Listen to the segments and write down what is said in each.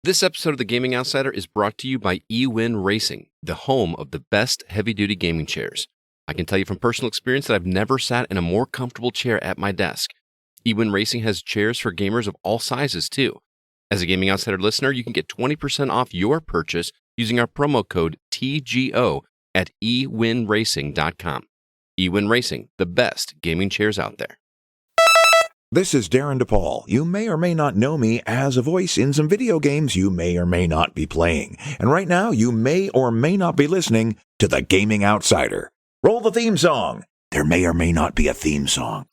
This episode of The Gaming Outsider is brought to you by eWin Racing, the home of the best heavy-duty gaming chairs. I can tell you from personal experience that I've never sat in a more comfortable chair at my desk. eWin Racing has chairs for gamers of all sizes, too. As a Gaming Outsider listener, you can get 20% off your purchase using our promo code TGO at ewinracing.com. eWin Racing, the best gaming chairs out there. This is Darren DePaul. You may or may not know me as a voice in some video games you may or may not be playing. And right now, you may or may not be listening to The Gaming Outsider. Roll the theme song. There may or may not be a theme song.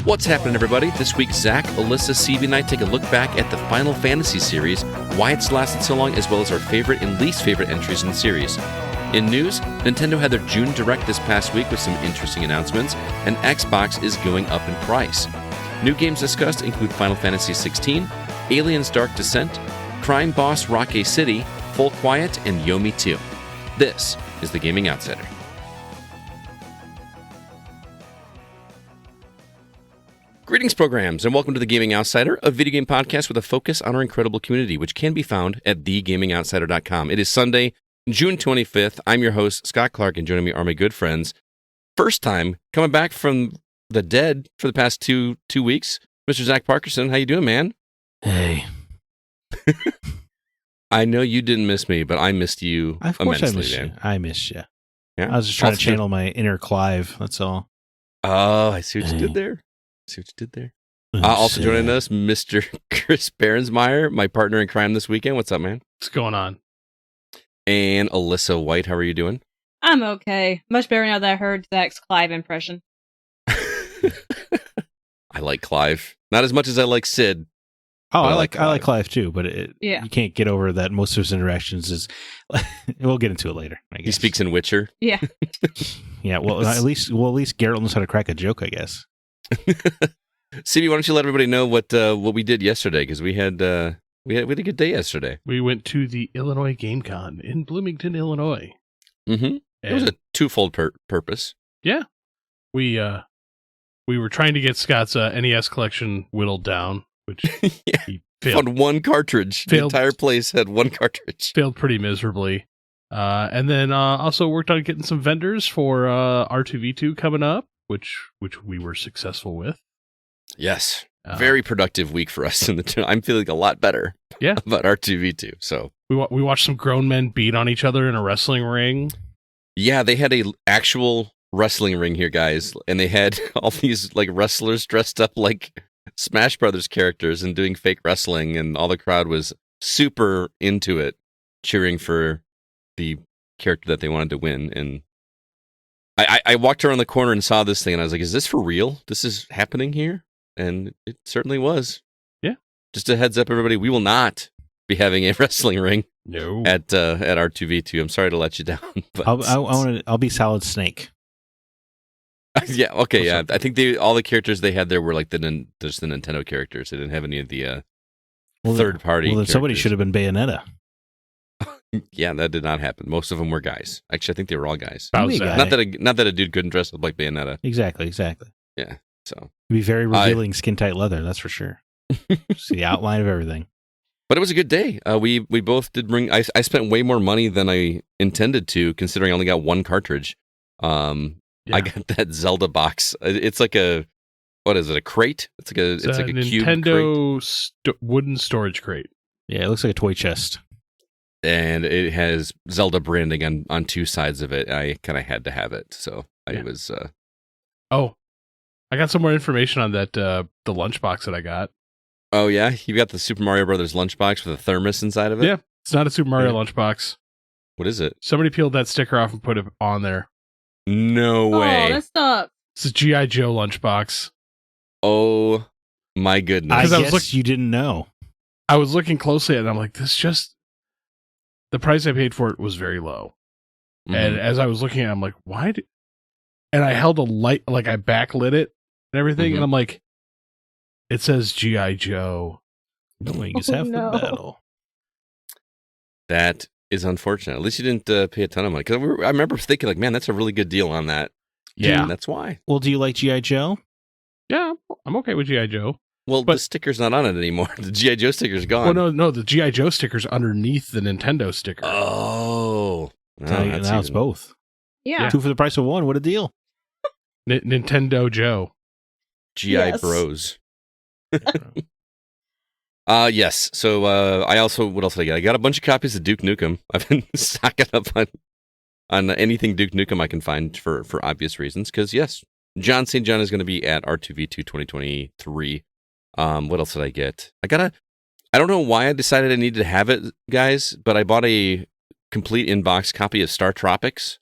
What's happening, everybody? This week, Zack, Alyssa, CB, and I take a look back at the Final Fantasy series, why it's lasted so long, as well as our favorite and least favorite entries in the series. In news, Nintendo had their June Direct this past week with some interesting announcements, and Xbox is going up in price. New games discussed include Final Fantasy XVI, Aliens Dark Descent, Crime Boss Rockay City, Full Quiet, and Yomi 2. This is The Gaming Outsider. Greetings, programs, and welcome to The Gaming Outsider, a video game podcast with a focus on our incredible community, which can be found at thegamingoutsider.com. It is Sunday, June 25th. I'm your host, Scott Clark, and joining me are my good friends. First time coming back from the dead for the past two weeks, Mr. Zack Parkerson. How you doing, man? Hey. I know you didn't miss me, but I missed you Of course immensely, I missed man. you. I missed you. Yeah? I was just trying to channel my inner Clive, that's all. Oh, I see what you did there. Also joining us, Mr. Chris Berensmeyer, my partner in crime this weekend. What's up, man? What's going on? And Alyssa White, how are you doing? I'm okay. Much better now that I heard Zach's Clive impression. I like Clive. Not as much as I like Sid. Oh, I like Clive too, but you can't get over that most of his interactions is... We'll get into it later, I guess. He speaks in Witcher. Yeah. Yeah, well, at least Geralt knows how to crack a joke, I guess. CB, why don't you let everybody know what we did yesterday? Because we had a good day yesterday. We went to the Illinois GameCon in Bloomington, Illinois. Mm-hmm. It was a twofold purpose. Yeah. We were trying to get Scott's NES collection whittled down, which yeah. he failed. Found one cartridge. The entire place had one cartridge. Failed pretty miserably. And then also worked on getting some vendors for R2V2 coming up, which we were successful with. Yes. Very productive week for us. I'm feeling a lot better about R2V2. So we watched some grown men beat on each other in a wrestling ring. Yeah, they had a actual wrestling ring here, guys, and they had all these like wrestlers dressed up like Smash Brothers characters and doing fake wrestling, and all the crowd was super into it, cheering for the character that they wanted to win. And I walked around the corner and saw this thing, and I was like, is this for real? This is happening here? And it certainly was. Yeah. Just a heads up, everybody, we will not be having a wrestling ring at R2V2. I'm sorry to let you down. But I'll be Solid Snake. Yeah, okay, yeah. I think all the characters they had there were like just the Nintendo characters. They didn't have any of the third-party Well, then somebody should have been Bayonetta. Yeah, that did not happen. Most of them were guys. Actually, I think they were all guys. Not Not that a dude couldn't dress up like Bayonetta. Exactly. Yeah, so. It'd be very revealing skin-tight leather, that's for sure. See the outline of everything. But it was a good day. We both did bring... I spent way more money than I intended to, considering I only got one cartridge. I got that Zelda box. It's like what is it? A crate? It's like a cube Nintendo wooden storage crate. Yeah, it looks like a toy chest. And it has Zelda branding on two sides of it. I kind of had to have it, so I was. Oh, I got some more information on that. The lunchbox that I got. Oh yeah, you got the Super Mario Brothers lunchbox with a thermos inside of it. Yeah, it's not a Super Mario lunchbox. What is it? Somebody peeled that sticker off and put it on there. No way. Oh, that sucks. It's a G.I. Joe lunchbox. Oh, my goodness. I guess you didn't know. I was looking closely at it, and I'm like, the price I paid for it was very low. Mm-hmm. And as I was looking at it, I'm like, why? And I held a light, like I backlit it and everything, and I'm like, it says G.I. Joe. Wings half the battle. That is unfortunate. At least you didn't pay a ton of money. Because I remember thinking, like, man, that's a really good deal on that. Yeah. And that's why. Well, do you like G.I. Joe? Yeah, I'm okay with G.I. Joe. Well, the sticker's not on it anymore. The G.I. Joe sticker's gone. Well, no, the G.I. Joe sticker's underneath the Nintendo sticker. Oh. Now it's both. Yeah. 2 for the price of 1. What a deal. Nintendo Joe. G.I. Yes. Bros. Yes. So I also, what else did I get? I got a bunch of copies of Duke Nukem. I've been stocking up on anything Duke Nukem I can find for obvious reasons. Because yes, John St. John is going to be at R2V2 2023. What else did I get? I don't know why I decided I needed to have it, guys, but I bought a complete in-box copy of Star Tropics.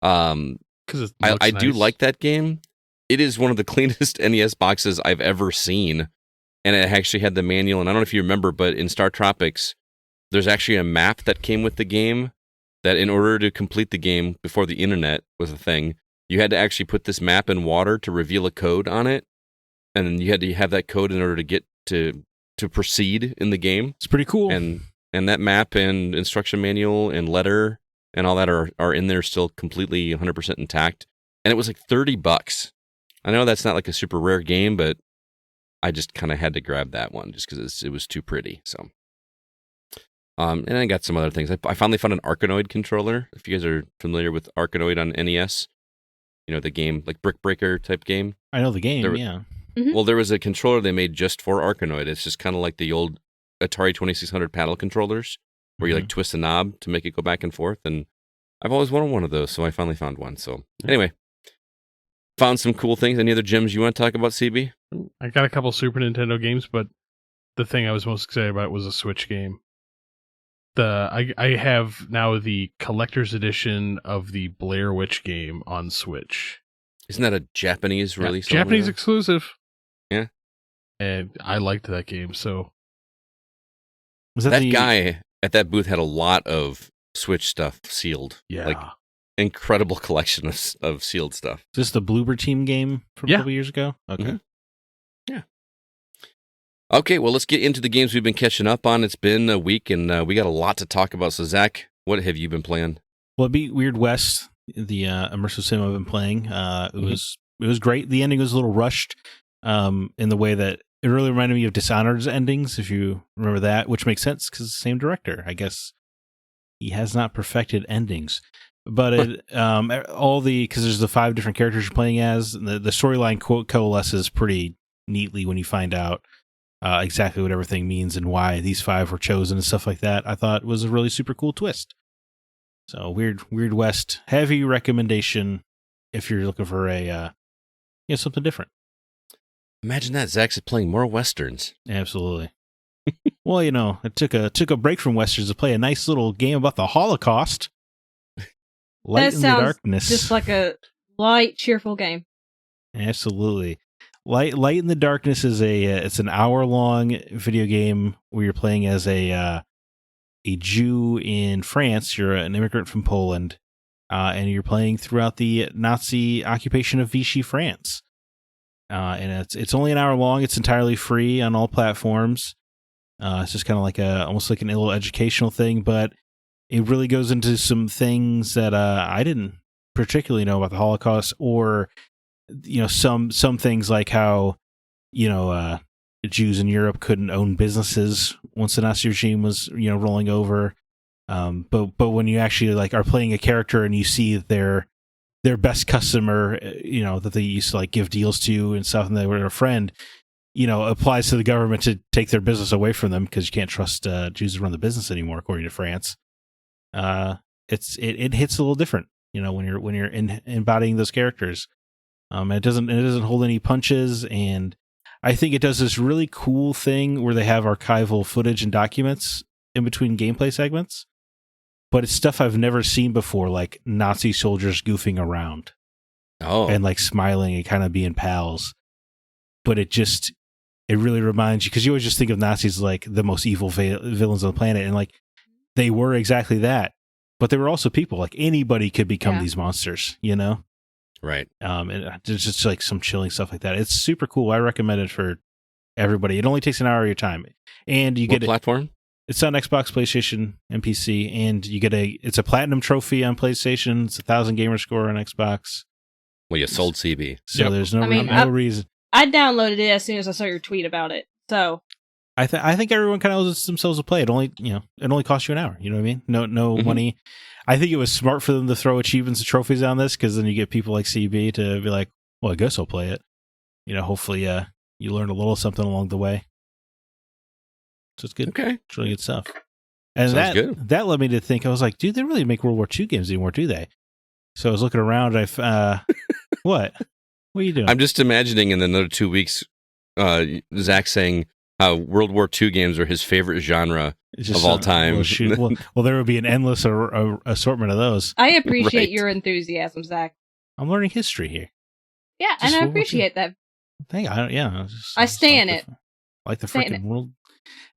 Because I do like that game. It is one of the cleanest NES boxes I've ever seen. And it actually had the manual. And I don't know if you remember, but in Star Tropics, there's actually a map that came with the game that in order to complete the game before the internet was a thing, you had to actually put this map in water to reveal a code on it. And then you had to have that code in order to get to proceed in the game. It's pretty cool. And that map and instruction manual and letter and all that are in there still completely 100% intact. And it was like $30. I know that's not like a super rare game, but I just kind of had to grab that one just because it was too pretty. So, and I got some other things. I finally found an Arkanoid controller. If you guys are familiar with Arkanoid on NES, you know, the game, like Brick Breaker type game. I know the game, yeah. Mm-hmm. Well, there was a controller they made just for Arkanoid. It's just kind of like the old Atari 2600 paddle controllers where you like twist a knob to make it go back and forth. And I've always wanted one of those, so I finally found one. So anyway, found some cool things. Any other gems you want to talk about, CB? I got a couple Super Nintendo games, but the thing I was most excited about was a Switch game. I have now the collector's edition of the Blair Witch game on Switch. Isn't that a Japanese release? Yeah, Japanese exclusive. Yeah. And I liked that game, so. Was that guy at that booth had a lot of Switch stuff sealed. Yeah. Like, incredible collection of sealed stuff. Is this the Bloober Team game from a couple years ago? Okay. Mm-hmm. Yeah. Okay, well, let's get into the games we've been catching up on. It's been a week, and we got a lot to talk about. So, Zach, what have you been playing? Well, it beat Weird West, the immersive sim I've been playing. It was great. The ending was a little rushed in the way that it really reminded me of Dishonored's endings, if you remember that, which makes sense because it's the same director. I guess he has not perfected endings. But it, because there's the 5 different characters you're playing as, and the storyline coalesces pretty neatly when you find out exactly what everything means and why these 5 were chosen and stuff like that. I thought was a really super cool twist. So Weird West, heavy recommendation if you're looking for a something different. Imagine that Zach's playing more westerns. Absolutely. Well, I took a break from westerns to play a nice little game about the Holocaust. Light in the Darkness. Just like a light, cheerful game. Absolutely. Light in the Darkness is it's an hour-long video game where you're playing as a Jew in France. You're an immigrant from Poland, and you're playing throughout the Nazi occupation of Vichy France. And it's only an hour long. It's entirely free on all platforms. It's just kind of like almost like a little educational thing, but it really goes into some things that I didn't particularly know about the Holocaust, or some things like how Jews in Europe couldn't own businesses once the Nazi regime was rolling over. But when you actually are playing a character and you see their best customer, that they used to give deals to and stuff, and they were a friend, applies to the government to take their business away from them because you can't trust Jews to run the business anymore, according to France. It hits a little different, when you're embodying those characters. It doesn't hold any punches, and I think it does this really cool thing where they have archival footage and documents in between gameplay segments, but it's stuff I've never seen before, like Nazi soldiers goofing around, and smiling and kind of being pals. But it really reminds you, because you always just think of Nazis like the most evil villains on the planet, and they were exactly that, but they were also people. Anybody could become these monsters, Right. And there's just some chilling stuff like that. It's super cool. I recommend it for everybody. It only takes an hour of your time, and you get platform? It's on Xbox, PlayStation, and PC, and you get it's a platinum trophy on PlayStation. It's 1,000 gamer score on Xbox. Well, you sold CB. So there's no reason. I downloaded it as soon as I saw your tweet about it. So I think everyone kind of owes themselves a play. It only costs you an hour. You know what I mean? No money. I think it was smart for them to throw achievements and trophies on this, because then you get people like CB to be like, well, I guess I'll play it. Hopefully you learn a little something along the way. So it's good. Okay. It's really good stuff. And Sounds good. that led me to think, I was like, dude, they really make World War II games anymore, do they? So I was looking around. What? What are you doing? I'm just imagining in another 2 weeks, Zack saying how World War II games are his favorite genre of all time. Well, shoot. well, there would be an endless assortment of those. I appreciate Right. your enthusiasm, Zach. I'm learning history here. Yeah, Just and I World War appreciate that. I stay in it. Like the Stay in freaking it. world.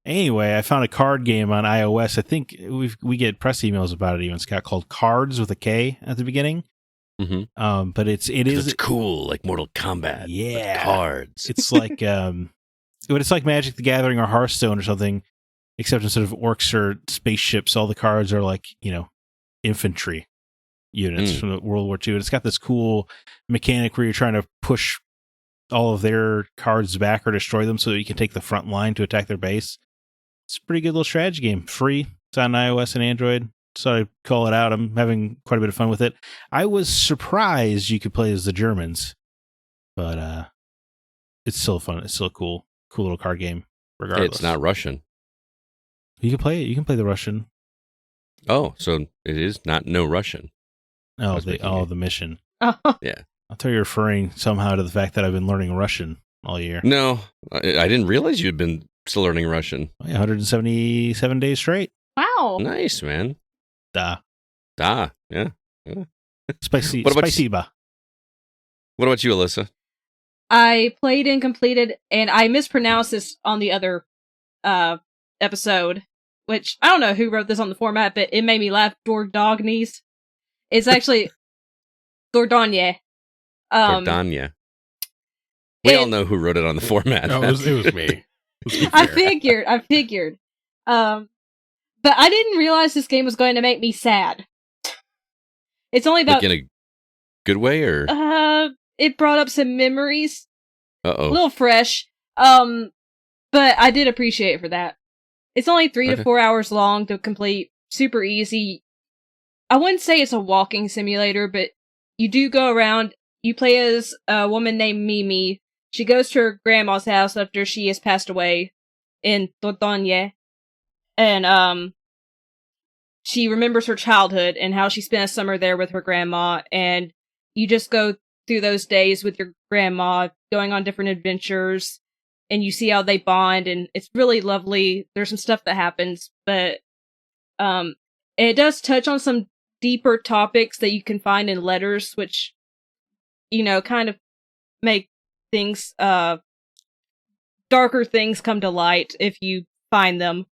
Anyway, I found a card game on iOS. I think we get press emails about it even, Scott, called Cards with a K at the beginning. Mm-hmm. But it is It's cool, like Mortal Kombat. Yeah. With cards. It's like but it's like Magic the Gathering or Hearthstone or something, except instead of orcs or spaceships, all the cards are like, infantry units from World War II. And it's got this cool mechanic where you're trying to push all of their cards back or destroy them so that you can take the front line to attack their base. It's a pretty good little strategy game. Free. It's on iOS and Android. So I call it out. I'm having quite a bit of fun with it. I was surprised you could play as the Germans, but it's still fun. It's still a cool little card game, regardless. It's not Russian. You can play it. You can play the Russian. Oh, so it is not no Russian. Oh, was making it. the mission. Oh, Yeah. I thought you were referring somehow to the fact that I've been learning Russian all year. No, I didn't realize you'd been still learning Russian. Oh, yeah, 177 days straight. wow. Nice, man. Da. Yeah. Spicy. What about Spicy-ba. What about you, Alyssa? I played and completed, and I mispronounced this on the other episode, which I don't know who wrote this on the format, but it made me laugh. Dordognes. It's actually Dordogne. Dordania. We all know who wrote it on the format. No, it was me. Let's be I fair. figured. But I didn't realize this game was going to make me sad. It's only about Like in a good way, or it brought up some memories. A uh-oh. little fresh. But I did appreciate it for that. It's only 3 to 4 hours long to complete. Super easy. I wouldn't say it's a walking simulator, but you do go around. You play as a woman named Mimi. She goes to her grandma's house after she has passed away in Dordogne. And, she remembers her childhood and how she spent a summer there with her grandma. And you just go through those days with your grandma, going on different adventures. And you see how they bond, and it's really lovely. There's some stuff that happens, but it does touch on some deeper topics that you can find in letters, which, kind of make things, darker things come to light if you find them.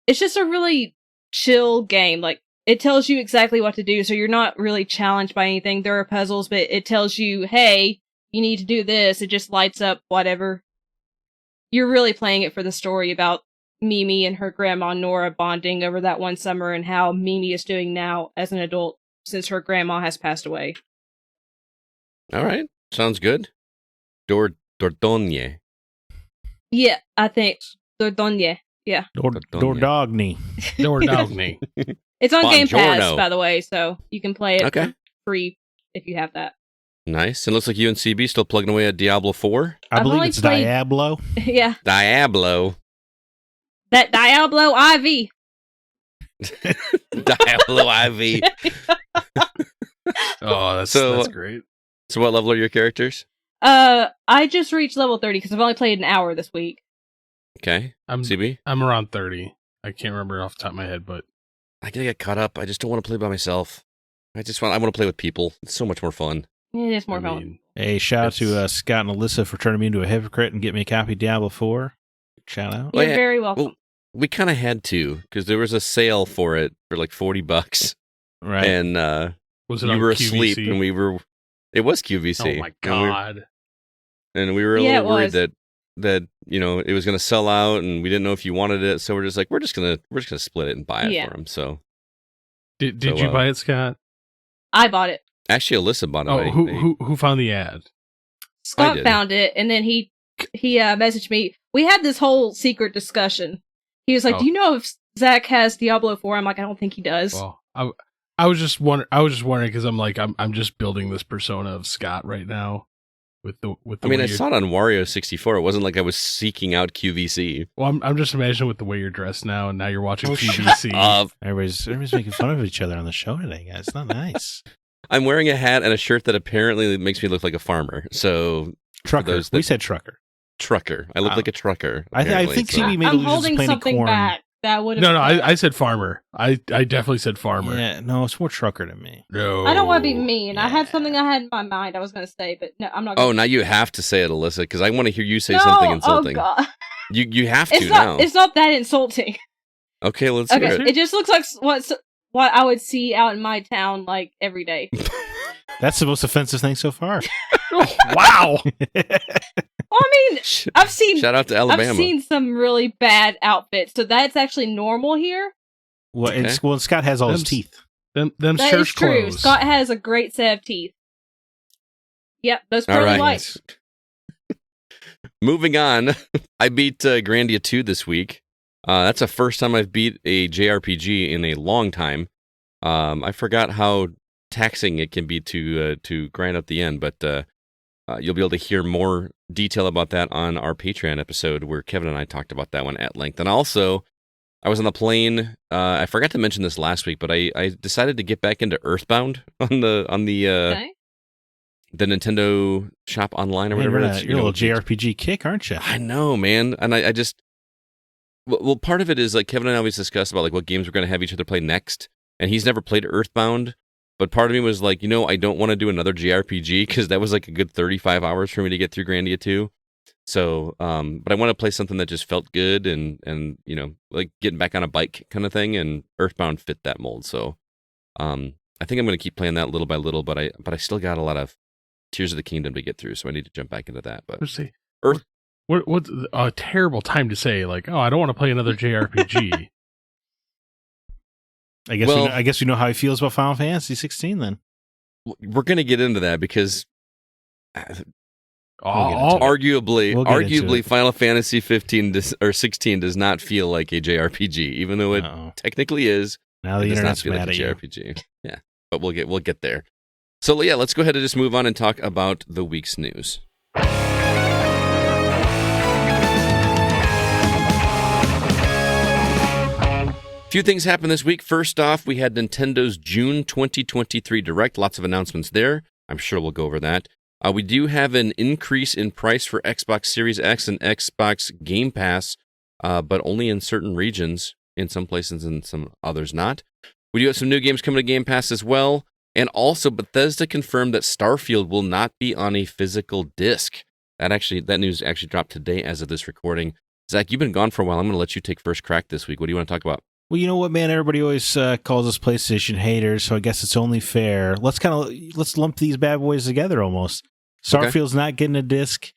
It's just a really chill game. Like, it tells you exactly what to do, so you're not really challenged by anything. There are puzzles, but it tells you, hey, you need to do this. It just lights up whatever. You're really playing it for the story about Mimi and her grandma Nora bonding over that one summer and how Mimi is doing now as an adult since her grandma has passed away. All right. Sounds good. Dordogne. Yeah, I think Dordogne. Yeah. Dordogne. Dordogne. It's on Game Pass, Buongiorno. by the way, so you can play it Okay. for free if you have that. Nice. And looks like you and CB still plugging away at Diablo 4. I I've believe only it's played- Diablo. Yeah. Diablo. That Diablo IV. Diablo IV. Oh, that's great. So what level are your characters? I just reached level 30 because I've only played an hour this week. Okay. CB? I'm around 30. I can't remember off the top of my head, but I gotta get caught up. I just don't want to play by myself. I want to play with people. It's so much more fun. It is more I fun. mean, Hey, shout out to Scott and Alyssa for turning me into a hypocrite and get me a copy of Diablo 4. Shout out. You're Well, yeah, very welcome. Well, we kind of had to because there was a sale for it for like $40, Right. and was it you on were QVC? asleep, and we were. It was QVC. Oh my god! And we were a Yeah, little it worried was. that it was going to sell out, and we didn't know if you wanted it. So we're just like, we're just gonna split it and buy it Yeah. for him. So Did So, you buy it, Scott? I bought it. actually, Alyssa bought it. Oh, who found the ad? Scott found it, and then he messaged me. We had this whole secret discussion. He was like, "Do you know if Zack has Diablo 4?" I'm like, "I don't think he does." Well, I was just wondering because I'm like, I'm just building this persona of Scott right now with the. I mean, I saw it on Wario 64. It wasn't like I was seeking out QVC. Well, I'm just imagining with the way you're dressed now, and now you're watching QVC. Everybody's making fun of each other on the show today, guys. It's not nice. I'm wearing a hat and a shirt that apparently makes me look like a farmer. So trucker. We said trucker. Trucker. I look like a trucker. I think CB made I'm holding something corn. back. That would No, I said farmer. I definitely said farmer. Yeah, no, it's more trucker to me. No, I don't want to be mean. Yeah. I had something I had in my mind I was going to say, but no, I'm not. Oh, now you have to say it, Alyssa, because I want to hear you say something insulting. Oh God. You have to It's now. It's not that insulting. Okay, let's hear it. It just looks like what I would see out in my town like every day. That's the most offensive thing so far. Wow. Well, I mean, I've seen. Shout out to Alabama. I've seen some really bad outfits, so that's actually normal here. Well, and Scott has all his teeth. Them That church is true. clothes. Scott has a great set of teeth. Yep, those pearly whites. Moving on, I beat Grandia 2 this week. That's the first time I've beat a JRPG in a long time. I forgot how taxing it can be to grind up the end, but you'll be able to hear more detail about that on our Patreon episode where Kevin and I talked about that one at length. And also, I was on the plane. I forgot to mention this last week, but I decided to get back into Earthbound on the Nintendo Shop Online or whatever. You're a little JRPG kick, aren't you? I know, man. And I just... Well, part of it is like Kevin and I always discuss about like what games we're going to have each other play next. And he's never played Earthbound. But part of me was like, I don't want to do another JRPG because that was like a good 35 hours for me to get through Grandia 2. So, but I want to play something that just felt good and like getting back on a bike kind of thing. And Earthbound fit that mold. So, I think I'm going to keep playing that little by little. But I still got a lot of Tears of the Kingdom to get through, so I need to jump back into that. But let's see, what's a terrible time to say like, oh, I don't want to play another JRPG. I guess we know how he feels about Final Fantasy 16 then. We're going to get into that because arguably Final Fantasy 15 or 16 does not feel like a JRPG, even though it technically is. Now the internet's mad at you. JRPG. Yeah, but we'll get there. So yeah, let's go ahead and just move on and talk about the week's news. Few things happened this week. First off, we had Nintendo's June 2023 Direct. Lots of announcements there. I'm sure we'll go over that. We do have an increase in price for Xbox Series X and Xbox Game Pass, but only in certain regions, in some places and some others not. We do have some new games coming to Game Pass as well. And also, Bethesda confirmed that Starfield will not be on a physical disc. That news actually dropped today as of this recording. Zach, you've been gone for a while. I'm going to let you take first crack this week. What do you want to talk about? Well, you know what, man? Everybody always calls us PlayStation haters, so I guess it's only fair. Let's lump these bad boys together almost. Starfield's not getting a disc.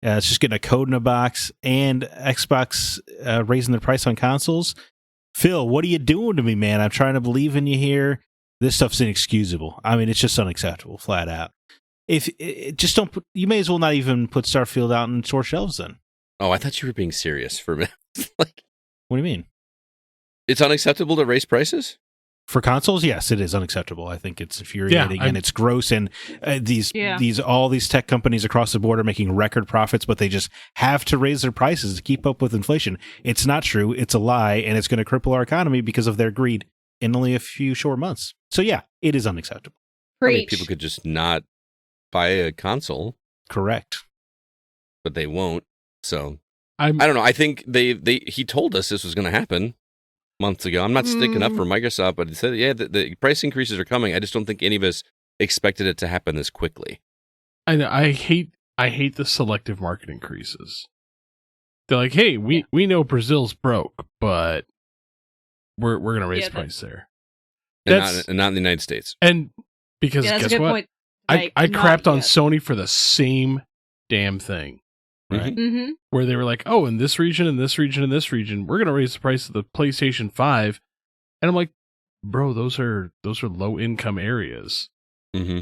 It's just getting a code in a box, and Xbox raising their price on consoles. Phil, what are you doing to me, man? I'm trying to believe in you here. This stuff's inexcusable. I mean, it's just unacceptable, flat out. You may as well not even put Starfield out in store shelves then. Oh, I thought you were being serious for a minute. What do you mean? It's unacceptable to raise prices? For consoles, yes, it is unacceptable. I think it's infuriating and it's gross. And all these tech companies across the board are making record profits, but they just have to raise their prices to keep up with inflation. It's not true. It's a lie, and it's going to cripple our economy because of their greed in only a few short months. So yeah, it is unacceptable. I mean, people could just not buy a console. Correct. But they won't. So I don't know. I think he told us this was going to happen months ago. I'm not sticking up for Microsoft, but he said, the price increases are coming. I just don't think any of us expected it to happen this quickly. I know. I hate the selective market increases. They're like, hey, we know Brazil's broke, but we're going to raise the price there. And not in the United States. And because guess what? Point. I crapped on Sony for the same damn thing. Right? Mm-hmm. Where they were like, oh, in this region, in this region, in this region, we're going to raise the price of the PlayStation 5. And I'm like, bro, those are low income areas. Mm-hmm.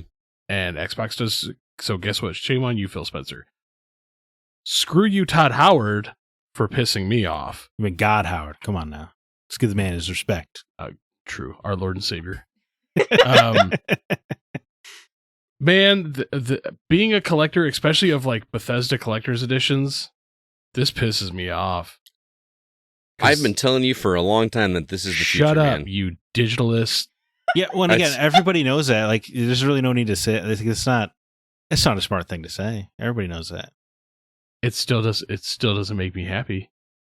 And Xbox does So guess what? Shame on you, Phil Spencer. Screw you, Todd Howard, for pissing me off. I mean, God, Howard, come on now. Let's give the man his respect. True. Our Lord and Savior. Man, being a collector, especially of like Bethesda collector's editions, this pisses me off. I've been telling you for a long time that this is the future, Shut up, man. you digitalist. Yeah, well, and again, everybody knows that. Like, there's really no need to say it. I think it's not a smart thing to say. Everybody knows that. It still doesn't make me happy.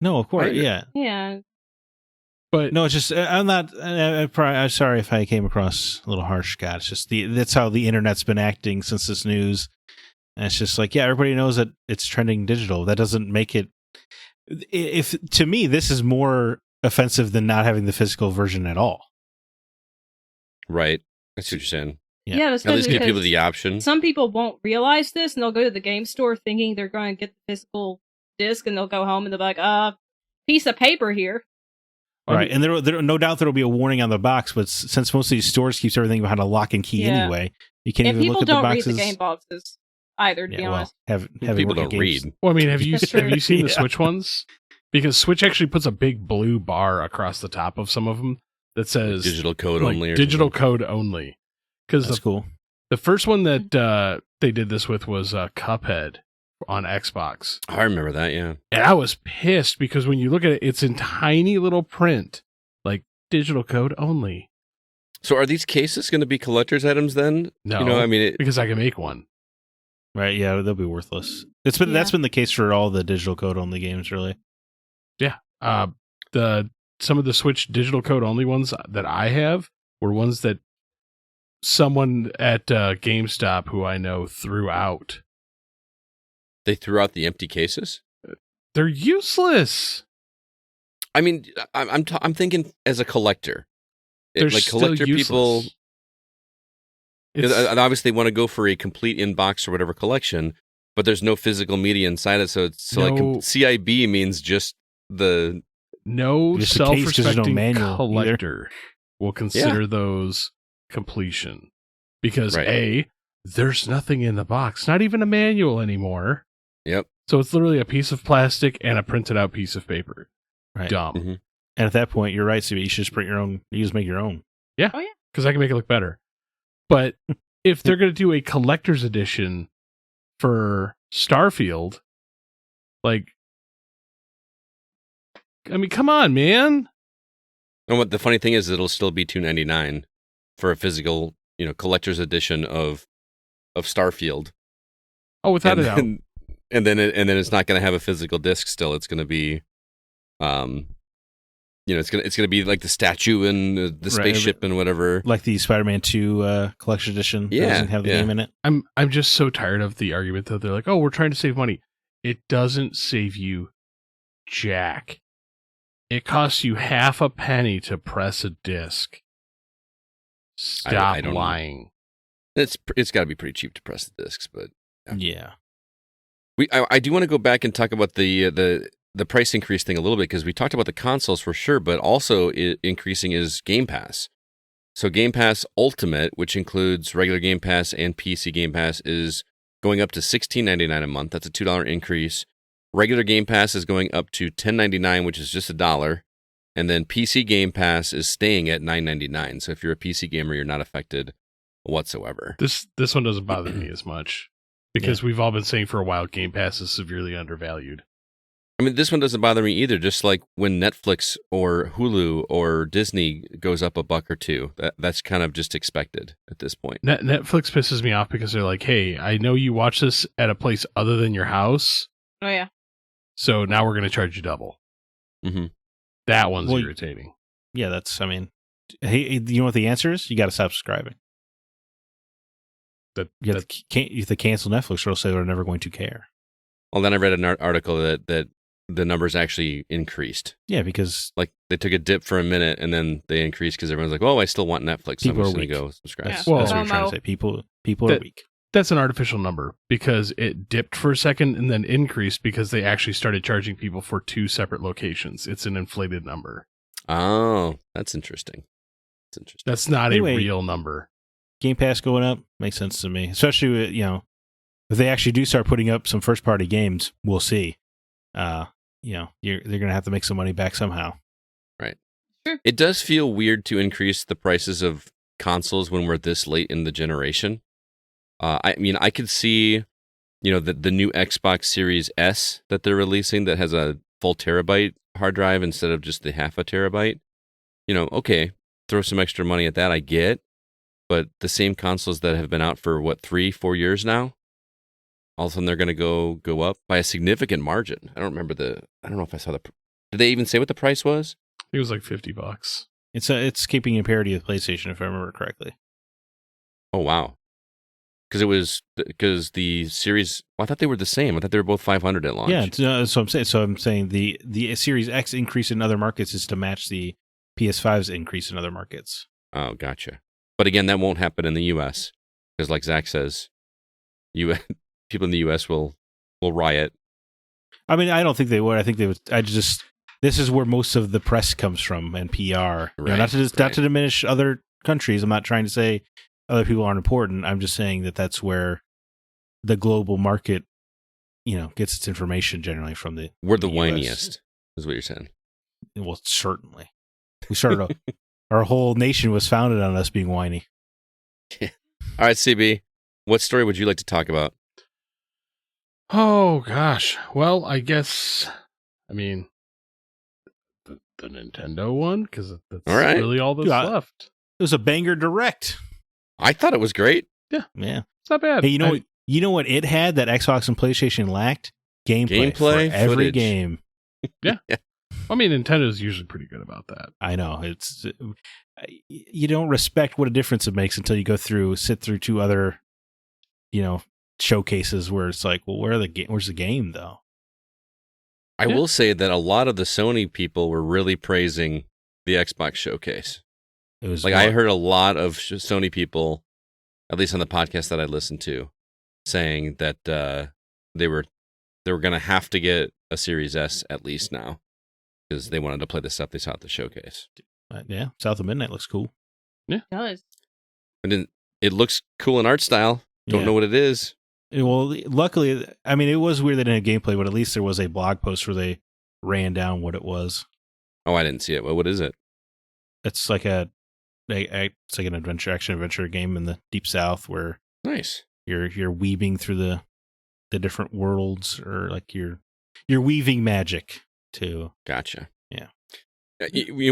No, of course, Right. yeah. Yeah. But No, it's just I'm not. I'm sorry if I came across a little harsh, God. It's just that's how the internet's been acting since this news. And it's just like, yeah, everybody knows that it's trending digital. That doesn't make it. If to me, this is more offensive than not having the physical version at all. Right. I see what you're saying. Yeah. Yeah, At especially least give people because the option. some people won't realize this, and they'll go to the game store thinking they're going to get the physical disc, and they'll go home and they'll be like, piece of paper here. Right, and there no doubt there will be a warning on the box, but since most of these stores keeps everything behind a lock and key Yeah. anyway, you can't And even people look at the don't read boxes. the game boxes either, to be honest. Having People worked at don't games- read. well, I mean, have you That's true. seen the Yeah. Switch ones? Because Switch actually puts a big blue bar across the top of some of them that says Digital code like, only. Or digital something. code only. Because That's cool. the first one that they did this with was Cuphead on Xbox. I remember that, yeah. And I was pissed because when you look at it, it's in tiny little print, like digital code only. So are these cases going to be collector's items then? No, You know, I mean, because I can make one. Right, yeah, they'll be worthless. That's been the case for all the digital code only games, really. Some of the Switch digital code only ones that I have were ones that someone at GameStop who I know threw out. they threw out the empty cases? They're useless. I mean, I'm thinking as a collector. They're Like still collector useless. people, It's- and obviously want to go for a complete in-box or whatever collection, but there's no physical media inside it. So No. CIB means just the... no Just the case 'cause there's no self-respecting manual collector will consider those completion because Right. there's nothing in the box, not even a manual anymore. Yep. So it's literally a piece of plastic and a printed out piece of paper. Right. Dumb. Mhm. And at that point, you're right, CB. You should just print your own. You just make your own. Because I can make it look better. But if they're going to do a collector's edition for Starfield, like, I mean, come on, man. And what the funny thing is, it'll still be $2.99 for a physical, collector's edition of Starfield. Oh, without and a doubt. then, and then it's not going to have a physical disc. Still, it's going to be, it's going to be like the statue and the Right, spaceship and whatever. Like the Spider-Man 2 collection edition. That Yeah, doesn't have the yeah. game in it. I'm just so tired of the argument that they're like, oh, we're trying to save money. It doesn't save you jack. It costs you half a penny to press a disc. Stop I don't know. lying. It's got to be pretty cheap to press the discs, but Yeah. I do want to go back and talk about the price increase thing a little bit, because we talked about the consoles for sure, but also increasing is Game Pass. So Game Pass Ultimate, which includes regular Game Pass and PC Game Pass, is going up to $16.99 a month. That's a $2 increase. Regular Game Pass is going up to $10.99, which is just $1. And then PC Game Pass is staying at $9.99. So if you're a PC gamer, you're not affected whatsoever. This one doesn't bother me as much because we've all been saying for a while Game Pass is severely undervalued. I mean, this one doesn't bother me either. Just like when Netflix or Hulu or Disney goes up $1 or $2, that's kind of just expected at this point. Netflix pisses me off because they're like, hey, I know you watch this at a place other than your house, Oh, yeah. so now we're going to charge you double. Mm-hmm. That one's Well, irritating. Yeah, hey, you know what the answer is? You got to stop subscribing. You have to cancel Netflix, or else they're never going to care. Well, then I read an article that the numbers actually increased. Yeah, because Like they took a dip for a minute and then they increased because everyone's like, "Oh, I still want Netflix. So I'm People just are going to weak. go subscribe." that's, Well- that's what you're trying to say. People are weak. That's an artificial number because it dipped for a second and then increased because they actually started charging people for 2 separate locations. It's an inflated number. Oh, that's interesting. That's interesting. That's not Anyway, a real number. Game Pass going up makes sense to me, especially with, if they actually do start putting up some first party games, we'll see. They're going to have to make some money back somehow. Right. Sure. It does feel weird to increase the prices of consoles when we're this late in the generation. I could see, the new Xbox Series S that they're releasing that has a full terabyte hard drive instead of just the half a terabyte. Okay, throw some extra money at that, I get. But the same consoles that have been out for, 3-4 years now, all of a sudden they're going to go up by a significant margin. I don't know if I saw did they even say what the price was? It was like $50. It's keeping in parity with PlayStation, if I remember correctly. Oh, wow. Because the series, I thought they were the same. I thought they were both 500 at launch. Yeah, so I'm saying the Series X increase in other markets is to match the PS5's increase in other markets. Oh, gotcha. But again, that won't happen in the U.S. because, like Zack says, people in the U.S. will riot. I mean, I don't think they would. I think they would. This is where most of the press comes from and PR. Right, not to diminish other countries. I'm not trying to say other people aren't important. I'm just saying that that's where the global market, gets its information generally from the. We're the US. whiniest, is what you're saying. Well, certainly. We started our whole nation was founded on us being whiny. Yeah. All right, CB, what story would you like to talk about? Oh, gosh. Well, I guess, the Nintendo one, because that's all right. really all that's left. It was a banger direct. I thought it was great. Yeah. It's not bad. Hey, you know what it had that Xbox and PlayStation lacked? Gameplay for every footage. game. Yeah. Nintendo's usually pretty good about that. I know. You don't respect what a difference it makes until you sit through two other, showcases where it's like, well, where's the game though? I will say that a lot of the Sony people were really praising the Xbox showcase. It was I heard a lot of Sony people, at least on the podcast that I listened to, saying that they were going to have to get a Series S at least now because they wanted to play the stuff they saw at the showcase. Yeah, South of Midnight looks cool. Yeah, It does. And then it looks cool in art style. Don't know what it is. Well, luckily, it was weird they didn't have gameplay, but at least there was a blog post where they ran down what it was. Oh, I didn't see it. Well, what is it? It's like an action adventure game in the Deep South where Nice. You're weaving through the different worlds, or like you're weaving magic too. Gotcha. Yeah.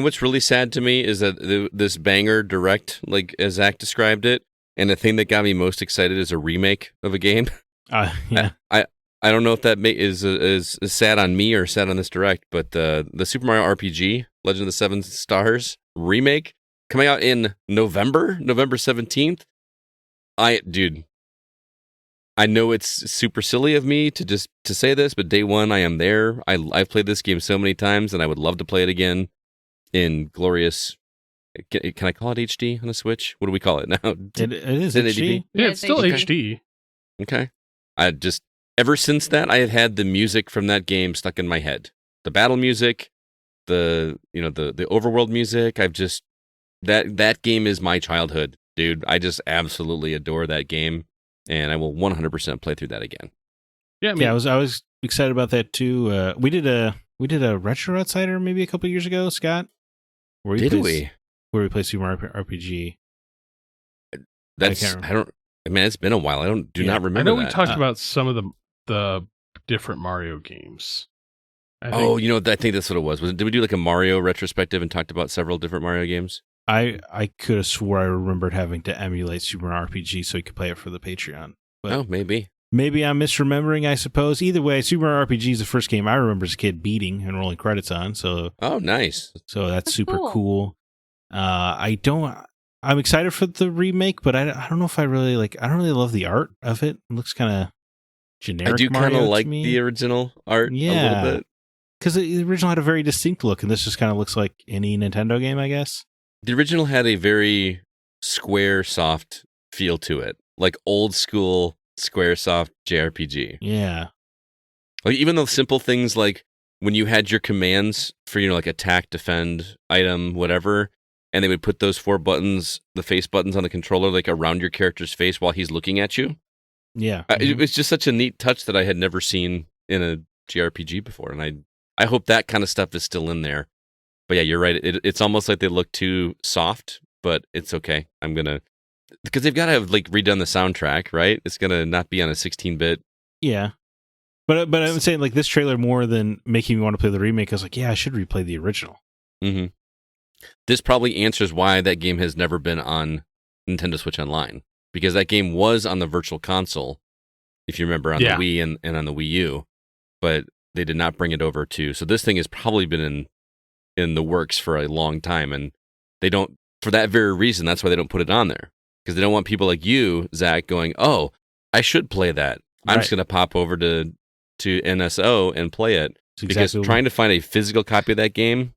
What's really sad to me is that this banger direct, like as Zack described it, and the thing that got me most excited is a remake of a game. Yeah. I don't know if that is sad on me or sad on this direct, but the Super Mario RPG, Legend of the Seven Stars remake coming out in November 17th. I know it's super silly of me to say this, but day one I am there. I've played this game so many times, and I would love to play it again in glorious. Can I call it HD on the Switch? What do we call it now? It is HD. Yeah, it's still HD. Okay. Ever since that, I have had the music from that game stuck in my head. The battle music, the overworld music. That game is my childhood, dude. I just absolutely adore that game, and I will 100% play through that again. Yeah, I was excited about that too. We did a Retro Outsider maybe a couple years ago, Scott. Where we play Super Mario RPG. It's been a while. I do not remember. I know that. we talked about some of the different Mario games. I think that's what it was. Did we do like a Mario retrospective and talked about several different Mario games? I could have swore I remembered having to emulate Super Mario RPG so you could play it for the Patreon. But maybe. Maybe I'm misremembering, I suppose. Either way, Super Mario RPG is the first game I remember as a kid beating and rolling credits on. So, nice. So that's super cool. I'm excited for the remake, but I don't know if I really I don't really love the art of it. It looks kind of generic. I do kind of like the original art a little bit. Because the original had a very distinct look, and this just kind of looks like any Nintendo game, I guess. The original had a very square, soft feel to it. Like old school square, soft JRPG. Yeah. Like even those simple things like when you had your commands for, like attack, defend, item, whatever, and they would put those 4 buttons, the face buttons on the controller, like around your character's face while he's looking at you. Yeah. It was just such a neat touch that I had never seen in a JRPG before, and I hope that kind of stuff is still in there. But yeah, you're right. It's almost like they look too soft, but it's okay. Because they've got to have like redone the soundtrack, right? It's gonna not be on a 16-bit. Yeah. But I'm saying like this trailer more than making me want to play the remake. I was like, yeah, I should replay the original. Mm-hmm. This probably answers why that game has never been on Nintendo Switch Online, because that game was on the Virtual Console, if you remember, on the Wii and on the Wii U, but they did not bring it over to. So this thing has probably been in the works for a long time, and they don't, for that very reason. That's why they don't put it on there, because they don't want people like you, Zach, going, "Oh, I should play that. I'm just going to pop over to NSO and play it." Because trying to find a physical copy of that game,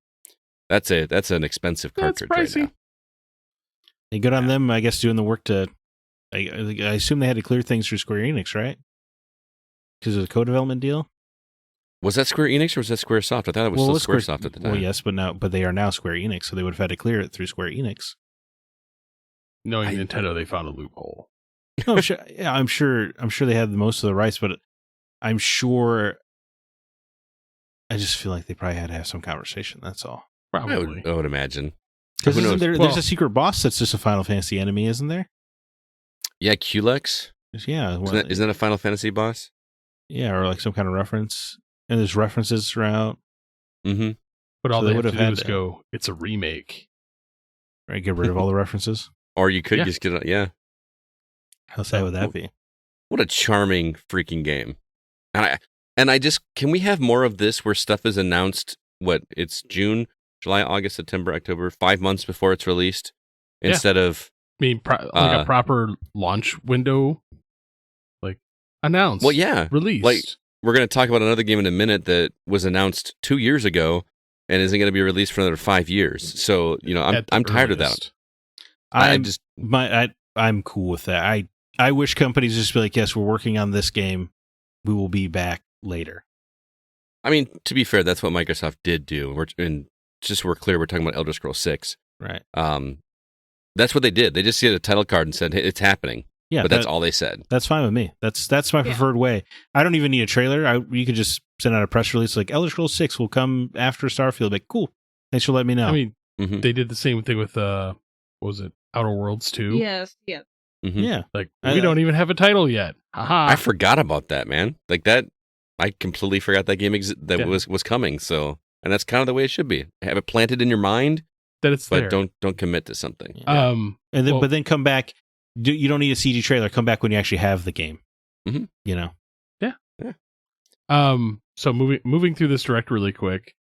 that's an expensive cartridge right now. They good on them, I guess, doing the work to. I assume they had to clear things through Square Enix, right? Because of the co-development deal. Was that Square Enix or was that Squaresoft? I thought it was still Squaresoft at the time. Well, yes, but they are now Square Enix, so they would have had to clear it through Square Enix. Knowing Nintendo, they found a loophole. No, sure, yeah, I'm sure they had most of the rights, but I'm sure. I just feel like they probably had to have some conversation. That's all. Probably. I would imagine. Because there's a secret boss that's just a Final Fantasy enemy, isn't there? Yeah, Culex. Yeah, isn't that a Final Fantasy boss? Yeah, or like some kind of reference. And there's references throughout. Mm-hmm. But all they would have had to go, it's a remake. Right, get rid of all the references. Or you could just get it, How sad would that be? What a charming freaking game. And I just, can we have more of this where stuff is announced, it's June, July, August, September, October, 5 months before it's released, instead of... I mean, like a proper launch window, like, announced. Well, yeah. Released. Like, we're going to talk about another game in a minute that was announced 2 years ago and isn't going to be released for another 5 years. So, I'm tired of that. I'm cool with that. I wish companies just be like, yes, we're working on this game. We will be back later. I mean, to be fair, that's what Microsoft did do. Just so we're clear, we're talking about Elder Scrolls 6. Right. That's what they did. They just did a title card and said, hey, it's happening. Yeah, but that's all they said. That's fine with me. That's my preferred way. I don't even need a trailer. You could just send out a press release like Elder Scrolls 6 will come after Starfield. Like, cool. Thanks for letting me know. I mean, they did the same thing with what was it, Outer Worlds 2? Yes. Yeah. Mm-hmm. Yeah. Like, we don't even have a title yet. Haha. I forgot about that, man. Like that, I completely forgot that game was coming. So, and that's kind of the way it should be. Have it planted in your mind that it's there. But don't commit to something. Yeah. But then come back. You don't need a CG trailer. Come back when you actually have the game. Mm-hmm. Yeah. So moving through this direct really quick.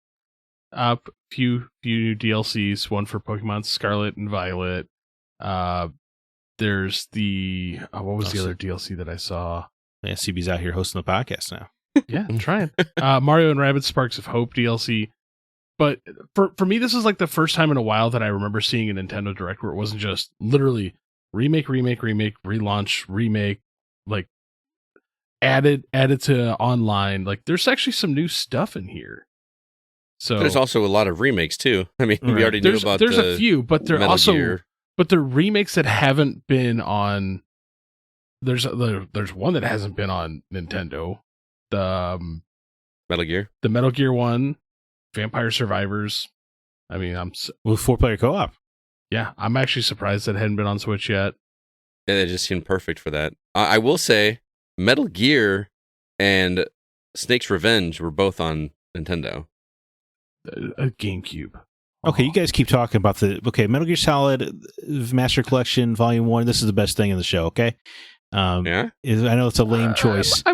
Few new DLCs. One for Pokemon Scarlet and Violet. There's the what was the other DLC that I saw? Yeah, CB's out here hosting the podcast now. Yeah, I'm trying. Mario and Rabbids Sparks of Hope DLC. But for me, this is like the first time in a while that I remember seeing a Nintendo Direct where it wasn't just literally remake, relaunch, remake, like added to online. Like there's actually some new stuff in here. So there's also a lot of remakes too. I mean, we already knew about. There's a few, but they're Metal also Gear. But they're remakes that haven't been on. There's one that hasn't been on Nintendo. The Metal Gear. The Metal Gear one, Vampire Survivors. I mean, with 4-player co-op. Yeah, I'm actually surprised that it hadn't been on Switch yet. Yeah, it just seemed perfect for that. I will say, Metal Gear and Snake's Revenge were both on Nintendo. GameCube. Okay, you guys keep talking about Metal Gear Solid Master Collection Volume 1. This is the best thing in the show, okay? Yeah? I know it's a lame choice. I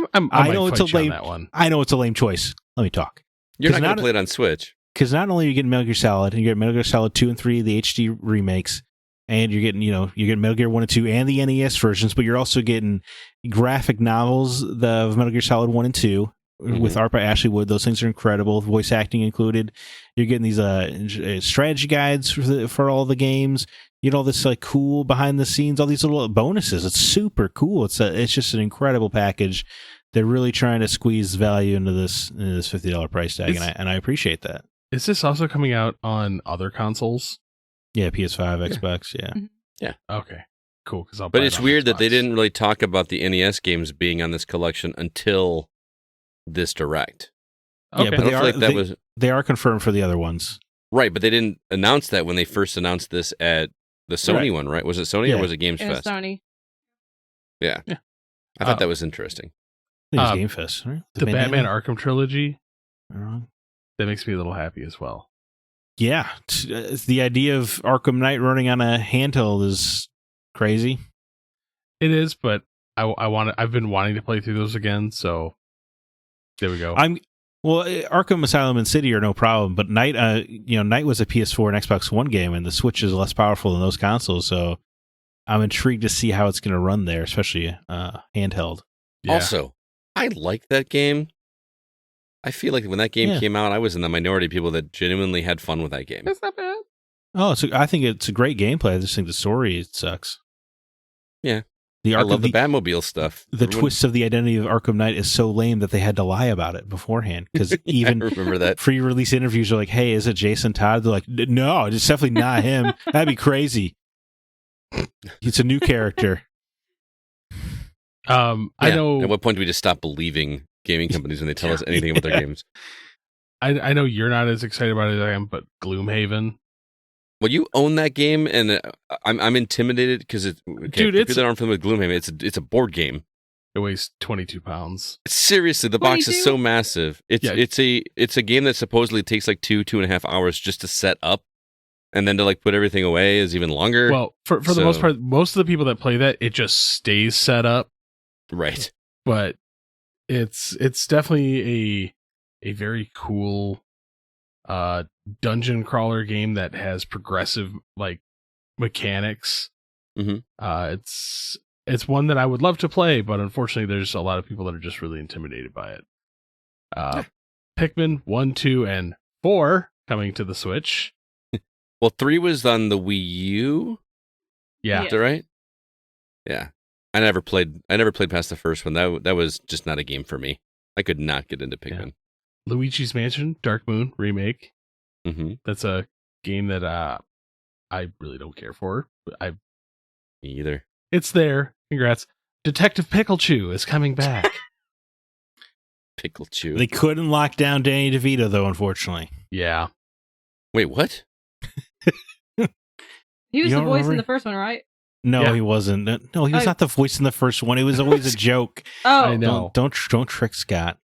know it's a lame that one. I know it's a lame choice. Let me talk. You're not going to play it on Switch. Because not only are you getting Metal Gear Solid, and you get Metal Gear Solid 2 and 3, the HD remakes, and you're getting Metal Gear 1 and 2 and the NES versions, but you're also getting graphic novels of Metal Gear Solid 1 and 2 with art by Ashley Wood. Those things are incredible, voice acting included. You're getting these strategy guides for all the games. You get all this like cool behind the scenes, all these little bonuses. It's super cool. It's just an incredible package. They're really trying to squeeze value into this $50 price tag, and I appreciate that. Is this also coming out on other consoles? Yeah, PS5, Xbox, yeah. Yeah. Okay. cool. Because But it's weird that they didn't really talk about the NES games being on this collection until this Direct. Okay. Yeah, but they are confirmed for the other ones. Right, but they didn't announce that when they first announced this at the Sony one, right? Was it Sony or was it Games Fest? Sony. Yeah. I thought that was interesting. I think it was Game Fest, right? The Batman Arkham trilogy, that makes me a little happy as well. Yeah. The idea of Arkham Knight running on a handheld is crazy. It is, but I've been wanting to play through those again, so there we go. Arkham Asylum and City are no problem, but Knight, Knight was a PS4 and Xbox One game, and the Switch is less powerful than those consoles, so I'm intrigued to see how it's going to run there, especially handheld. Yeah. Also, I like that game. I feel like when that game came out, I was in the minority of people that genuinely had fun with that game. It's not bad. Oh, I think it's a great gameplay. I just think the story sucks. Yeah. I love the Batmobile stuff. The twist of the identity of Arkham Knight is so lame that they had to lie about it beforehand. Because even I remember that. Pre-release interviews are like, hey, is it Jason Todd? They're like, no, it's definitely not him. That'd be crazy. It's a new character. I know. At what point do we just stop believing gaming companies when they tell us anything about their games? I know you're not as excited about it as I am, but Gloomhaven. Well, you own that game, and I'm intimidated because dude, people that aren't familiar with Gloomhaven, it's a board game. It weighs 22 pounds. Seriously, the box is so massive. It's a game that supposedly takes like 2.5 hours just to set up, and then to like put everything away is even longer. Well, for the most part, most of the people that play that, it just stays set up. Right. But it's definitely a very cool dungeon crawler game that has progressive like mechanics. Mm-hmm. It's one that I would love to play, but unfortunately there's a lot of people that are just really intimidated by it. Pikmin 1, 2, and 4 coming to the Switch. Well, 3 was on the Wii U. Yeah. Is that right? Yeah. I never played past the first one. That was just not a game for me. I could not get into Pikmin. Yeah. Luigi's Mansion Dark Moon remake. Mm-hmm. That's a game that I really don't care for. Me either. It's there. Congrats. Detective Picklechew is coming back. Picklechew. They couldn't lock down Danny DeVito, though, unfortunately. Yeah. Wait, what? He was the voice in the first one, right? No, he wasn't. No, he was not the voice in the first one. It was always a joke. Oh, I know. Don't trick Scott.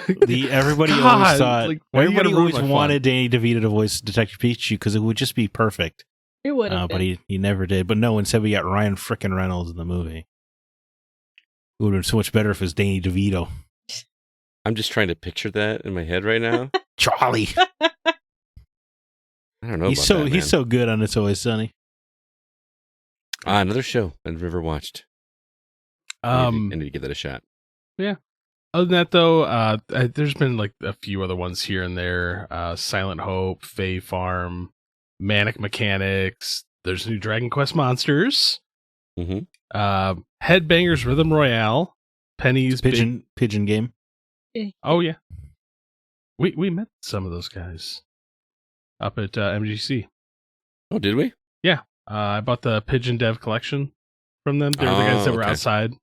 Everybody always thought. Everybody always wanted Danny DeVito to voice Detective Pikachu because it would just be perfect. It would have but he never did. But no, instead we got Ryan frickin' Reynolds in the movie. It would have been so much better if it was Danny DeVito. I'm just trying to picture that in my head right now. Charlie. I don't know. He's so good on It's Always Sunny. Another show I've never watched. I need to give that a shot. Yeah. Other than that, though, there's been like a few other ones here and there. Silent Hope, Fae Farm, Manic Mechanics. There's new Dragon Quest Monsters. Mm-hmm. Headbangers Rhythm Royale. Penny's Pigeon game. Oh yeah. We met some of those guys up at MGC. Oh, did we? Yeah. I bought the Pigeon Dev collection from them. They were the guys that were outside.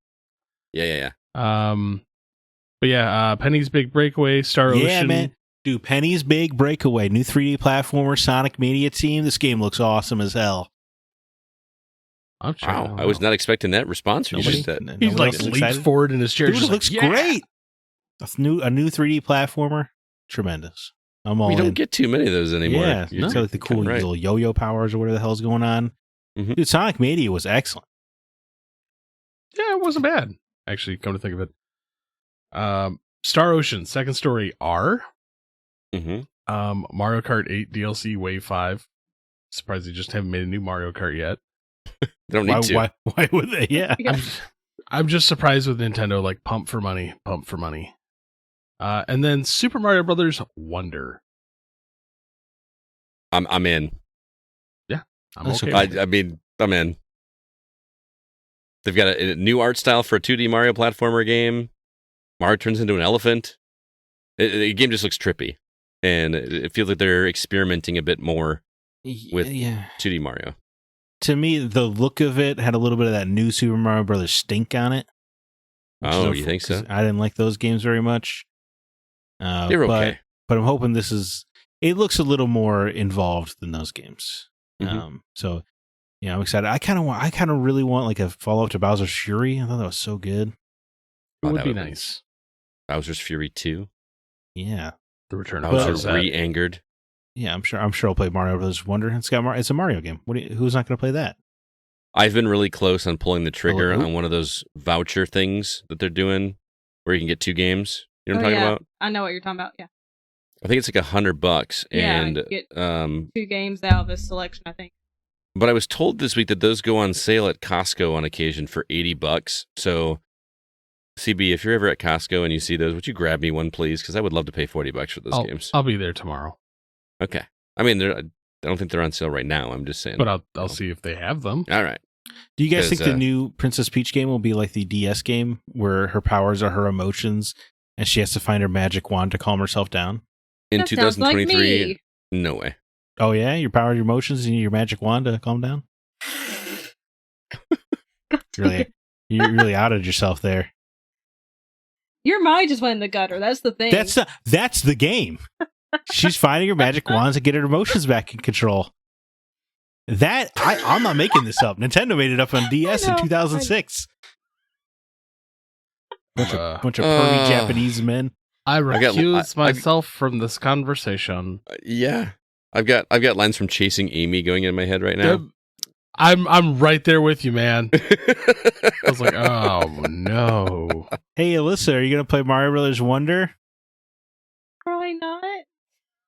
Yeah. But yeah, Penny's Big Breakaway, Star Ocean. Yeah, man. Dude, Penny's Big Breakaway, new 3D platformer, Sonic Mania team. This game looks awesome as hell. Wow, I was not expecting that response. He's like leaps forward in his chair. Dude, it looks great. A new 3D platformer, tremendous. I'm all in. We don't get too many of those anymore. Yeah, it's got like the cool little yo-yo powers or whatever the hell's going on. Mm-hmm. Dude, Sonic Mania was excellent. Yeah, it wasn't bad. Actually, come to think of it. Star Ocean, Second Story R. Mm-hmm. Mario Kart 8 DLC Wave 5. Surprised they just haven't made a new Mario Kart yet. They don't need to. Why would they? Yeah. I'm just surprised with Nintendo, like pump for money. And then Super Mario Brothers Wonder. I'm in. Yeah, I'm okay. I mean, I'm in. They've got a new art style for a 2D Mario platformer game. Mario turns into an elephant. The game just looks trippy, and it feels like they're experimenting a bit more with 2D Mario. to me, the look of it had a little bit of that new Super Mario Brothers stink on it. Oh, you think so? I didn't like those games very much. They're okay. But I'm hoping it looks a little more involved than those games. Mm-hmm. So, yeah, I'm excited. I kind of really want like a follow-up to Bowser's Fury. I thought that was so good. It would be nice. Bowser's Fury 2. Yeah. The Return of Bowser Bowser. re-angered. Yeah, I'm sure I'll play Mario Brothers Wonder. It's a Mario game. Who's not going to play that? I've been really close on pulling the trigger Hello? on one of those voucher things that they're doing where you can get 2 games. You know what I'm talking about? I know what you're talking about. Yeah. I think it's like $100. Yeah, And you get 2 games out of a selection, I think. but I was told this week that those go on sale at Costco on occasion for $80. So, CB, if you're ever at Costco and you see those, would you grab me one, please? Because I would love to pay $40 for those games. I'll be there tomorrow. Okay. I mean, I don't think they're on sale right now. I'm just saying. But I'll see if they have them. All right. Do you guys think the new Princess Peach game will be like the DS game where her powers are her emotions and she has to find her magic wand to calm herself down? In That sounds like 2023, me. no way. Oh yeah, your power, your emotions, and your magic wand to calm down. You really outed yourself there. Your mind just went in the gutter. That's the thing. That's the game. She's finding her magic wands to get her emotions back in control. I'm not making this up. Nintendo made it up on DS in 2006. Bunch of pervy Japanese men. I recuse myself from this conversation. Yeah. I've got lines from Chasing Amy going in my head right now. I'm right there with you, man. I was like, oh no. Hey, Alyssa, are you gonna play Mario Brothers Wonder? Probably not.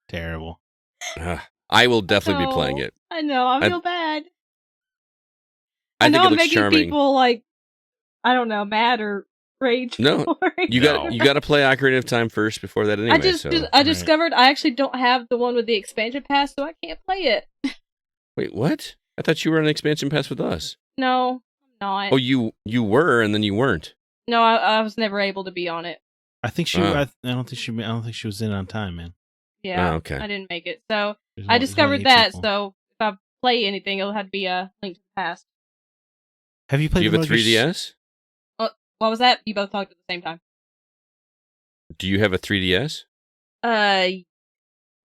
Terrible. I will definitely be playing it. I know. I feel bad. I know think it I'm looks making charming. people like, I don't know, mad or rage. No, you got to play Ocarina of Time first before that anyway. I discovered I actually don't have the one with the expansion pass, so I can't play it. Wait, what? I thought you were on an expansion pass with us. No, I'm not. Oh, you were, and then you weren't. No, I was never able to be on it. I think she. I don't think she was in on time, man. Yeah. Oh, okay. I didn't make it, so I discovered that. So if I play anything, it'll have to be a Link to the Past. Have you played? Do you have a 3DS? What was that? You both talked at the same time. Do you have a 3DS?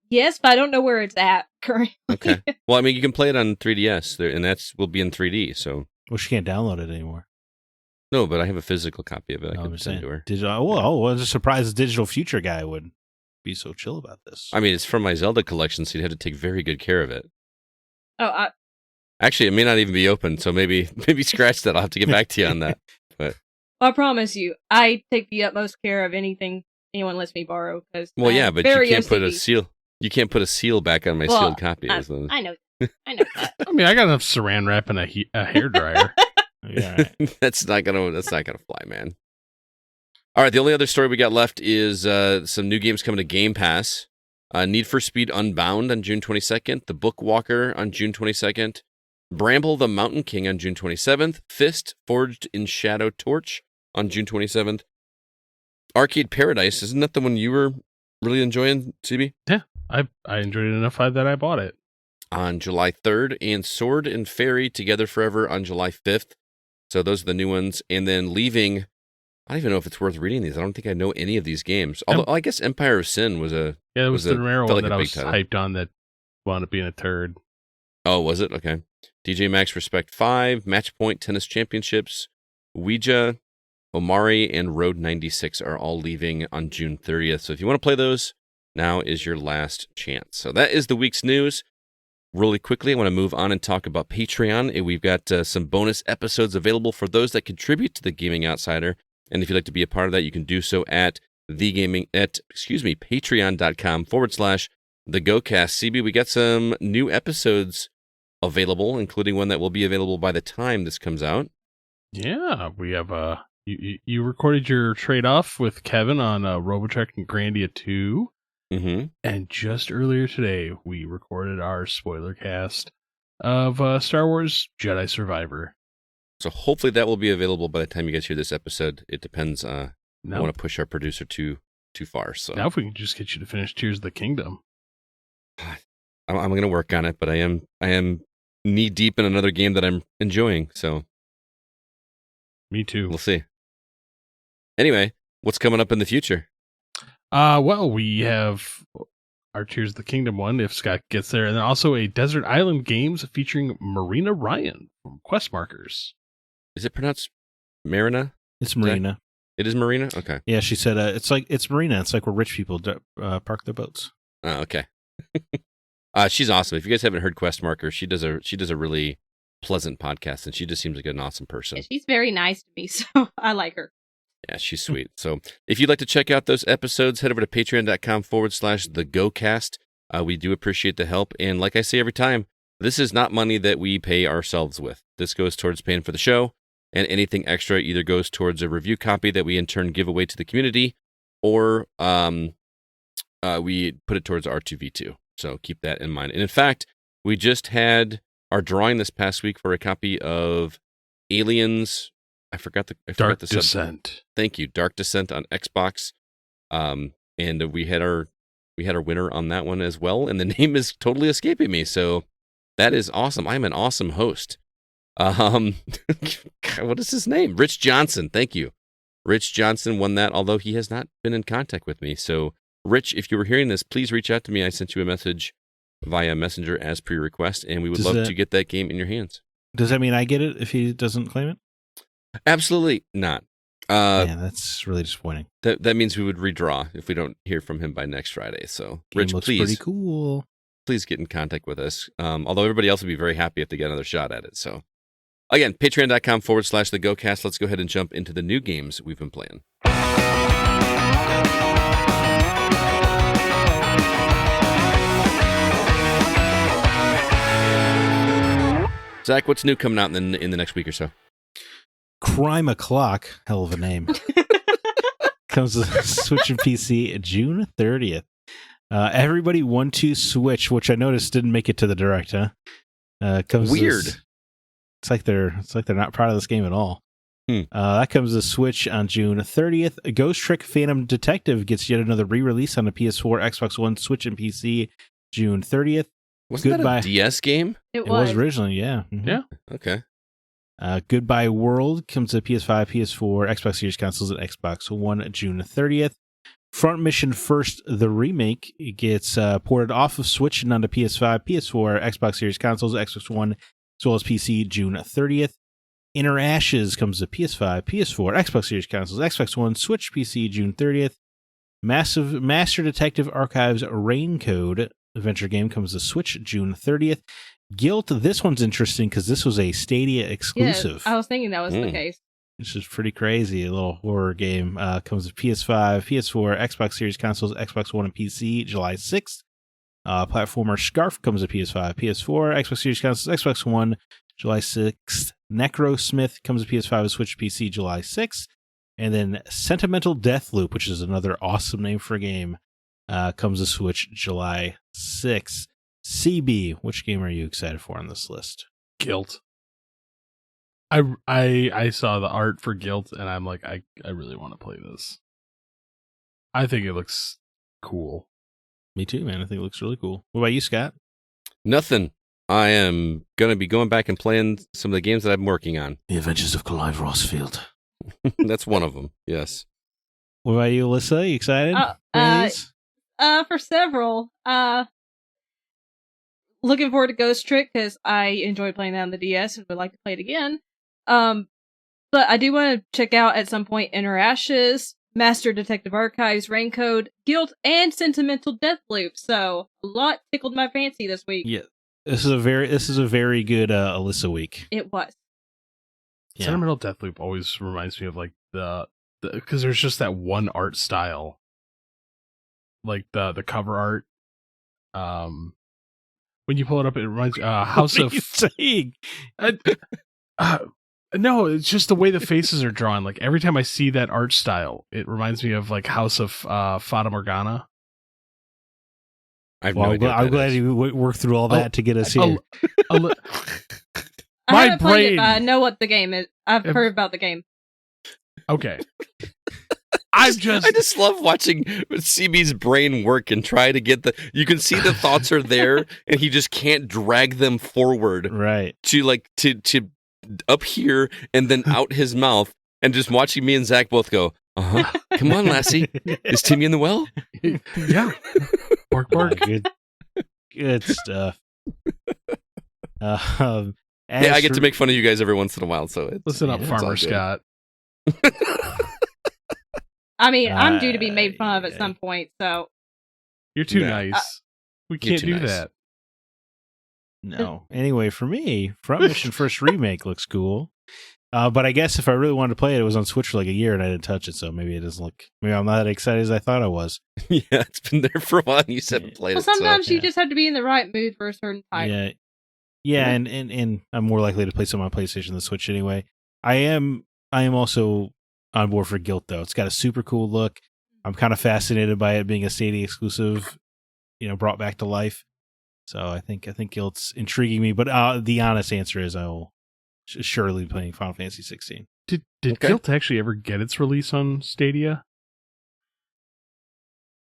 Yes, but I don't know where it's at currently. Okay. Well, I mean, you can play it on 3DS, and will be in 3D. So. Well, she can't download it anymore. No, but I have a physical copy of it. I I'm can send to her. I was just surprised the Digital Future guy would be so chill about this. I mean, it's from my Zelda collection, so you'd have to take very good care of it. Oh, Actually, it may not even be open, so maybe scratch that. I'll have to get back to you on that. But I promise you, I take the utmost care of anything anyone lets me borrow. Because but you can't OCD. put a seal. You can't put a seal back on my sealed copy. I know that. I mean, I got enough saran wrap and a hairdryer. Yeah, right. That's not gonna fly, man. All right, the only other story we got left is some new games coming to Game Pass. Need for Speed Unbound on June 22nd, The Bookwalker on June 22nd, Bramble the Mountain King on June 27th, Fist Forged in Shadow Torch on June 27th, Arcade Paradise, isn't that the one you were really enjoying, CB? Yeah, I enjoyed it enough that I bought it. On July 3rd, and Sword and Fairy Together Forever on July 5th. So those are the new ones. And then Leaving, I don't even know if it's worth reading these. I don't think I know any of these games. Although I guess Empire of Sin was a... Yeah, it was the rare one that I was title. hyped on that wound up being a turd. Oh, was it? Okay. DJ Maxx Respect 5, Match Point Tennis Championships, Ouija, Omari, and Road 96 are all leaving on June 30th. So if you want to play those, now is your last chance. So that is the week's news. Really quickly, I want to move on and talk about Patreon. We've got some bonus episodes available for those that contribute to the Gaming Outsider. And if you'd like to be a part of that, you can do so at patreon.com/thegocast. CB, we got some new episodes available, including one that will be available by the time this comes out. Yeah, we have you recorded your trade-off with Kevin on Robotrek and Grandia 2. Mm-hmm. And just earlier today, we recorded our spoiler cast of Star Wars Jedi Survivor. So hopefully that will be available by the time you guys hear this episode. It depends. I don't want to push our producer too far. So now if we can just get you to finish Tears of the Kingdom. I'm going to work on it, but I am knee deep in another game that I'm enjoying. So Me too. we'll see. Anyway, what's coming up in the future? Well, we have our Tears of the Kingdom one, if Scott gets there, and then also a Desert Island Games featuring Marina Ryan from Quest Markers. Is it pronounced Marina? It's Marina. It is Marina? Okay. Yeah, she said it's Marina. It's like where rich people park their boats. Oh, okay. She's awesome. If you guys haven't heard Quest Marker, she does a really pleasant podcast, and she just seems like an awesome person. Yeah, she's very nice to me, so I like her. Yeah, she's sweet. So if you'd like to check out those episodes, head over to patreon.com/thegocast. We do appreciate the help. And like I say every time, this is not money that we pay ourselves with. This goes towards paying for the show, and anything extra either goes towards a review copy that we in turn give away to the community, or we put it towards R2V2. So keep that in mind. And in fact, we just had our drawing this past week for a copy of Aliens. I forgot the Descent. Thank you, Dark Descent on Xbox. And we had our winner on that one as well, and the name is totally escaping me. So that is awesome. I'm an awesome host. What is his name? Rich Johnson. Thank you. Rich Johnson won that, although he has not been in contact with me. So Rich, if you were hearing this, please reach out to me. I sent you a message via Messenger as pre-request, and we would love to get that game in your hands. Does that mean I get it if he doesn't claim it? Absolutely not. Yeah, that's really disappointing. That means we would redraw if we don't hear from him by next Friday. So, Game Rich, looks please, pretty cool. Please get in contact with us. Although everybody else would be very happy if they get another shot at it. So, again, patreon.com/thegocast. Let's go ahead and jump into the new games we've been playing. Zach, what's new coming out in the next week or so? Crime O'Clock, hell of a name. Comes to Switch and PC June 30th. Everybody 1-2 Switch, which I noticed didn't make it to the direct, huh? Comes Weird. It's like they're not proud of this game at all. That comes to Switch on June 30th. Ghost Trick Phantom Detective gets yet another re-release on the PS4, Xbox One, Switch, and PC June 30th. Wasn't that a DS game? It was originally, yeah. Mm-hmm. Yeah. Okay. Goodbye World comes to PS5, PS4, Xbox Series consoles, and Xbox One June 30th. Front Mission First, the remake, gets ported off of Switch and onto PS5, PS4, Xbox Series consoles, Xbox One, as well as PC June 30th. Inner Ashes comes to PS5, PS4, Xbox Series consoles, Xbox One, Switch, PC June 30th. Master Detective Archives Rain Code adventure game comes to Switch June 30th. Guilt, this one's interesting because this was a Stadia exclusive. Yeah, I was thinking that was the case. Which is pretty crazy. A little horror game. Comes to PS5, PS4, Xbox Series consoles, Xbox One, and PC July 6th. Platformer Scarf comes to PS5, PS4, Xbox Series consoles, Xbox One, July 6th. Necrosmith comes to PS5 and Switch, PC July 6th. And then Sentimental Deathloop, which is another awesome name for a game, comes to Switch July 6th. CB, which game are you excited for on this list? Guilt. I saw the art for Guilt, and I'm like, I really want to play this. I think it looks cool. Me too, man. I think it looks really cool. What about you, Scott? Nothing. I am going to be going back and playing some of the games that I've been working on. The Adventures of Clive Rossfield. That's one of them, yes. What about you, Alyssa? You excited? For several. Looking forward to Ghost Trick because I enjoyed playing that on the DS and would like to play it again. But I do want to check out at some point Inner Ashes, Master Detective Archives, Raincode, Guilt, and Sentimental Deathloop. So a lot tickled my fancy this week. Yeah, this is a very good Alyssa week. It was. Yeah. Sentimental Deathloop always reminds me of like the because there's just that one art style, like the cover art. When you pull it up, it reminds House of. Saying? No, it's just the way the faces are drawn. Like every time I see that art style, it reminds me of like House of Fata Morgana. I have no idea. I'm glad you worked through all that to get us here. I haven't played it, but I know what the game is. I've heard about the game. Okay. I I just love watching CB's brain work and try to get you can see the thoughts are there and he just can't drag them forward Right. to up here and then out his mouth, and just watching me and Zach both go, come on, Lassie. Is Timmy in the well? Yeah. Bark, bark. Good stuff. Yeah, I get to make fun of you guys every once in a while, so Listen up, Farmer Scott. I mean, I'm due to be made fun of at some point, so. You're too nice. We can't do that. No. Anyway, for me, Front Mission First Remake looks cool. But I guess if I really wanted to play it, it was on Switch for like a year and I didn't touch it, so maybe it doesn't look. Maybe I'm not as excited as I thought I was. Yeah, it's been there for a while and you said played well, it. sometimes you just have to be in the right mood for a certain title. Yeah, and I'm more likely to play some on PlayStation than the Switch anyway. I am also on board for Guilt though. It's got a super cool look. I'm kind of fascinated by it being a Stadia exclusive, brought back to life. So I think Guilt's intriguing me. But the honest answer is I will surely be playing Final Fantasy 16. Did Guilt actually ever get its release on Stadia?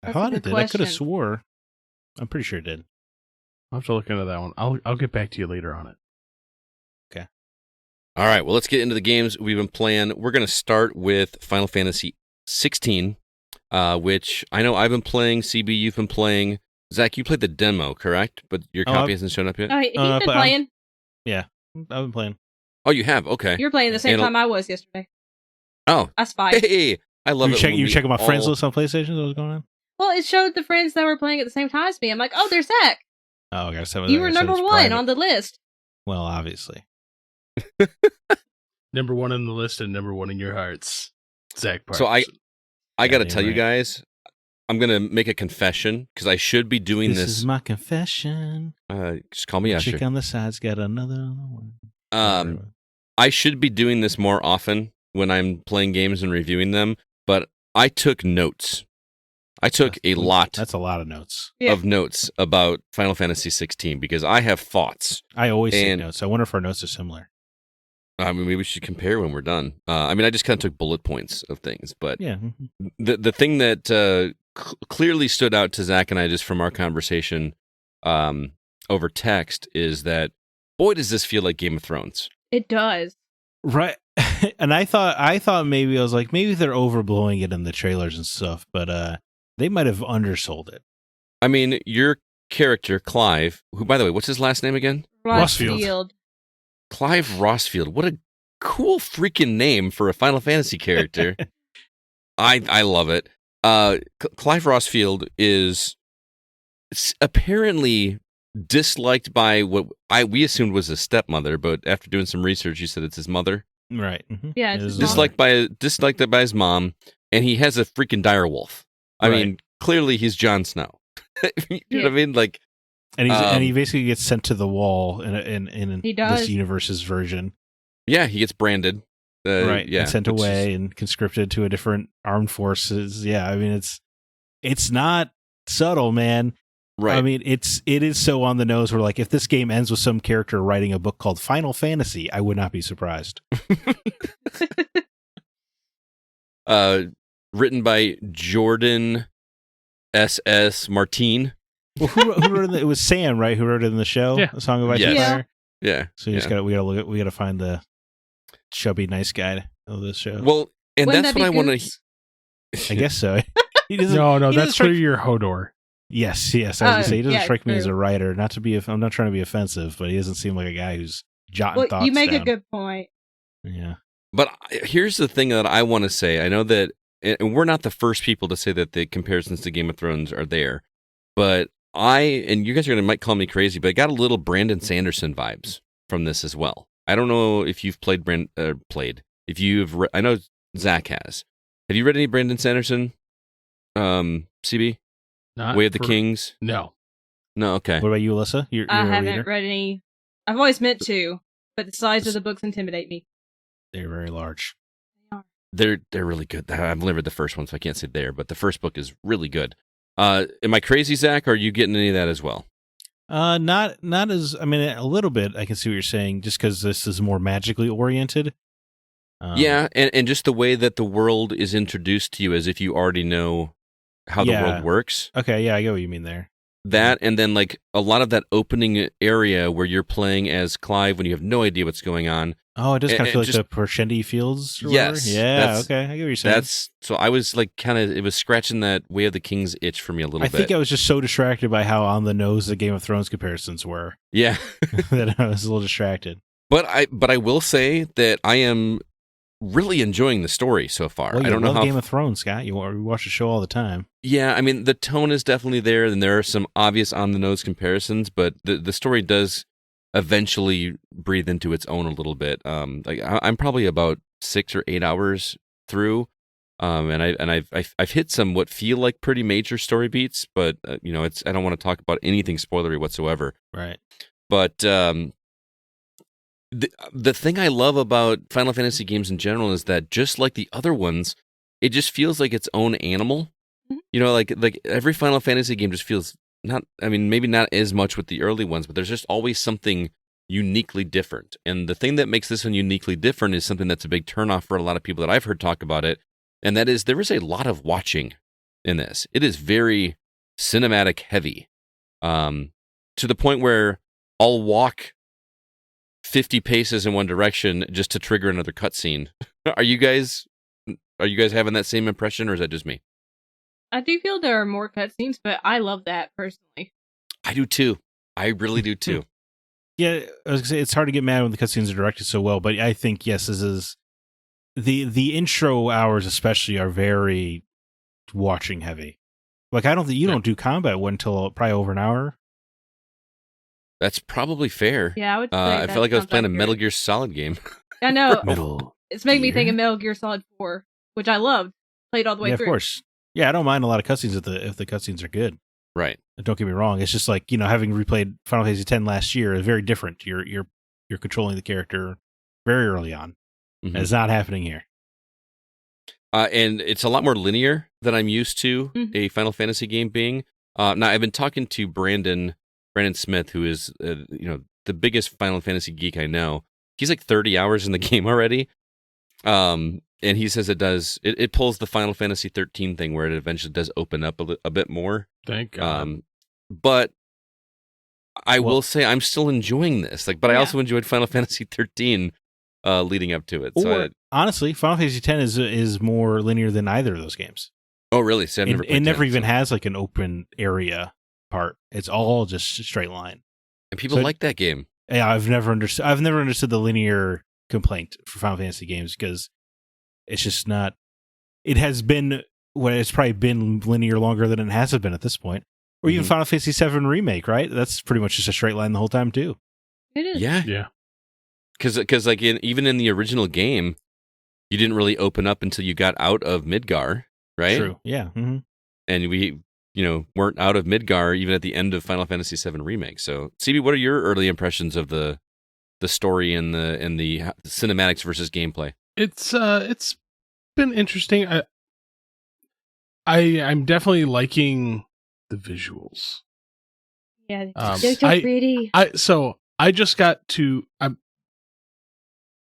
I thought it did. I could have swore. I'm pretty sure it did. I'll have to look into that one. I'll get back to you later on it. Okay. All right, well, let's get into the games we've been playing. We're going to start with Final Fantasy 16, which I know I've been playing. CB, you've been playing. Zach, you played the demo, correct? But your copy hasn't shown up yet? Oh, he's been playing. Yeah, I've been playing. Oh, you have? Okay. You were playing the same time I was yesterday. Oh. I spied. Hey, I love it. You checking my friends list on PlayStation? What was going on? Well, it showed the friends that were playing at the same time as me. I'm like, oh, there's Zack. Oh, okay. You were number one on the list. Well, obviously. Number one on the list and number one in your hearts. Zack Parks. So I got to tell you guys, I'm going to make a confession because I should be doing this. This is my confession. Just call me Usher. Chick on the side's got another one. I should be doing this more often when I'm playing games and reviewing them, but I took notes. I took a lot. That's a lot of notes. Of notes about Final Fantasy 16 because I have thoughts. I always take notes. I wonder if our notes are similar. I mean, maybe we should compare when we're done. I just kind of took bullet points of things, but yeah. The thing that clearly stood out to Zach and I just from our conversation over text is that, boy, does this feel like Game of Thrones. It does. Right. And I thought maybe they're overblowing it in the trailers and stuff, but they might have undersold it. I mean, your character, Clive, who, by the way, what's his last name again? Rossfield. Clive Rossfield. What a cool freaking name for a Final Fantasy character. I love it. Clive Rossfield is apparently disliked by what we assumed was his stepmother, but after doing some research, you said it's his mother. Right. Mm-hmm. Yeah, it's his disliked by his mom, and he has a freaking direwolf. I mean, clearly he's Jon Snow. You know what I mean? Like, and he basically gets sent to the wall in this universe's version. Yeah, he gets branded. Right. Yeah, and sent away and conscripted to a different armed forces. Yeah, I mean it's not subtle, man. Right. I mean, it is so on the nose where, like, if this game ends with some character writing a book called Final Fantasy, I would not be surprised. Written by Jordan S.S. Martin. Well, who wrote it? It was Sam, right? Who wrote it in the show? Yeah. The Song of Ice and Fire. Yeah. So we gotta find the chubby nice guy of this show. Well, and Wouldn't that's that what I be want to. I guess so. No, that's clearly your Hodor. Yes. I was gonna say he doesn't strike me true. as a writer. I'm not trying to be offensive, but he doesn't seem like a guy who's jotting thoughts you make down. a good point. Yeah. But here's the thing that I want to say. I know that, and we're not the first people to say that the comparisons to Game of Thrones are there, but and you guys might call me crazy, but I got a little Brandon Sanderson vibes from this as well. I don't know if you've if you've I know Zach has. Have you read any Brandon Sanderson? CB? Way of the Kings? No. No, okay. What about you, Alyssa? You're I a haven't reader? read any. I've always meant to, but the size of the books intimidate me. They're very large. They're really good. I've only read the first one, so I can't say there, but the first book is really good. Am I crazy, Zach? Or are you getting any of that as well? Not as, I mean, a little bit. I can see what you're saying, just because this is more magically oriented. Yeah, and just the way that the world is introduced to you as if you already know how the world works. Okay, yeah, I get what you mean there. That, and then like a lot of that opening area where you're playing as Clive when you have no idea what's going on. Oh, it does kind of feel like just, the Pershendi Fields? Or yes. whatever? Yeah, okay, I get what you're saying. So I was like it was scratching that Way of the King's itch for me a little bit. I think I was just so distracted by how on the nose the Game of Thrones comparisons were. Yeah. that I was a little distracted. But I will say that I am really enjoying the story so far. Well, I don't know how Game of Thrones, Scott. You watch the show all the time. Yeah, I mean the tone is definitely there, and there are some obvious on the nose comparisons, but the story does eventually breathe into its own a little bit. Like I'm probably about 6 or 8 hours through, and I've hit some what feel like pretty major story beats, but I don't want to talk about anything spoilery whatsoever. Right. But the thing I love about Final Fantasy games in general is that just like the other ones, it just feels like its own animal. Mm-hmm. Like every Final Fantasy game just feels maybe not as much with the early ones, but there's just always something uniquely different. And the thing that makes this one uniquely different is something that's a big turnoff for a lot of people that I've heard talk about it. And that is there is a lot of watching in this. It is very cinematic heavy, to the point where I'll walk 50 paces in one direction just to trigger another cutscene. Are you guys having that same impression, or is that just me? I do feel there are more cutscenes, but I love that personally. I do too. I really do too. Yeah, I was gonna say it's hard to get mad when the cutscenes are directed so well, but I think yes, this is the intro hours especially are very watching heavy. Like I don't think you don't do combat one until probably over an hour. That's probably fair. Yeah, I would say I felt like I was playing a Metal Gear Solid game. I know. Metal It's making me Gear? think of Metal Gear Solid 4, which I loved. Played all the way Yeah, through. of course. Yeah, I don't mind a lot of cutscenes if the cutscenes are good. Right. Don't get me wrong. It's just like, having replayed Final Fantasy X last year is very different. You're controlling the character very early on. Mm-hmm. And it's not happening here. And it's a lot more linear than I'm used to a Final Fantasy game being. Now I've been talking to Brandon Smith, who is the biggest Final Fantasy geek I know. He's like 30 hours in the game already. And he says it pulls the Final Fantasy 13 thing where it eventually does open up a bit more. Thank God. But I will say I'm still enjoying this. I also enjoyed Final Fantasy 13 leading up to it. Honestly, Final Fantasy X is more linear than either of those games. Oh, really? See, it never even has like an open area part. It's all just straight line. And people like that game. Yeah, I've never understood the linear complaint for Final Fantasy games because it's just not. It has been it's probably been linear longer than it has been at this point. Or even Final Fantasy VII Remake, right? That's pretty much just a straight line the whole time too. It is. Yeah. Because like even in the original game, you didn't really open up until you got out of Midgar, right? True. Yeah. Mm-hmm. And we weren't out of Midgar even at the end of Final Fantasy VII Remake. So, CB, what are your early impressions of the story and the cinematics versus gameplay? It's been interesting. I'm definitely liking the visuals. Yeah, they're so pretty. I just got to.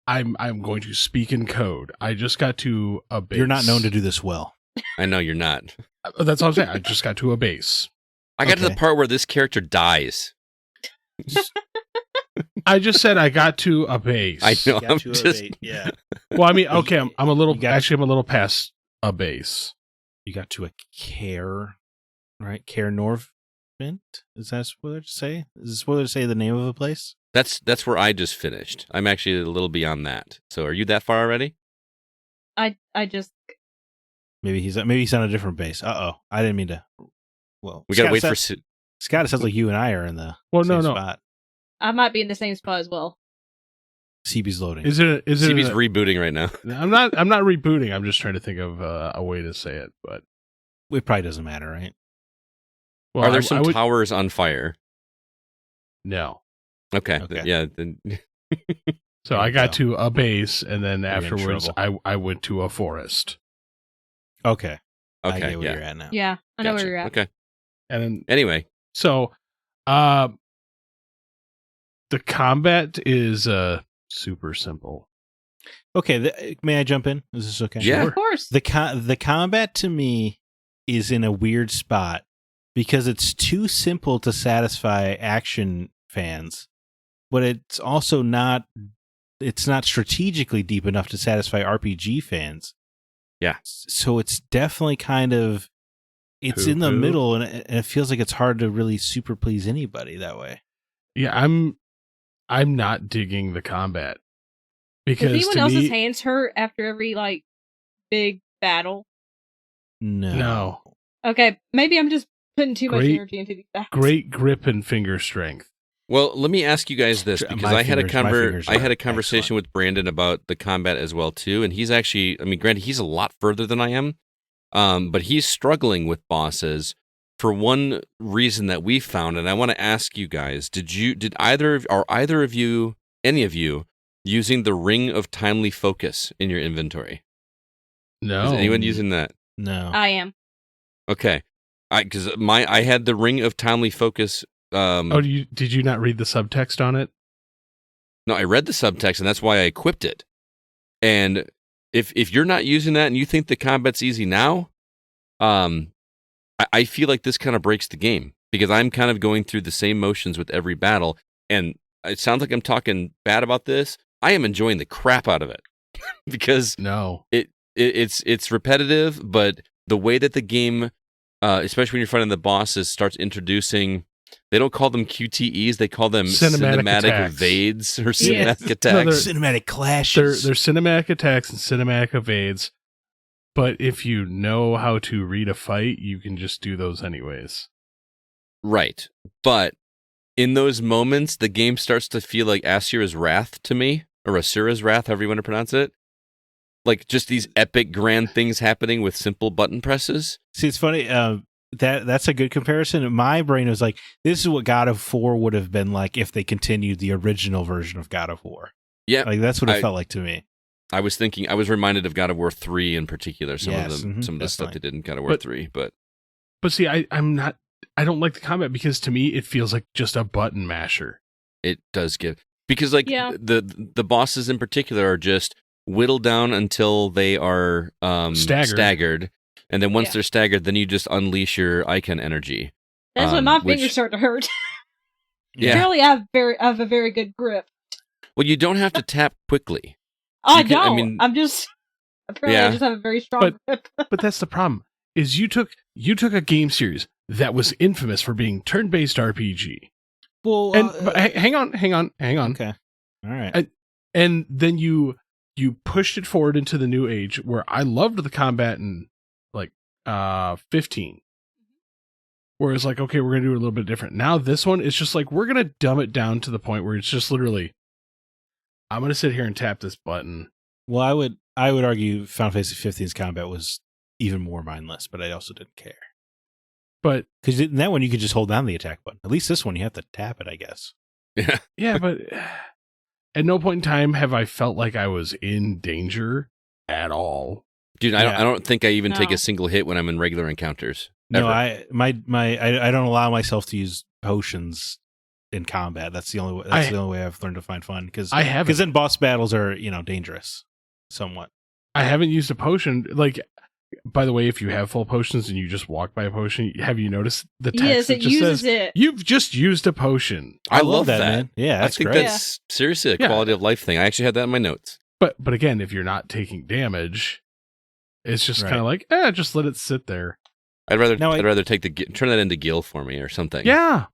I'm going to speak in code. I just got to a base. You're not known to do this well. I know you're not. That's all I'm saying. I just got to a base. I got to the part where this character dies. I just said I got to a base. I know. I'm just. Yeah. Well, I mean, okay. I'm a little past a base. You got to a care, right? Care Norvent? Is that spoiler to say? Is it spoiler to say the name of a place? That's where I just finished. I'm actually a little beyond that. So, are you that far already? I just. Maybe he's on a different base. I didn't mean to. Well, we gotta wait for Scott. It sounds like you and I are in the same spot. I might be in the same spot as well. CB's loading. CB's rebooting right now. I'm not rebooting. I'm just trying to think of a way to say it, but it probably doesn't matter, right? Well, are there some towers on fire? No. Okay. Yeah. Then... So I got to a base, and then afterwards, I went to a forest. Okay. I get where you're at now. Yeah, I know where you're at. Okay. And then, anyway, so the combat is super simple. Okay, may I jump in? Is this okay? Yeah. Of course. The combat to me is in a weird spot because it's too simple to satisfy action fans, but it's also not. It's not strategically deep enough to satisfy RPG fans. Yeah. So it's definitely kind of. It's in the middle, and it feels like it's hard to really super please anybody that way. Yeah, I'm not digging the combat because Does anyone else's hands hurt after every like big battle? No. Okay, maybe I'm just putting too much energy into these battles. Great grip and finger strength. Well, let me ask you guys this, because I had a conversation with Brandon about the combat as well too, and he's actually, I mean, granted, he's a lot further than I am, but he's struggling with bosses for one reason that we found, and I want to ask you guys: did either of you, any of you, using the Ring of Timely Focus in your inventory? No. Is anyone using that? No. I am. Okay, because I had the Ring of Timely Focus. Did you not read the subtext on it? No, I read the subtext, and that's why I equipped it. And if you're not using that and you think the combat's easy now, I feel like this kind of breaks the game, because I'm kind of going through the same motions with every battle, and it sounds like I'm talking bad about this. I am enjoying the crap out of it because it's repetitive, but the way that the game, especially when you're fighting the bosses, starts introducing. They don't call them QTEs; they call them cinematic evades or cinematic attacks. No, cinematic clashes. They're cinematic attacks and cinematic evades. But if you know how to read a fight, you can just do those anyways. Right, but in those moments, the game starts to feel like Asura's Wrath to me, or Asura's Wrath, however you want to pronounce it. Like just these epic, grand things happening with simple button presses. See, it's funny. That's a good comparison. My brain was like, this is what God of War would have been like if they continued the original version of God of War. Yeah, like that's what it felt like to me. I was reminded of God of War 3 in particular. Some of the stuff they did in God of War 3, but see, I don't like the combat because to me it feels like just a button masher. It does because the bosses in particular are just whittled down until they are staggered. And then once they're staggered, then you just unleash your icon energy. That's when my fingers start to hurt. Apparently, I have a very good grip. Well, you don't have to tap quickly. I don't. I just have a very strong grip. But that's the problem. Is you took a game series that was infamous for being turn-based RPG. Well, but hang on. Okay, all right. And then you pushed it forward into the new age, where I loved the combat in 15, where it's like, okay, we're gonna do it a little bit different. Now this one is just like, we're gonna dumb it down to the point where it's just literally, I'm gonna sit here and tap this button. Well, I would argue Final Fantasy XV's combat was even more mindless, but I also didn't care. But because in that one you could just hold down the attack button. At least this one you have to tap it, I guess. Yeah, but at no point in time have I felt like I was in danger at all. Dude, I don't think I even take a single hit when I'm in regular encounters. No, ever. I don't allow myself to use potions in combat. That's the only way I've learned to find fun, because then boss battles are dangerous somewhat. I haven't used a potion. Like, by the way, if you have full potions and you just walk by a potion, have you noticed the text? Yes, it uses it. You've just used a potion. I love that, man. Yeah, that's great. That's seriously a quality of life thing. I actually had that in my notes. But again, if you're not taking damage, it's just kind of like, just let it sit there. I'd rather turn that into Gil for me or something. Yeah.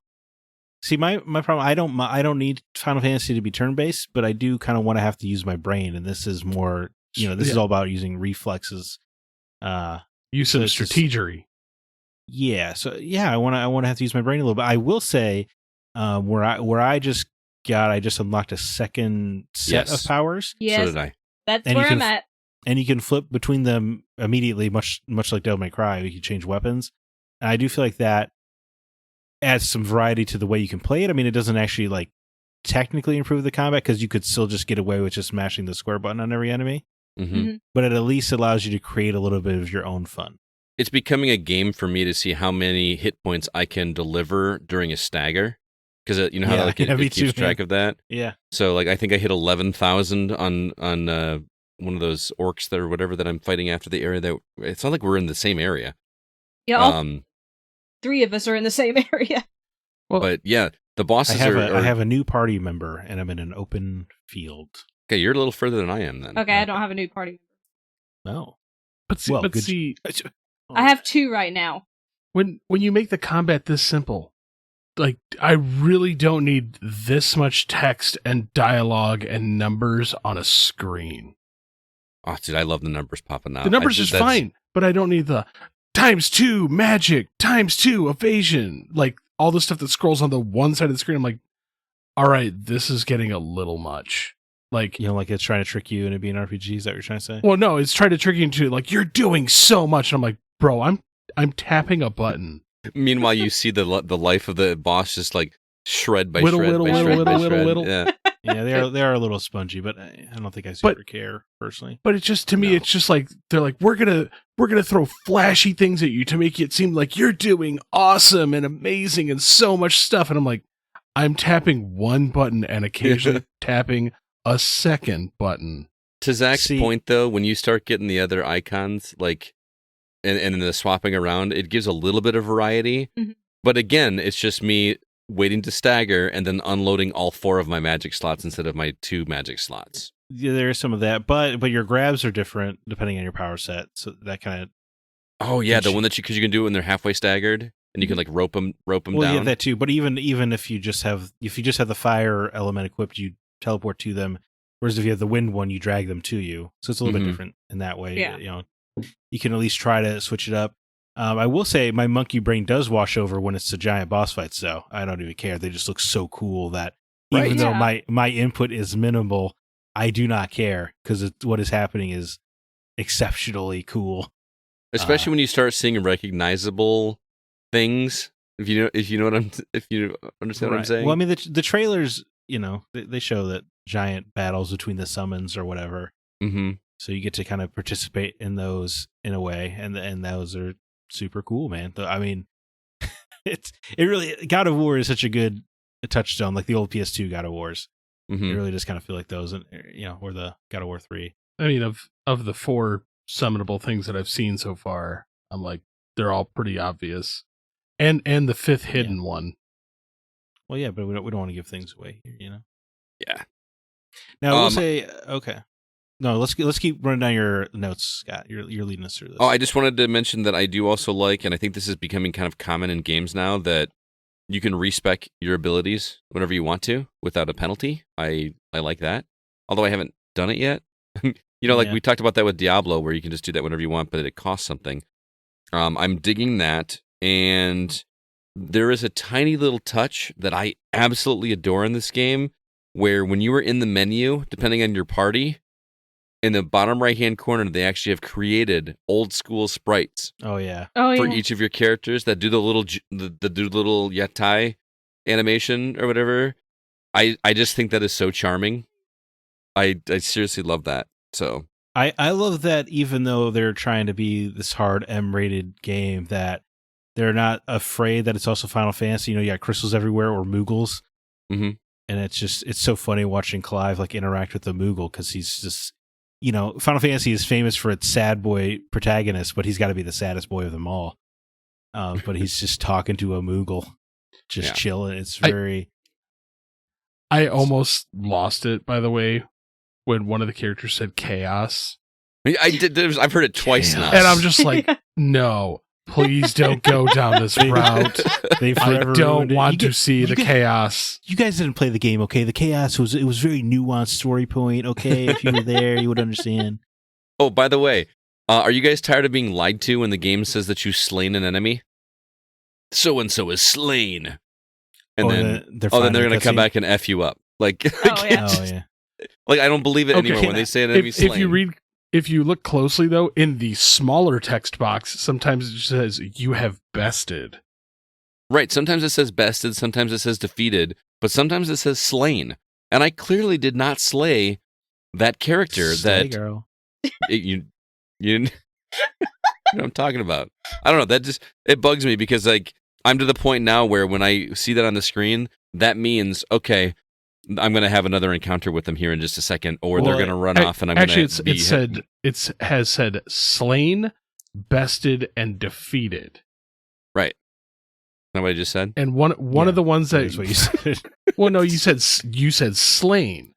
See, my problem, I don't need Final Fantasy to be turn based, but I do kind of want to have to use my brain, and this is more, is all about using reflexes. Use of strategery. Yeah. So I want to have to use my brain a little bit. I will say, where I just unlocked a second set of powers. Yes. So did I. That's where I'm at. And you can flip between them immediately, much like Devil May Cry. You can change weapons. And I do feel like that adds some variety to the way you can play it. I mean, it doesn't actually technically improve the combat, because you could still just get away with just mashing the square button on every enemy. Mm-hmm. But it at least allows you to create a little bit of your own fun. It's becoming a game for me to see how many hit points I can deliver during a stagger. because you know how like it keeps track of that. Yeah. So like I think I hit 11,000 on one of those orcs that or whatever that I'm fighting after the area that it's not like we're in the same area. Yeah, all 3 of us are in the same area. Well, but yeah, the bosses I have a new party member, and I'm in an open field. Okay, you're a little further than I am then. Okay, I don't have a new party member. No. But see, I have 2 right now. When you make the combat this simple, like I really don't need this much text and dialogue and numbers on a screen. Oh, dude, I love the numbers popping out. The numbers is fine, but I don't need the ×2 magic, ×2 evasion, like all the stuff that scrolls on the one side of the screen. I'm like, all right, this is getting a little much. Like, you know, like it's trying to trick you into being an RPG. Is that what you're trying to say? Well, no, it's trying to trick you into like you're doing so much. And I'm like, bro, I'm tapping a button. Meanwhile, you see the life of the boss just like shred by whittle, shred whittle, by whittle, shred whittle, by whittle, shred. whittle. Yeah. Yeah, they are a little spongy, but I don't think I super care personally. But it's just to me, it's just like they're like we're gonna throw flashy things at you to make it seem like you're doing awesome and amazing and so much stuff. And I'm like, I'm tapping one button and occasionally tapping a second button. To Zach's point, though, when you start getting the other icons, like, and the swapping around, it gives a little bit of variety. Mm-hmm. But again, it's just me waiting to stagger and then unloading all 4 of my magic slots instead of my 2 magic slots. Yeah, there is some of that, but your grabs are different depending on your power set. So that kind of. Oh yeah, the one that because you can do it when they're halfway staggered, and you can like rope them down. Yeah, that too. But even if you just have the fire element equipped, you teleport to them. Whereas if you have the wind one, you drag them to you. So it's a little bit different in that way. Yeah. You know, you can at least try to switch it up. I will say my monkey brain does wash over when it's the giant boss fights, though. I don't even care. They just look so cool that even though my input is minimal, I do not care because what is happening is exceptionally cool. Especially when you start seeing recognizable things. If you understand what I'm saying. Well, I mean the trailers, you know, they show that giant battles between the summons or whatever. Mm-hmm. So you get to kind of participate in those in a way, and those are super cool, man. I mean, it really God of War is such a good touchstone, like the old PS2 God of Wars. Mm-hmm. You really just kind of feel like those, or the God of War 3. I mean, of the 4 summonable things that I've seen so far, I'm like they're all pretty obvious, and the 5th hidden one. Well, yeah, but we don't want to give things away here, you know. Yeah. Now we'll say okay. No, let's keep running down your notes, Scott. You're leading us through this. Oh, I just wanted to mention that I do also like, and I think this is becoming kind of common in games now, that you can respec your abilities whenever you want to without a penalty. I like that. Although I haven't done it yet. We talked about that with Diablo, where you can just do that whenever you want, but it costs something. I'm digging that, and there is a tiny little touch that I absolutely adore in this game, where when you are in the menu, depending on your party, in the bottom right-hand corner, they actually have created old-school sprites. Oh yeah. For each of your characters that do the little yatai animation or whatever. I just think that is so charming. I seriously love that. So I love that even though they're trying to be this hard M-rated game, that they're not afraid that it's also Final Fantasy. You know, you got crystals everywhere or Moogles. Mm-hmm. And it's so funny watching Clive like interact with the Moogle because he's just, you know, Final Fantasy is famous for its sad boy protagonist, but he's got to be the saddest boy of them all. But he's just talking to a Moogle, just chilling. It's very. I almost lost it, by the way, when one of the characters said chaos. I've heard it twice now, and I'm just like, no. Please don't go down this route. I don't want to see the chaos. You guys didn't play the game, okay? The chaos was very nuanced story point, okay? If you were there, you would understand. Oh, by the way, are you guys tired of being lied to when the game says that you slain an enemy? So and so is slain, and then they're going to come back and F you up. Like, yeah. Like I don't believe it anymore when they say an enemy slain. If you look closely, though, in the smaller text box, sometimes it says, you have bested. Right. Sometimes it says bested, sometimes it says defeated, but sometimes it says slain. And I clearly did not slay that character. Girl. You know what I'm talking about. I don't know. That just, it bugs me because like I'm to the point now where when I see that on the screen, that means, okay, I'm going to have another encounter with them here in just a second, or they're going to run off and I'm going to be... It has said slain, bested, and defeated. Right. Is that what I just said? And one of the ones that... That's what you said. Well, no, you said slain.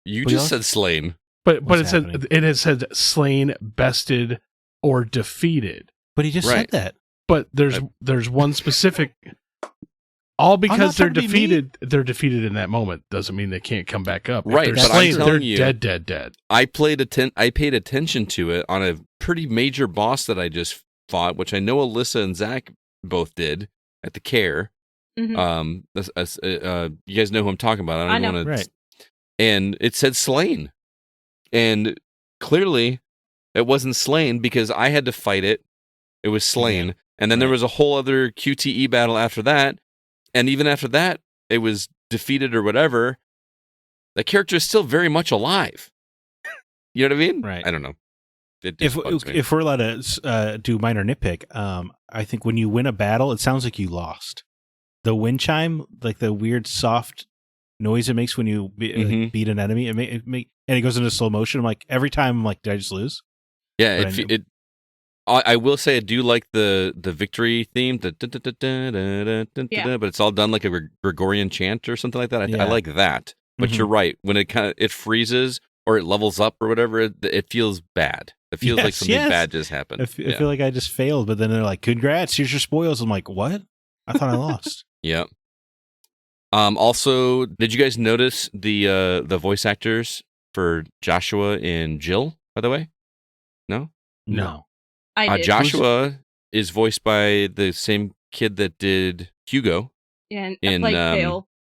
You just said slain. But it has said slain, bested, or defeated. But he just said that. But there's one specific... All because they're defeated. They're defeated in that moment doesn't mean they can't come back up. Right, if they're slain, they're dead. I paid attention to it on a pretty major boss that I just fought, which I know Alyssa and Zack both did at the Care. Mhm. You guys know who I'm talking about. I know. Right. And it said slain, and clearly it wasn't slain because I had to fight it. It was slain, and then there was a whole other QTE battle after that. And even after that, it was defeated or whatever. The character is still very much alive. You know what I mean? Right. I don't know. If we're allowed to do minor nitpick, I think when you win a battle, it sounds like you lost. The wind chime, like the weird soft noise it makes when you beat an enemy, and it goes into slow motion. I'm like, every time I'm like, did I just lose? Yeah, I will say I do like the victory theme, but it's all done like a Gregorian chant or something like that. I like that. But you're right. When it freezes or it levels up or whatever, it feels bad. It feels like something bad just happened. I feel like I just failed, but then they're like, "Congrats, here's your spoils." I'm like, "What? I thought I lost." Yep. Also, did you guys notice the voice actors for Joshua and Jill? By the way, no. I did. Joshua is voiced by the same kid that did Hugo in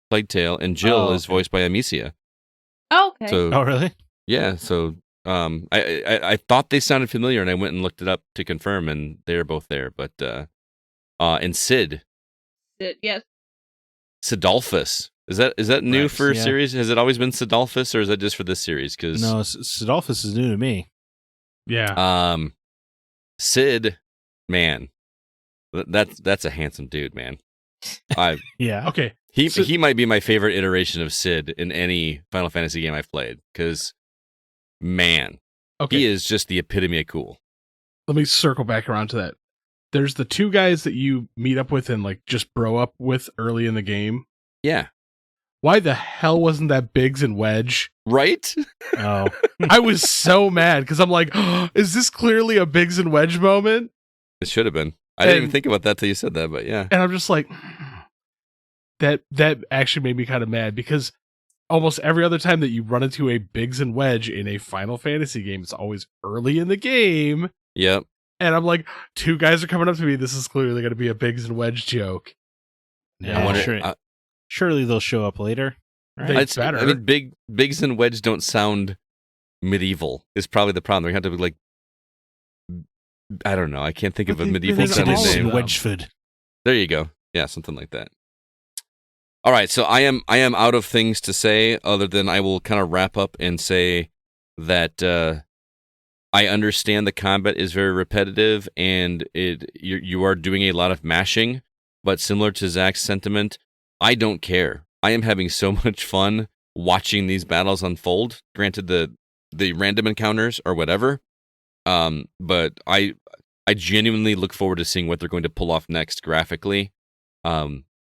Plague Tale, and Jill is voiced by Amicia. Oh, okay. So, really? Yeah. So, I thought they sounded familiar, and I went and looked it up to confirm, and they're both there. But and Sid, yes, Sidolphus. Is that new for a series? Has it always been Sidolphus, or is that just for this series? Because no, Sidolphus is new to me. Yeah. Sid, man, that's a handsome dude, man. Yeah. Okay. He might be my favorite iteration of Sid in any Final Fantasy game I've played, because, man, he is just the epitome of cool. Let me circle back around to that. There's the two guys that you meet up with and like just bro up with early in the game. Yeah. Why the hell wasn't that Biggs and Wedge? Right? Oh. I was so mad because I'm like, is this clearly a Biggs and Wedge moment? It should have been. I didn't even think about that till you said that, but yeah. And I'm just like, that actually made me kind of mad because almost every other time that you run into a Biggs and Wedge in a Final Fantasy game, it's always early in the game. Yep. And I'm like, two guys are coming up to me. This is clearly going to be a Biggs and Wedge joke. Yeah, surely they'll show up later. Right? It's better. I mean, Biggs and Wedge don't sound medieval. Is probably the problem. They have to be like, I don't know. I can't think of a medieval sounding name. Wedgeford. There you go. Yeah, something like that. All right, so I am out of things to say other than I will kind of wrap up and say that I understand the combat is very repetitive and you are doing a lot of mashing, but similar to Zack's sentiment, I don't care. I am having so much fun watching these battles unfold. Granted, the random encounters or whatever, but I genuinely look forward to seeing what they're going to pull off next graphically,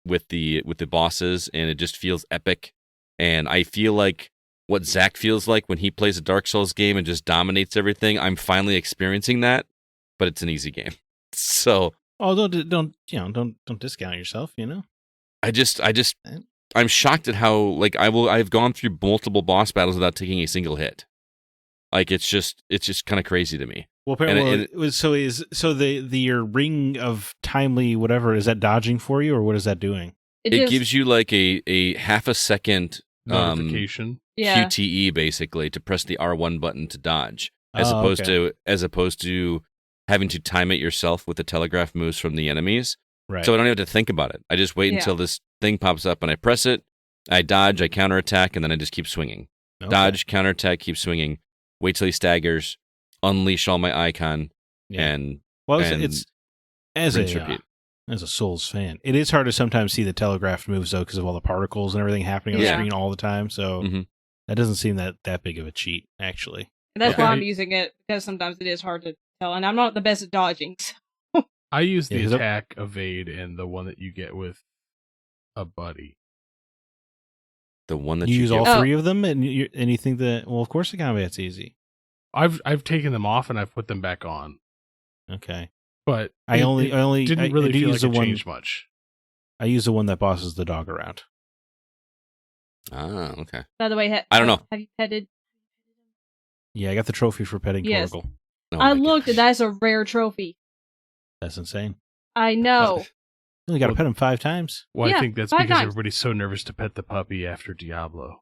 with the bosses, and it just feels epic. And I feel like what Zack feels like when he plays a Dark Souls game and just dominates everything. I'm finally experiencing that, but it's an easy game. So, don't discount yourself. You know. I'm shocked at how I've gone through multiple boss battles without taking a single hit. Like it's just kind of crazy to me. Well, your ring of timely whatever, is that dodging for you, or what is that doing? It gives you like a half a second notification. QTE basically to press the R1 button to dodge, as opposed to having to time it yourself with the telegraph moves from the enemies. Right. So I don't even have to think about it. I just wait until this thing pops up and I press it, I dodge, I counterattack, and then I just keep swinging. Okay. Dodge, counterattack, keep swinging. Wait till he staggers, unleash all my icon, and it's as rinse, repeat. As a Souls fan, it is hard to sometimes see the telegraphed moves though because of all the particles and everything happening on the screen all the time. So that doesn't seem that big of a cheat, actually. And that's why I'm using it, because sometimes it is hard to tell, and I'm not the best at dodging. So. I use the attack, evade, and the one that you get with a buddy. The one that you use all three of them, and you think that, well, of course the combat's easy. I've taken them off and I've put them back on. Okay. But I only didn't really feel like it changed much. I use the one that bosses the dog around. Ah, okay. By the way, I don't know. Have you petted? Yeah, I got the trophy for petting Torgal. Oh, I looked, and that's a rare trophy. That's insane. I know. You only got to pet him 5 times. Well, Yeah, I think that's 5 because times. everybody's so nervous to pet the puppy after Diablo.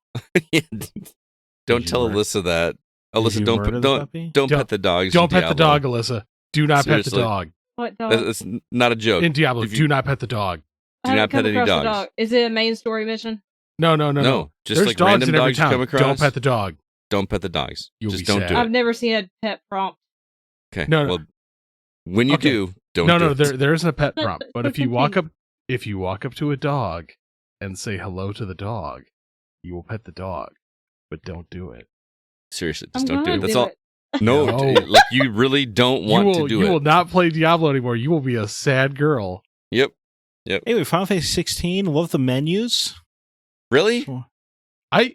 Don't tell Alyssa that. Alyssa, don't pet the dogs. Don't pet the dog, Alyssa. Do not pet the dog. What dog? That's not a joke. In Diablo, do not pet the dog. Do not pet any dogs. Dog. Is it a main story mission? No. Just There's like dogs random in every dogs you town. come across. Don't pet the dog. Don't pet the dogs. You'll just be don't sad. do it. I've never seen a pet prompt. Okay. No. Well, when you do, don't. No. do it. There isn't a pet prompt. But if you walk up to a dog and say hello to the dog, you will pet the dog. But don't do it. Seriously, just don't do it. That's all. It. No, like you really don't want to do it. You will not play Diablo anymore. You will be a sad girl. Yep. Anyway, Final Fantasy 16. Love the menus. Really? I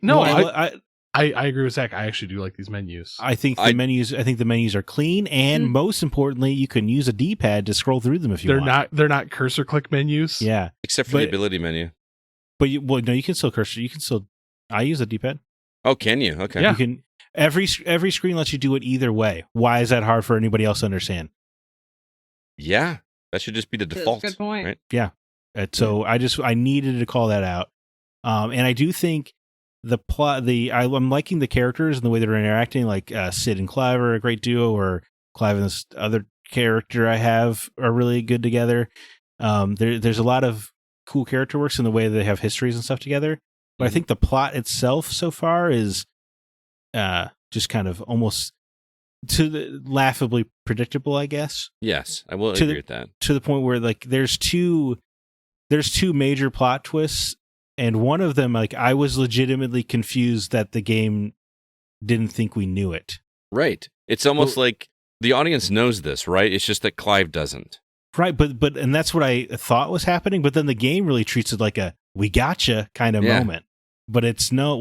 agree with Zack. I actually do like these menus. I think the menus are clean, and most importantly, you can use a D-pad to scroll through them if you want. They're not cursor click menus. Yeah, except for the ability menu. But you can still cursor. You can still. I use a D-pad. Oh, can you? Okay. Yeah. You can. Every screen lets you do it either way. Why is that hard for anybody else to understand? Yeah, that should just be the default. That's a good point. Right? Yeah. So I needed to call that out. And I do think the plot, I'm liking the characters and the way they're interacting, like Sid and Clive are a great duo, or Clive and this other character I have are really good together. There's a lot of cool character works in the way they have histories and stuff together. But I think the plot itself so far is just kind of almost laughably predictable, I guess. Yes, I will agree with that. To the point where like there's two major plot twists, and one of them, like, I was legitimately confused that the game didn't think we knew it. Right. It's almost like the audience knows this, right? It's just that Clive doesn't. Right, but and that's what I thought was happening, but then the game really treats it like a we gotcha kind of moment. But it's no,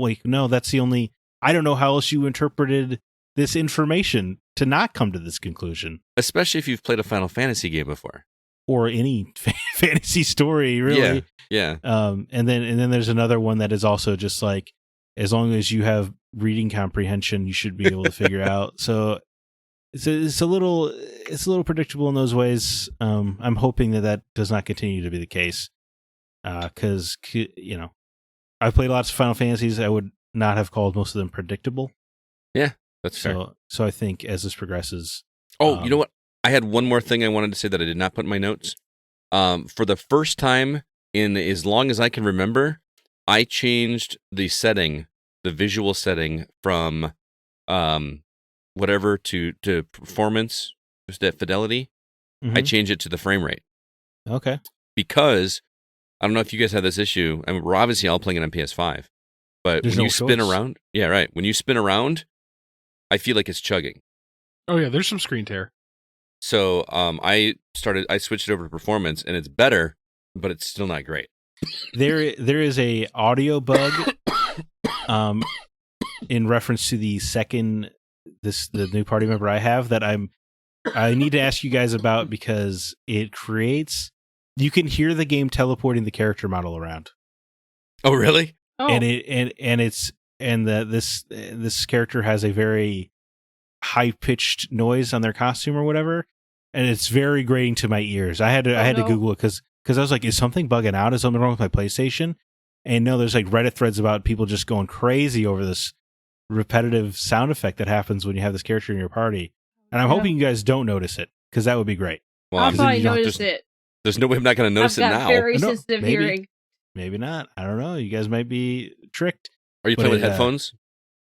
that's the only, I don't know how else you interpreted this information to not come to this conclusion. Especially if you've played a Final Fantasy game before. Or any fantasy story, really. Yeah. And then there's another one that is also just like, as long as you have reading comprehension, you should be able to figure out. So it's a little predictable in those ways. I'm hoping that does not continue to be the case. Because I've played lots of Final Fantasies. I would not have called most of them predictable. Yeah, that's fair. So I think as this progresses. Oh, you know what? I had one more thing I wanted to say that I did not put in my notes. For the first time in as long as I can remember, I changed the visual setting from whatever to performance, just that fidelity. Mm-hmm. I changed it to the frame rate. Okay. Because I don't know if you guys have this issue. I mean, we're obviously all playing it on PS5, but when you spin around, when you spin around, I feel like it's chugging. Oh yeah, there's some screen tear. So I switched it over to performance, and it's better, but it's still not great. There is a audio bug in reference to the new party member I have that I need to ask you guys about, because it creates, you can hear the game teleporting the character model around. Oh really? Oh. And this character has a very high pitched noise on their costume or whatever, and it's very grating to my ears. I had to Google it because I was like, is something bugging out? Is something wrong with my PlayStation? And no, there's like Reddit threads about people just going crazy over this repetitive sound effect that happens when you have this character in your party. And I'm hoping you guys don't notice it, because that would be great. Well, I'll probably notice it. There's no way I'm not going to notice it now. I've got very sensitive hearing. Maybe not. I don't know. You guys might be tricked. Are you playing with headphones?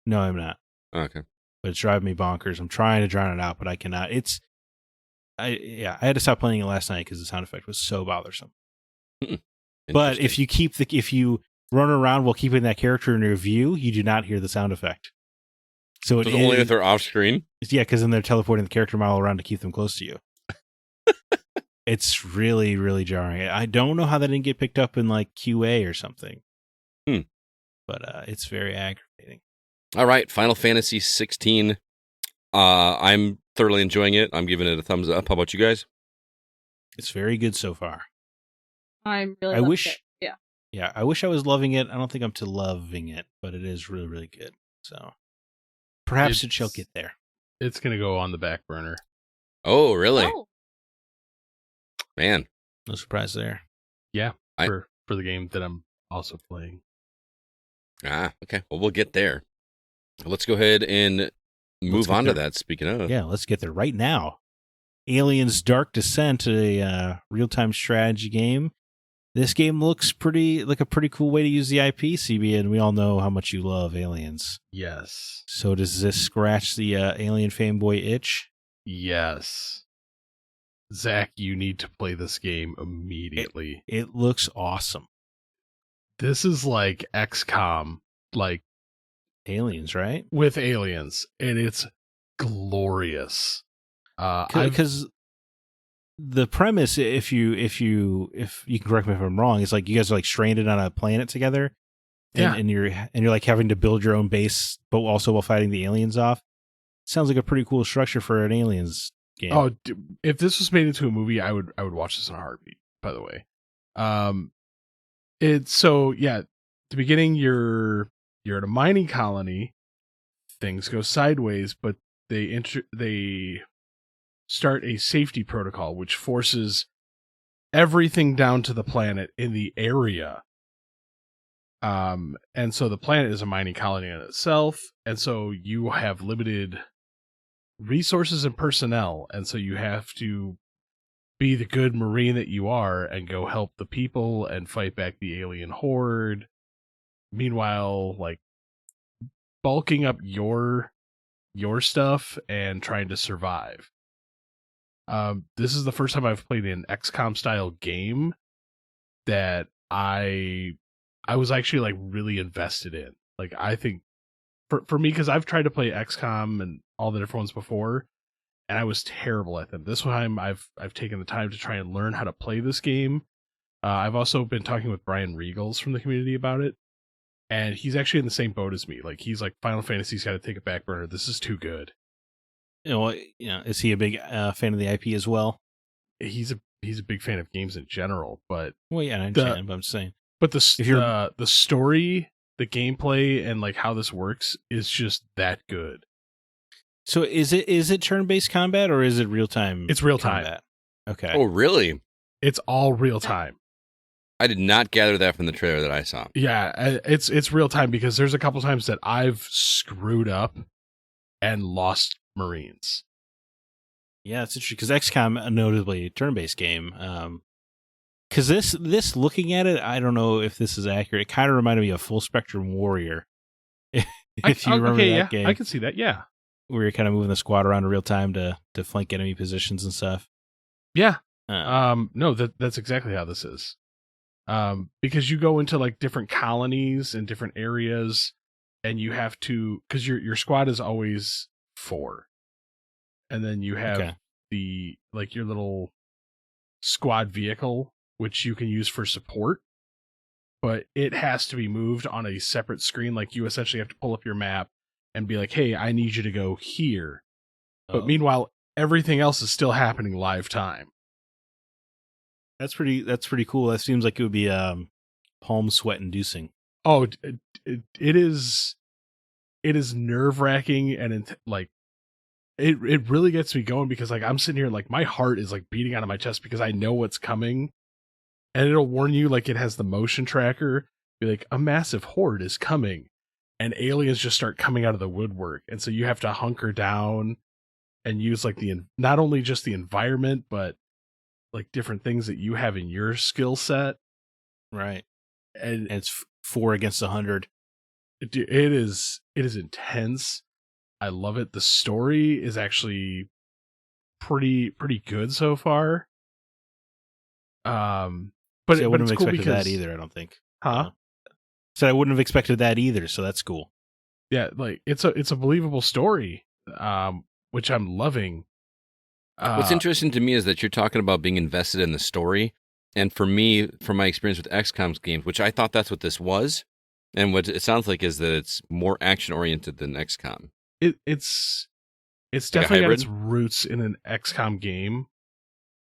No, I'm not. Oh, okay. But it's driving me bonkers. I'm trying to drown it out, but I cannot. It's I had to stop playing it last night because the sound effect was so bothersome. But if you run around while keeping that character in your view, you do not hear the sound effect. So it's only if they're off screen. Yeah, because then they're teleporting the character model around to keep them close to you. It's really, really jarring. I don't know how that didn't get picked up in like QA or something. But it's very aggravating. All right, Final Fantasy XVI. I'm thoroughly enjoying it. I'm giving it a thumbs up. How about you guys? It's very good so far. I'm really. Yeah, I wish I was loving it. I don't think I'm to loving it, but it is really, really good. So perhaps it shall get there. It's going to go on the back burner. Oh, really? Oh. Man. No surprise there. Yeah, for the game that I'm also playing. Okay. Well, we'll get there. Let's go ahead and move on to that, speaking of. Yeah, let's get there right now. Aliens Dark Descent, a real-time strategy game. This game looks like a pretty cool way to use the IP, CB, and we all know how much you love aliens. Yes. So does this scratch the alien fanboy itch? Yes. Zack, you need to play this game immediately. It looks awesome. This is like XCOM, like aliens, right? With aliens, and it's glorious. Because the premise, if you can correct me if I'm wrong, is like you guys are like stranded on a planet together, and you're like having to build your own base, but also while fighting the aliens off. Sounds like a pretty cool structure for an aliens game. Oh, if this was made into a movie, I would watch this in a heartbeat. By the way, it's so yeah. The beginning, you're at a mining colony. Things go sideways, but they start a safety protocol which forces everything down to the planet in the area. And so the planet is a mining colony in itself, and so you have limited resources and personnel, and so you have to be the good Marine that you are and go help the people and fight back the alien horde. Meanwhile, like bulking up your stuff and trying to survive. This is the first time I've played an XCOM style game that I was actually like really invested in. Like I think for me, because I've tried to play XCOM and all the different ones before, and I was terrible at them. This time I've taken the time to try and learn how to play this game. I've also been talking with Brian Regals from the community about it, and he's actually in the same boat as me. Like he's like, Final Fantasy's got to take a back burner. This is too good. Is he a big fan of the IP as well? He's a big fan of games in general, but I understand. But I'm saying, but the story, the gameplay, and like how this works is just that good. So is it turn-based combat or is it real time? It's real time. Okay. Oh, really? It's all real time. I did not gather that from the trailer that I saw. Yeah, it's real time because there's a couple times that I've screwed up and lost Marines. Yeah, it's interesting because XCOM, notably a turn-based game. Because this looking at it, I don't know if this is accurate. It kind of reminded me of Full Spectrum Warrior. If you remember that game, I can see that. Yeah, where you're kind of moving the squad around in real time to flank enemy positions and stuff. Yeah. No, that's exactly how this is. Because you go into like different colonies and different areas, and you have to, because your squad is always 4, and then you have the like your little squad vehicle, which you can use for support, but it has to be moved on a separate screen. Like you essentially have to pull up your map and be like, hey, I need you to go here. But meanwhile, everything else is still happening live time. That's pretty cool. That seems like it would be palm sweat inducing. Oh, it is nerve-wracking, and it really gets me going because like I'm sitting here like my heart is like beating out of my chest because I know what's coming, and it'll warn you, like it has the motion tracker, be like a massive horde is coming, and aliens just start coming out of the woodwork, and so you have to hunker down and use like not only just the environment but like different things that you have in your skill set. Right. And it's 4 against 100. It is intense. I love it. The story is actually pretty good so far. But See, I wouldn't have it's cool expected because that either. I don't think. Huh? So I wouldn't have expected that either. So that's cool. Yeah, like it's a believable story, which I'm loving. What's interesting to me is that you're talking about being invested in the story. And for me, from my experience with XCOM's games, which I thought that's what this was, and what it sounds like is that it's more action-oriented than XCOM. It's Like definitely got its roots in an XCOM game,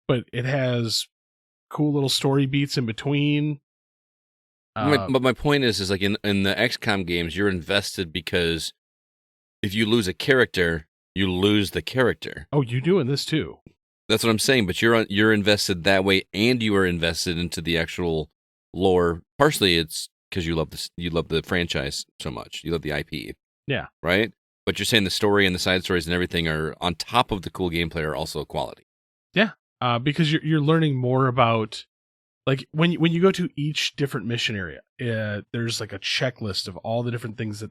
but it has cool little story beats in between. But my point is like in the XCOM games, you're invested because if you lose a character, you lose the character. Oh, you doing this too? That's what I'm saying. But you're invested that way, and you are invested into the actual lore. Partially, it's because you love the franchise so much. You love the IP. Yeah. Right. But you're saying the story and the side stories and everything are on top of the cool gameplay are also quality. Yeah. Because you're learning more about, like, when you go to each different mission area, there's like a checklist of all the different things that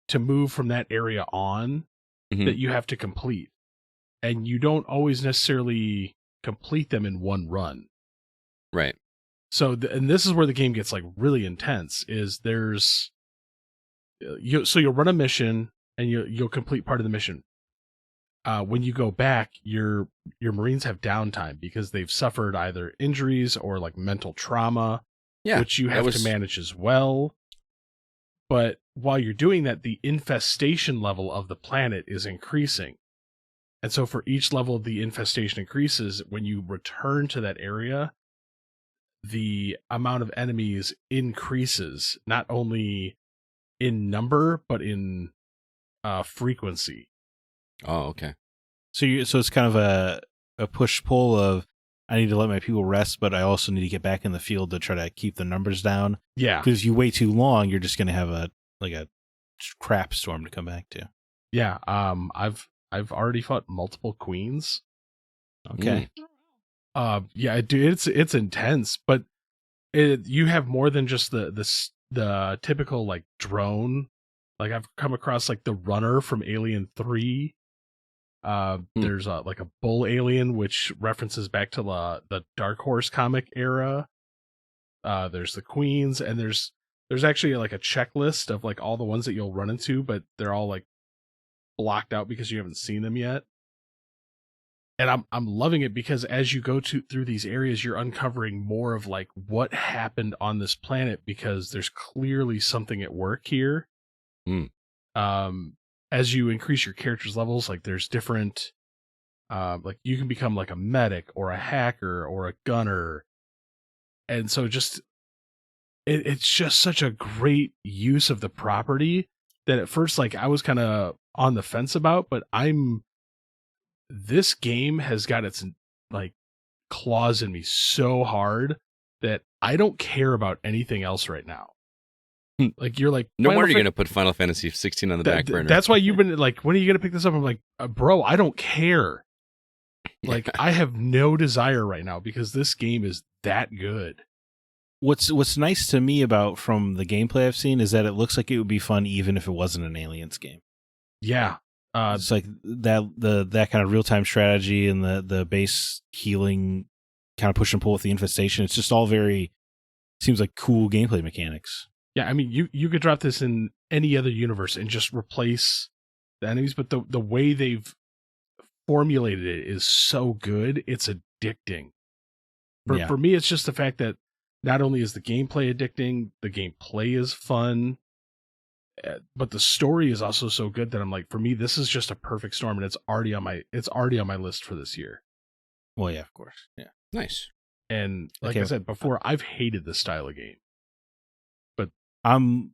to move from that area on that you have to complete. And you don't always necessarily complete them in one run. Right. So, and this is where the game gets like really intense. Is so you'll run a mission and you'll complete part of the mission. When you go back, your Marines have downtime because they've suffered either injuries or like mental trauma, which you have to manage as well. But while you're doing that, the infestation level of the planet is increasing. And so for each level the infestation increases, when you return to that area, the amount of enemies increases, not only in number, but in frequency. Oh, okay. So it's kind of a push-pull of, I need to let my people rest, but I also need to get back in the field to try to keep the numbers down. Yeah. Because you wait too long, you're just going to have a crap storm to come back to. Yeah. I've already fought multiple queens. Okay. Yeah, dude, it's intense, but you have more than just the typical like drone. Like I've come across like the runner from Alien 3. There's like a bull alien, which references back to the Dark Horse comic era. There's the queens, and there's actually like a checklist of like all the ones that you'll run into, but they're all like blocked out because you haven't seen them yet. And I'm loving it because as you go through these areas, you're uncovering more of like what happened on this planet, because there's clearly something at work here. As you increase your character's levels, like there's different, like you can become like a medic or a hacker or a gunner. And so just, it's just such a great use of the property that at first, like I was kind of on the fence about, but this game has got its like claws in me so hard that I don't care about anything else right now. Like you're like, no wonder you're going to put Final Fantasy 16 on the back burner. That's why you've been like, when are you going to pick this up? I'm like, bro, I don't care. Like I have no desire right now because this game is that good. What's nice to me about from the gameplay I've seen is that it looks like it would be fun even if it wasn't an Aliens game. Yeah. It's like that kind of real-time strategy and the base healing kind of push and pull with the infestation. It's just all seems like cool gameplay mechanics. Yeah, I mean, you could drop this in any other universe and just replace the enemies, but the way they've formulated it is so good, it's addicting. For me, it's just the fact that not only is the gameplay addicting, the gameplay is fun, but the story is also so good that I'm like, for me, this is just a perfect storm, and it's already on my list for this year. Well, yeah, of course, yeah, nice. And like I said before, I've hated this style of game. I'm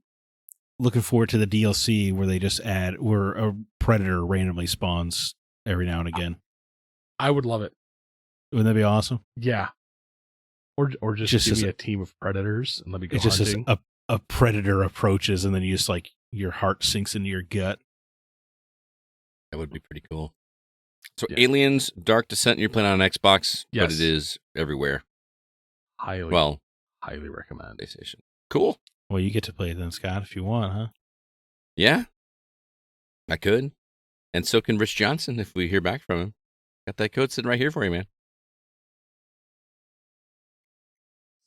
looking forward to the DLC where they just add where a predator randomly spawns every now and again. I would love it. Wouldn't that be awesome? Yeah. Or just give me a team of predators and let me go hunting. Just a predator approaches and then you just like your heart sinks into your gut. That would be pretty cool. So Aliens, Dark Descent, you're playing on an Xbox, but it is everywhere. Highly recommend. PlayStation. Cool. Well, you get to play it then, Scott, if you want, huh? Yeah, I could. And so can Rich Johnson if we hear back from him. Got that code sitting right here for you, man.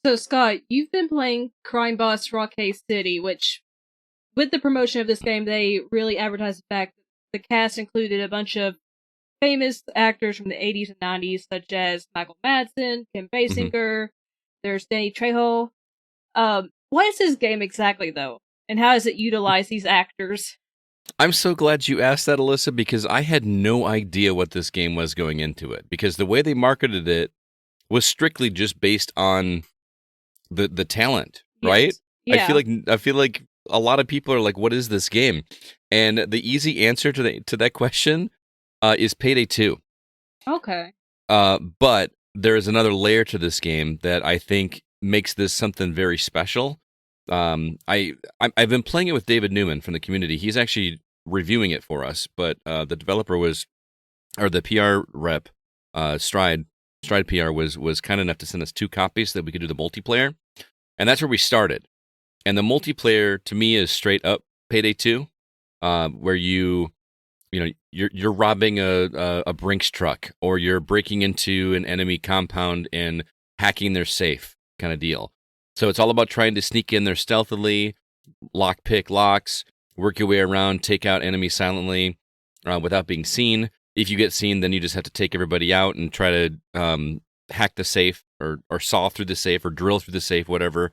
So, Scott, you've been playing Crime Boss Rockay City, which, with the promotion of this game, they really advertised the fact that the cast included a bunch of famous actors from the 80s and 90s, such as Michael Madsen, Kim Basinger, there's Danny Trejo. What is this game exactly, though? And how does it utilize these actors? I'm so glad you asked that, Alyssa, because I had no idea what this game was going into it. Because the way they marketed it was strictly just based on the talent, right? Yeah. I feel like a lot of people are like, "What is this game?" And the easy answer to that question is Payday 2. Okay. But there is another layer to this game that I think makes this something very special. I've been playing it with David Newman from the community. He's actually reviewing it for us, but the developer the PR rep, Stride PR was kind enough to send us 2 copies so that we could do the multiplayer, and that's where we started. And the multiplayer to me is straight up Payday 2, where you're robbing a Brinks truck, or you're breaking into an enemy compound and hacking their safe kind of deal. So it's all about trying to sneak in there stealthily, lockpick locks, work your way around, take out enemies silently without being seen. If you get seen, then you just have to take everybody out and try to hack the safe or saw through the safe or drill through the safe, whatever,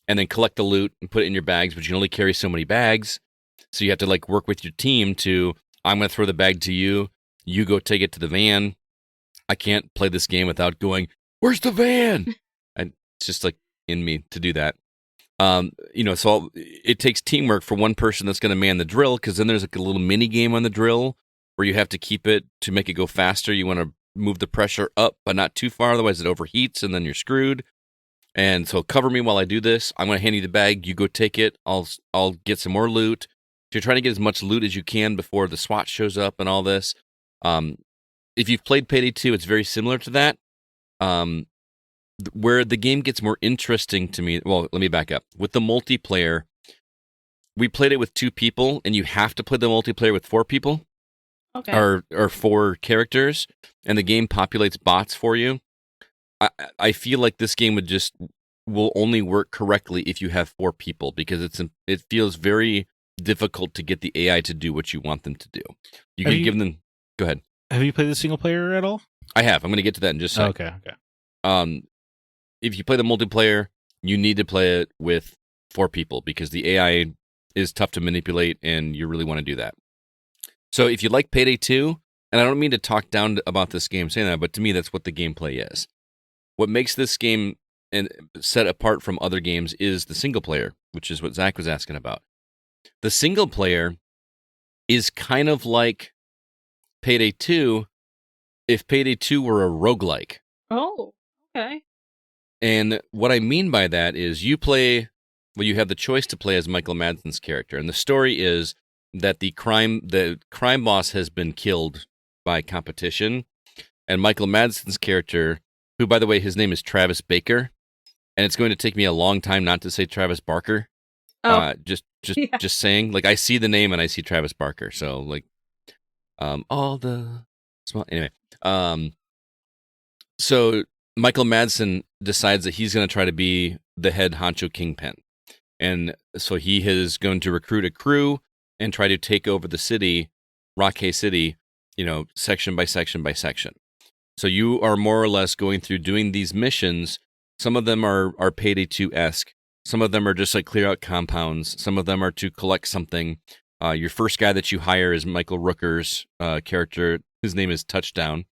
and then collect the loot and put it in your bags, but you can only carry so many bags. So you have to like work with your team to, I'm going to throw the bag to you, you go take it to the van. I can't play this game without going, "Where's the van?" And it's just like in me to do that. So it takes teamwork for one person that's going to man the drill, because then there's like a little mini game on the drill where you have to keep it to make it go faster. You want to move the pressure up, but not too far, otherwise it overheats and then you're screwed. And so cover me while I do this. I'm going to hand you the bag. You go take it. I'll get some more loot. So you're trying to get as much loot as you can before the SWAT shows up and all this. If you've played Payday 2, it's very similar to that. Where the game gets more interesting to me, well, let me back up. With the multiplayer, we played it with 2 people, and you have to play the multiplayer with 4 people. Okay. Or 4 characters, and the game populates bots for you. I feel like this game will only work correctly if you have 4 people, because it feels very difficult to get the AI to do what you want them to do. You can give them. Go ahead. Have you played the single player at all? I have. I'm going to get to that in just a second. Okay. If you play the multiplayer, you need to play it with 4 people, because the AI is tough to manipulate, and you really want to do that. So if you like Payday 2, and I don't mean to talk down about this game saying that, but to me that's what the gameplay is. What makes this game set apart from other games is the single player, which is what Zack was asking about. The single player is kind of like Payday 2 if Payday 2 were a roguelike. Oh, okay. And what I mean by that is you have the choice to play as Michael Madsen's character, and the story is that the crime boss has been killed by competition, and Michael Madsen's character, who, by the way, his name is Travis Baker, and it's going to take me a long time not to say Travis Barker. Oh, Just saying, like, I see the name and I see Travis Barker, so like, all the small anyway. So Michael Madsen decides that he's going to try to be the head honcho kingpin, and so he is going to recruit a crew and try to take over the city, Rockay City, section by section by section. So you are more or less going through doing these missions. Some of them are Payday 2-esque. Some of them are just like clear out compounds. Some of them are to collect something. Your first guy that you hire is Michael Rooker's character. His name is Touchdown.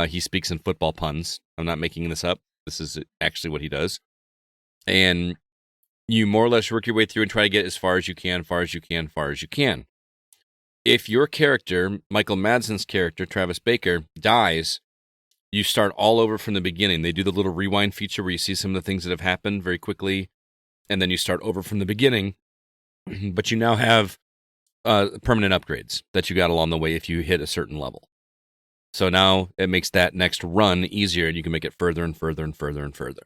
He speaks in football puns. I'm not making this up. This is actually what he does. And you more or less work your way through and try to get as far as you can. If your character, Michael Madsen's character, Travis Baker, dies, you start all over from the beginning. They do the little rewind feature where you see some of the things that have happened very quickly, and then you start over from the beginning. But you now have permanent upgrades that you got along the way if you hit a certain level. So now it makes that next run easier, and you can make it further and further and further and further.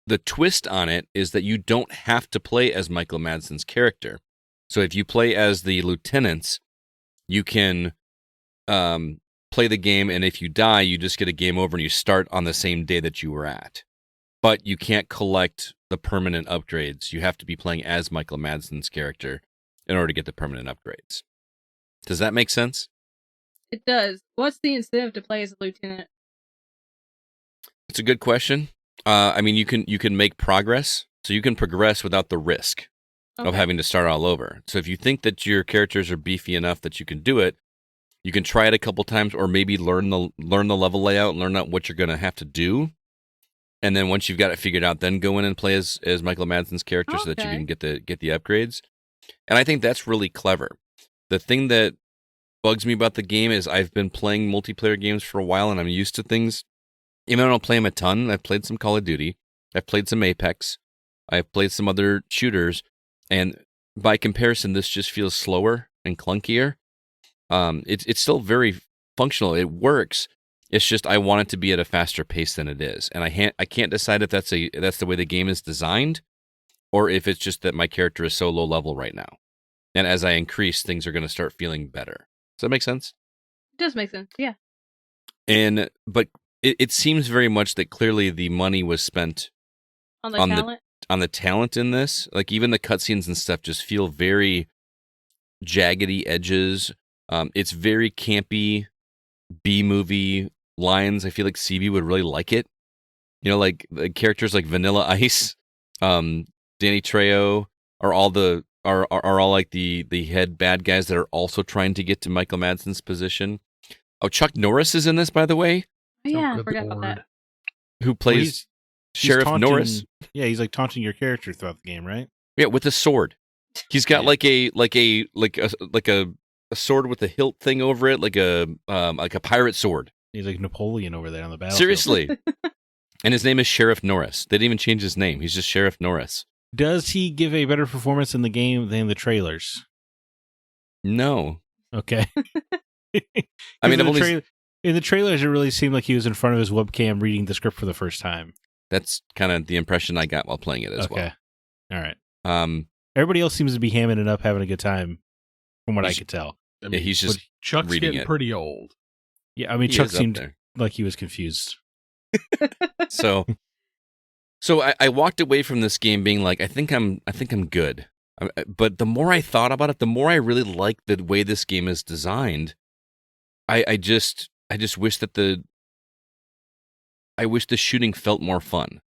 The twist on it is that you don't have to play as Michael Madsen's character. So if you play as the lieutenants, you can play the game, and if you die, you just get a game over and you start on the same day that you were at. But you can't collect the permanent upgrades. You have to be playing as Michael Madsen's character in order to get the permanent upgrades. Does that make sense? It does. What's the incentive to play as a lieutenant? It's a good question. I mean, you can make progress, so you can progress without the risk of having to start all over. So if you think that your characters are beefy enough that you can do it, you can try it a couple times, or maybe learn the level layout and learn out what you're going to have to do. And then once you've got it figured out, then go in and play as Michael Madsen's character so that you can get the upgrades. And I think that's really clever. The thing that bugs me about the game is I've been playing multiplayer games for a while, and I'm used to things. Even though I don't play them a ton, I've played some Call of Duty, I've played some Apex, I've played some other shooters, and by comparison, this just feels slower and clunkier. It's still very functional. It works. It's just I want it to be at a faster pace than it is, and I can't decide if that's the way the game is designed, or if it's just that my character is so low level right now, and as I increase, things are going to start feeling better. Does that make sense? It does make sense. Yeah. But it seems very much that clearly the money was spent on talent. On the talent in this. Like even the cutscenes and stuff just feel very jaggedy edges. It's very campy B-movie lines. I feel like CB would really like it. You know, like the characters like Vanilla Ice, Danny Trejo are all like the head bad guys that are also trying to get to Michael Madsen's position. Oh, Chuck Norris is in this, by the way. Oh, yeah, I forgot about that. Who plays Sheriff Norris? Yeah, he's like taunting your character throughout the game, right? Yeah, with a sword. He's got like a sword with a hilt thing over it, like a pirate sword. He's like Napoleon over there on the battlefield. Seriously. And his name is Sheriff Norris. They didn't even change his name. He's just Sheriff Norris. Does he give a better performance in the game than the trailers? No. Okay. I mean, in the trailers, it really seemed like he was in front of his webcam reading the script for the first time. That's kind of the impression I got while playing it as well. Okay. All right. Everybody else seems to be hamming it up, having a good time, from what I could tell. I mean, he's just Chuck's reading getting it. pretty old. Yeah, I mean, Chuck seemed like he was confused. So I walked away from this game being like, I think I'm good. But the more I thought about it, the more I really like the way this game is designed. I just wish that the shooting felt more fun.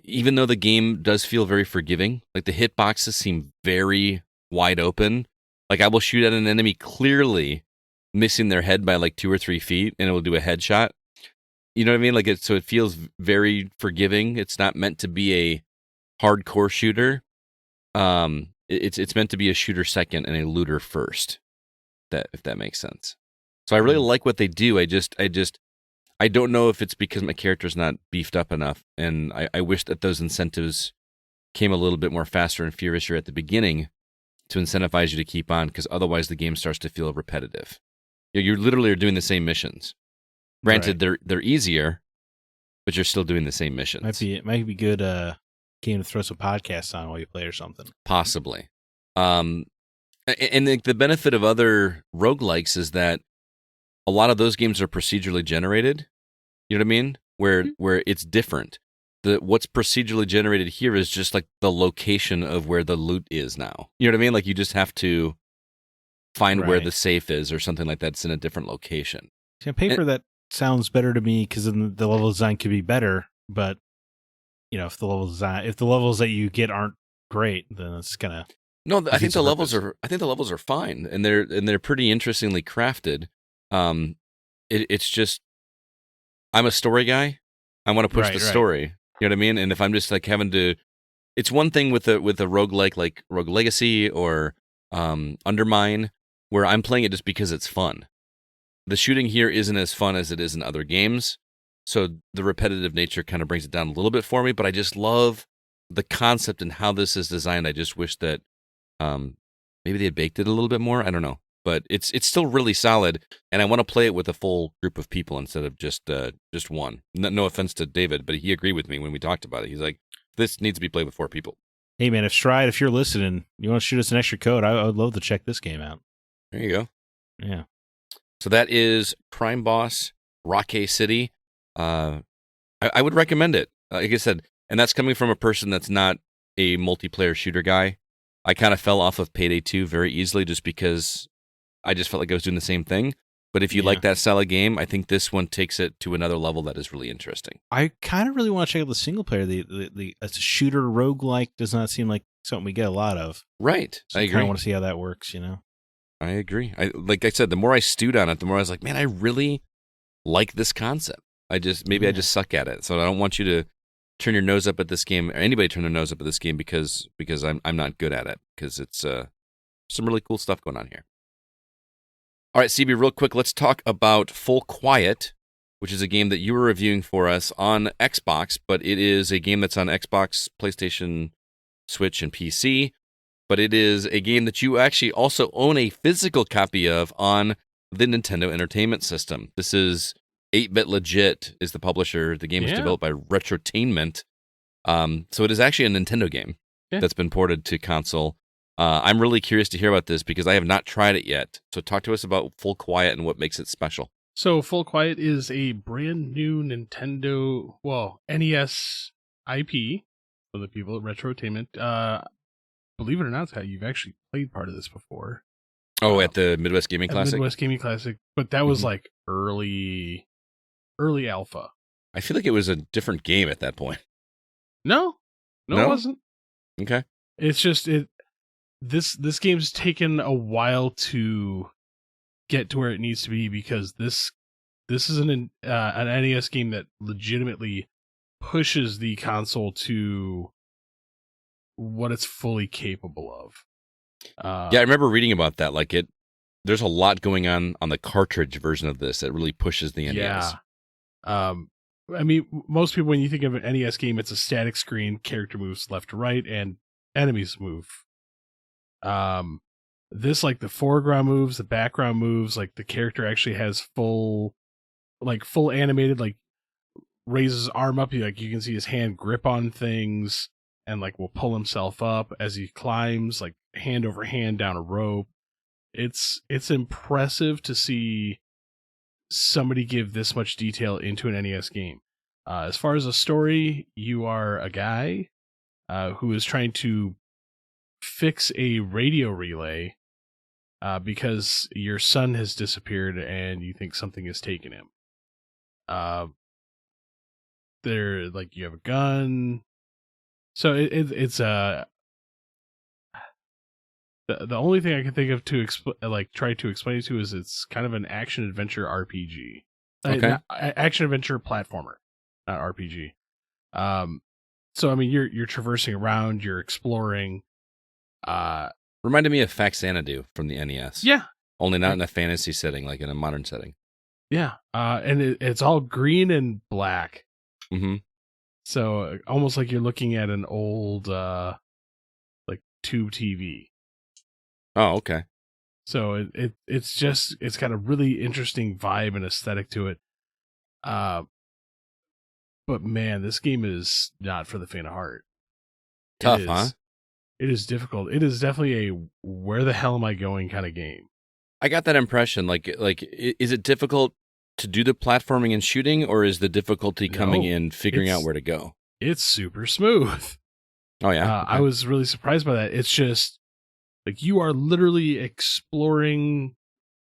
Even though the game does feel very forgiving, like the hitboxes seem very wide open. Like I will shoot at an enemy clearly missing their head by like 2 or 3 feet, and it will do a headshot. You know what I mean? Like so it feels very forgiving. It's not meant to be a hardcore shooter. It's meant to be a shooter second and a looter first. If that makes sense. So I really like what they do. I don't know if it's because my character's not beefed up enough, and I wish that those incentives came a little bit more faster and furiouser at the beginning to incentivize you to keep on, because otherwise the game starts to feel repetitive. You literally are doing the same missions. Granted, right. They're easier, but you're still doing the same missions. It might be good game to throw some podcasts on while you play or something. Possibly. And the benefit of other roguelikes is that a lot of those games are procedurally generated. You know what I mean? Where it's different. What's procedurally generated here is just like the location of where the loot is now. You know what I mean? Like you just have to find where the safe is or something like that. It's in a different location. See, on paper, that sounds better to me because then the level design could be better. But you know, if the levels that you get aren't great, then it's gonna. No, I think the levels are fine, and they're pretty interestingly crafted. It's just I'm a story guy. I want to push the story. You know what I mean? And if I'm just like having to, it's one thing with a roguelike like Rogue Legacy or Undermine, where I'm playing it just because it's fun. The shooting here isn't as fun as it is in other games, so the repetitive nature kind of brings it down a little bit for me. But I just love the concept and how this is designed. I just wish that maybe they had baked it a little bit more. I don't know. But it's still really solid, and I want to play it with a full group of people instead of just one. No offense to David, but he agreed with me when we talked about it. He's like, this needs to be played with 4 people. Hey, man, if Stride, if you're listening, you want to shoot us an extra code, I would love to check this game out. There you go. Yeah. So that is Crime Boss, Rockay City. I would recommend it. Like I said, and that's coming from a person that's not a multiplayer shooter guy. I kind of fell off of Payday 2 very easily just because I just felt like I was doing the same thing. But if you like that style of game, I think this one takes it to another level that is really interesting. I kind of really want to check out the single player. The shooter roguelike does not seem like something we get a lot of. Right. So I I agree. kind of want to see how that works, I agree. Like I said, the more I stewed on it, the more I was like, man, I really like this concept. I just suck at it. So I don't want you to turn your nose up at this game, or anybody turn their nose up at this game because I'm not good at it, because it's some really cool stuff going on here. All right, CB, real quick, let's talk about Full Quiet, which is a game that you were reviewing for us on Xbox, but it is a game that's on Xbox, PlayStation, Switch, and PC. But it is a game that you actually also own a physical copy of on the Nintendo Entertainment System. This is 8-Bit Legit is the publisher. The game is developed by Retrotainment. So it is actually a Nintendo game that's been ported to console. I'm really curious to hear about this because I have not tried it yet. So talk to us about Full Quiet and what makes it special. So Full Quiet is a brand new Nintendo, NES IP for the people at Retrotainment. Believe it or not, Scott, you've actually played part of this before. Oh, at the Midwest Gaming Classic? Midwest Gaming Classic, but that was like early alpha. I feel like it was a different game at that point. No, it wasn't. Okay. It's just this game's taken a while to get to where it needs to be, because this is an NES game that legitimately pushes the console to what it's fully capable of. Yeah, I remember reading about that. Like there's a lot going on the cartridge version of this that really pushes the NES. Yeah. I mean, most people, when you think of an NES game, it's a static screen, character moves left to right, and enemies move. This, like, the foreground moves, the background moves, like the character actually has full animated, like, raises his arm up, you can see his hand grip on things, and like will pull himself up as he climbs, like hand over hand down a rope. It's impressive to see somebody give this much detail into an NES game. As far as a story, you are a guy who is trying to fix a radio relay because your son has disappeared and you think something has taken him. You have a gun. So it's the only thing I can think of to try to explain it to is it's kind of an action adventure RPG. Okay. Action adventure platformer, not RPG. So I mean you're traversing around, you're exploring. Reminded me of Faxanadu from the NES. Yeah. Only not in a fantasy setting, like in a modern setting. Yeah. And it's all green and black. Mm-hmm. So almost like you're looking at an old tube TV. Oh, okay. So it's got a really interesting vibe and aesthetic to it. But man, this game is not for the faint of heart. Tough, huh? It is difficult. It is definitely a where the hell am I going kind of game. I got that impression. Like, is it difficult to do the platforming and shooting, or is the difficulty coming in figuring out where to go? It's super smooth. Oh yeah, okay. I was really surprised by that. It's just like you are literally exploring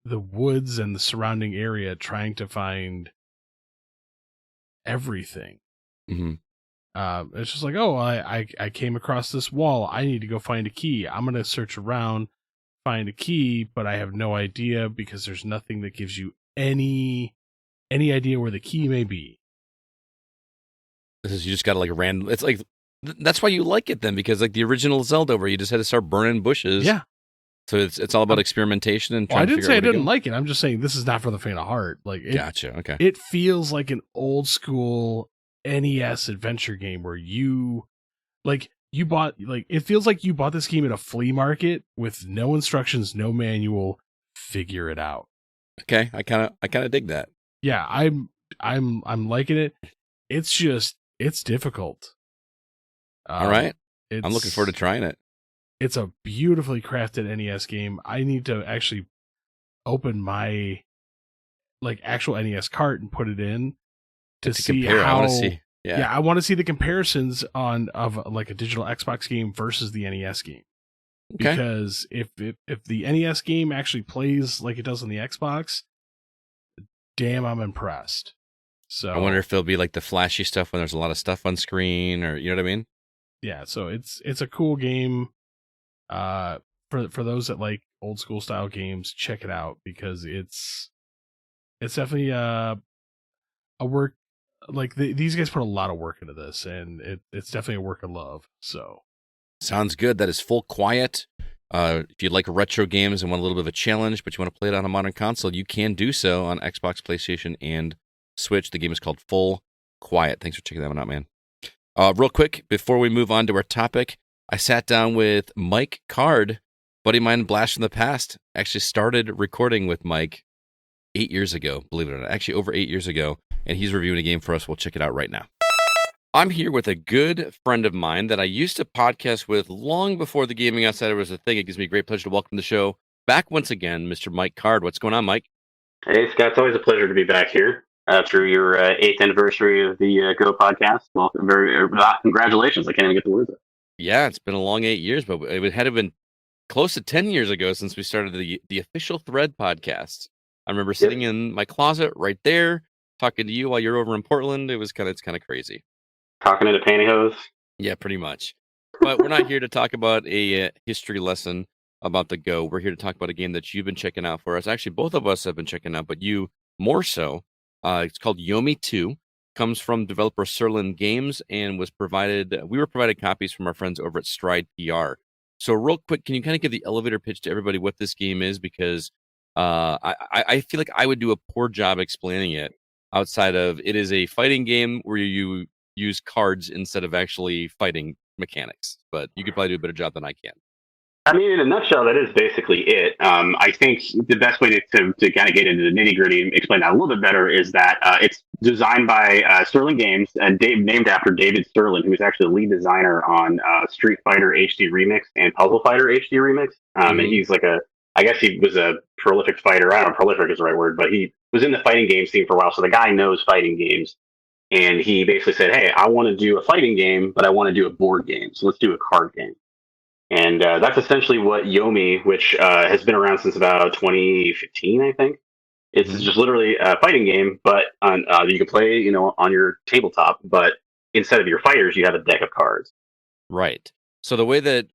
the woods and the surrounding area, trying to find everything. Mm-hmm. It's just like, oh, I came across this wall. I need to go find a key. I'm gonna search around, find a key, but I have no idea because there's nothing that gives you any idea where the key may be. This is, you just got to like random. It's like that's why you like it then, because like the original Zelda, where you just had to start burning bushes. Yeah. So it's all about experimentation and. I didn't say I didn't like it. I'm just saying this is not for the faint of heart. Gotcha. Okay. It feels like an old school NES adventure game where it feels like you bought this game at a flea market with no instructions, no manual. Figure it out. Okay, I kind of dig that. Yeah, I'm liking it. It's difficult. All right, I'm looking forward to trying it. It's a beautifully crafted NES game. I need to actually open my like actual NES cart and put it in to see compare. how. I want to see. Yeah, I want to see the comparisons of like a digital Xbox game versus the NES game. Okay. Because if the NES game actually plays like it does on the Xbox, damn, I'm impressed. So I wonder if there'll be like the flashy stuff when there's a lot of stuff on screen, or you know what I mean? Yeah, so it's a cool game. For those that like old school style games, check it out because it's definitely a work. Like these guys put a lot of work into this, and it's definitely a work of love. So Sounds good. That is Full Quiet. If you like retro games and want a little bit of a challenge, but you want to play it on a modern console, you can do so on Xbox, PlayStation, and Switch. The game is called Full Quiet. Thanks for checking that one out, man. Real quick, before we move on to our topic, I sat down with Mike Card, buddy of mine, Blast from the Past. Actually started recording with Mike 8 years ago, believe it or not. Actually, over 8 years ago, and he's reviewing a game for us. We'll check it out right now. I'm here with a good friend of mine that I used to podcast with long before the Gaming Outsider was a thing. It gives me great pleasure to welcome to the show back once again, Mr. Mike Card. What's going on, Mike? Hey, Scott. It's always a pleasure to be back here through your 8th anniversary of the Go podcast. Well, congratulations. I can't even get the words out. Yeah, it's been a long 8 years, but it had been close to 10 years ago since we started the official Thread podcast. I remember sitting in my closet right there, talking to you while you're over in Portland. It's kind of crazy. Talking into pantyhose? Yeah, pretty much. But we're not here to talk about a history lesson about the Go. We're here to talk about a game that you've been checking out for us. Actually, both of us have been checking out, but you more so. It's called Yomi 2. Comes from developer Serlin Games and we were provided copies from our friends over at Stride PR. So real quick, can you kind of give the elevator pitch to everybody what this game is? Because I feel like I would do a poor job explaining it outside of it is a fighting game where you use cards instead of actually fighting mechanics. But you could probably do a better job than I can. I mean, in a nutshell, that is basically it. I think the best way to kind of get into the nitty gritty and explain that a little bit better is that it's designed by Sterling Games and named after David Sterling, who's actually the lead designer on Street Fighter HD Remix and Puzzle Fighter HD Remix. And he's like I guess he was a prolific fighter. I don't know if prolific is the right word, but he was in the fighting game scene for a while. So the guy knows fighting games. And he basically said, hey, I want to do a fighting game, but I want to do a board game. So let's do a card game. And that's essentially what Yomi, which has been around since about 2015, I think. It's just literally a fighting game, but you can play, on your tabletop. But instead of your fighters, you have a deck of cards. Right. So the way that,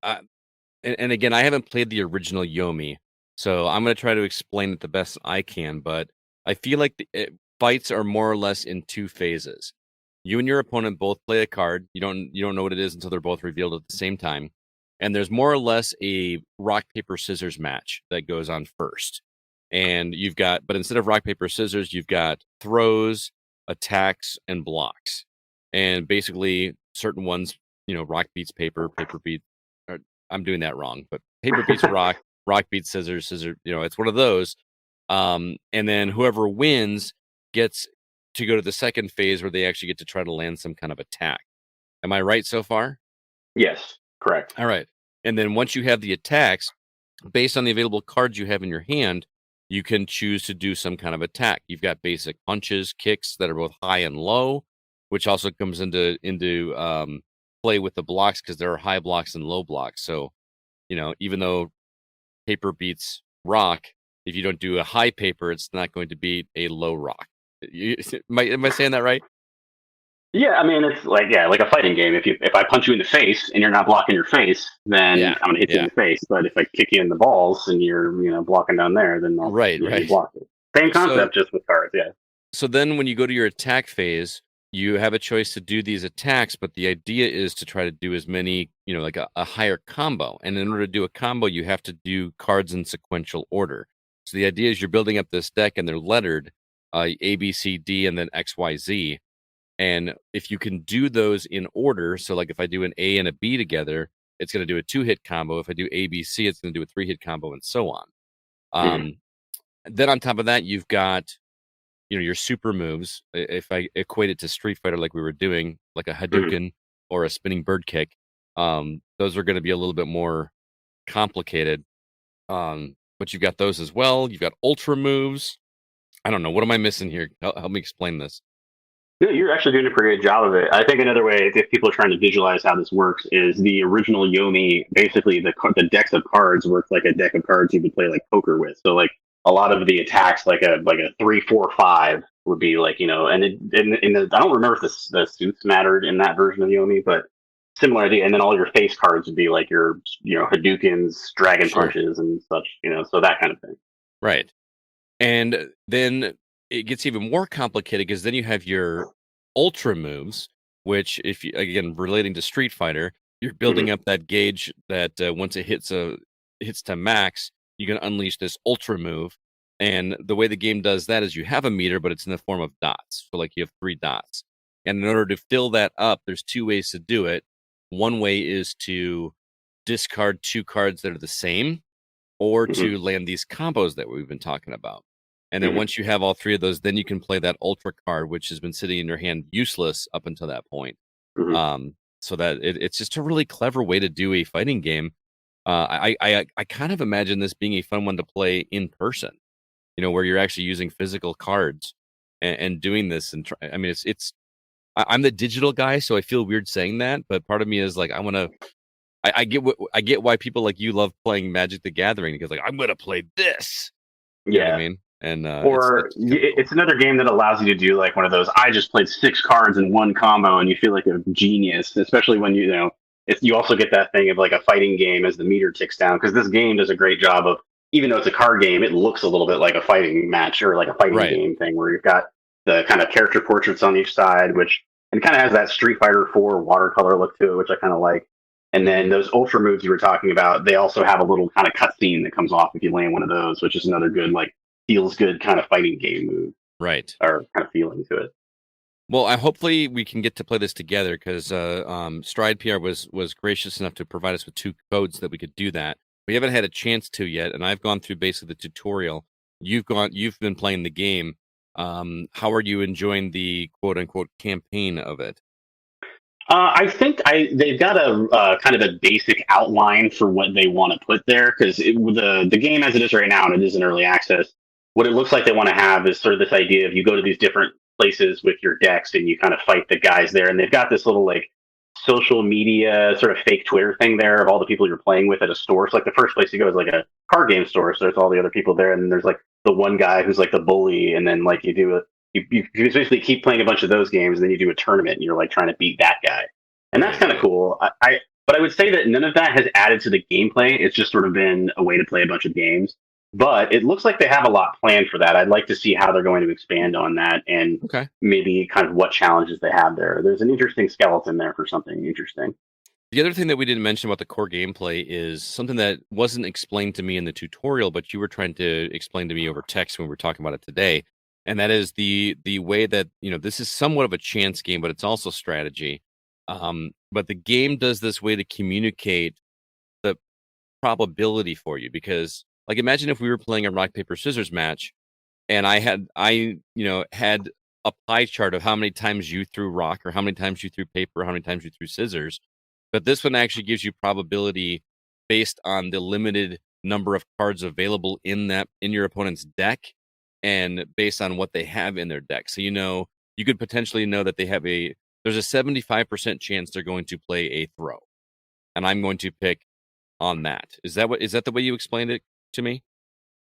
and again, I haven't played the original Yomi, so I'm going to try to explain it the best I can. But I feel like fights are more or less in two phases. You and your opponent both play a card. You don't know what it is until they're both revealed at the same time. And there's more or less a rock, paper, scissors match that goes on first. And but instead of rock, paper, scissors, you've got throws, attacks, and blocks. And basically certain ones, rock beats paper, paper beats, I'm doing that wrong, but paper beats rock, rock beats scissors, it's one of those. And then whoever wins gets to go to the second phase where they actually get to try to land some kind of attack. Am I right so far? Yes, correct. All right. And then once you have the attacks, based on the available cards you have in your hand, you can choose to do some kind of attack. You've got basic punches, kicks that are both high and low, which also comes into play with the blocks because there are high blocks and low blocks. So, even though paper beats rock, if you don't do a high paper, it's not going to beat a low rock. Am I saying that right? Yeah, I mean, it's like a fighting game. If I punch you in the face and you're not blocking your face, then I'm gonna hit you in the face. But if I kick you in the balls and you're blocking down there, then I'll block it. Same concept, just with cards. Yeah. So then, when you go to your attack phase, you have a choice to do these attacks, but the idea is to try to do as many, like a higher combo. And in order to do a combo, you have to do cards in sequential order. So the idea is you're building up this deck, and they're lettered A, B, C, D, and then X, Y, Z. And if you can do those in order, so like if I do an A and a B together, it's going to do a 2-hit combo. If I do A, B, C, it's going to do a 3-hit combo, and so on. Then on top of that, you've got, your super moves. If I equate it to Street Fighter like we were doing, like a Hadouken or a spinning bird kick, those are going to be a little bit more complicated. But you've got those as well. You've got ultra moves. I don't know. What am I missing here? Help me explain this. Yeah, you're actually doing a pretty good job of it. I think another way, if people are trying to visualize how this works, is the original Yomi. Basically, the decks of cards work like a deck of cards you would play like poker with. So like a lot of the attacks, like a 3, 4, 5 would be like, and I don't remember if the suits mattered in that version of Yomi, but similar idea. And then all your face cards would be like your Hadoukens, Dragon Punches, and such. So that kind of thing. Right. And then it gets even more complicated because then you have your ultra moves, which, if you, again, relating to Street Fighter, you're building up that gauge that once it hits to max, you can unleash this ultra move. And the way the game does that is you have a meter, but it's in the form of dots. So like you have 3 dots. And in order to fill that up, there's 2 ways to do it. One way is to discard 2 cards that are the same, or to land these combos that we've been talking about. And then once you have all 3 of those, then you can play that ultra card, which has been sitting in your hand useless up until that point. So that it's just a really clever way to do a fighting game. I kind of imagine this being a fun one to play in person, where you're actually using physical cards and doing this. And I mean, I'm the digital guy, so I feel weird saying that, but part of me is like, I get why people like you love playing Magic the Gathering, because like, I'm going to play this. You know what I mean? And it's another game that allows you to do like one of those, I just played 6 cards in one combo, and you feel like a genius, especially when you also get that thing of like a fighting game as the meter ticks down, because this game does a great job of, even though it's a card game, it looks a little bit like a fighting match or like a fighting game thing, where you've got the kind of character portraits on each side, and kind of has that Street Fighter 4 watercolor look to it, which I kind of like. And then those ultra moves you were talking about, they also have a little kind of cutscene that comes off if you land one of those, which is another good, like, feels good kind of fighting game move. Right. Or kind of feeling to it. Well, hopefully we can get to play this together, because Stride PR was gracious enough to provide us with 2 codes that we could do that. We haven't had a chance to yet, and I've gone through basically the tutorial. You've been playing the game. How are you enjoying the quote unquote campaign of it? I think they've got a kind of a basic outline for what they want to put there, because the game as it is right now, and it is in early access, what it looks like they want to have is sort of this idea of you go to these different places with your decks and you kind of fight the guys there, and they've got this little like social media sort of fake Twitter thing there of all the people you're playing with at a store. So like the first place you go is like a card game store, so there's all the other people there, and then there's like the one guy who's like the bully, and then like you basically keep playing a bunch of those games, and then you do a tournament and you're like trying to beat that guy. And that's kind of cool. But I would say that none of that has added to the gameplay. It's just sort of been a way to play a bunch of games. But it looks like they have a lot planned for that. I'd like to see how they're going to expand on that, and maybe kind of what challenges they have there. There's an interesting skeleton there for something interesting. The other thing that we didn't mention about the core gameplay is something that wasn't explained to me in the tutorial, but you were trying to explain to me over text when we were talking about it today. And that is the way that, this is somewhat of a chance game, but it's also strategy. But the game does this way to communicate the probability for you, because like, imagine if we were playing a rock, paper, scissors match, and I had a pie chart of how many times you threw rock, or how many times you threw paper, or how many times you threw scissors. But this one actually gives you probability based on the limited number of cards available in your opponent's deck, and based on what they have in their deck. So you could potentially know that there's a 75% chance they're going to play a throw, and I'm going to pick on that. Is that the way you explained it to me?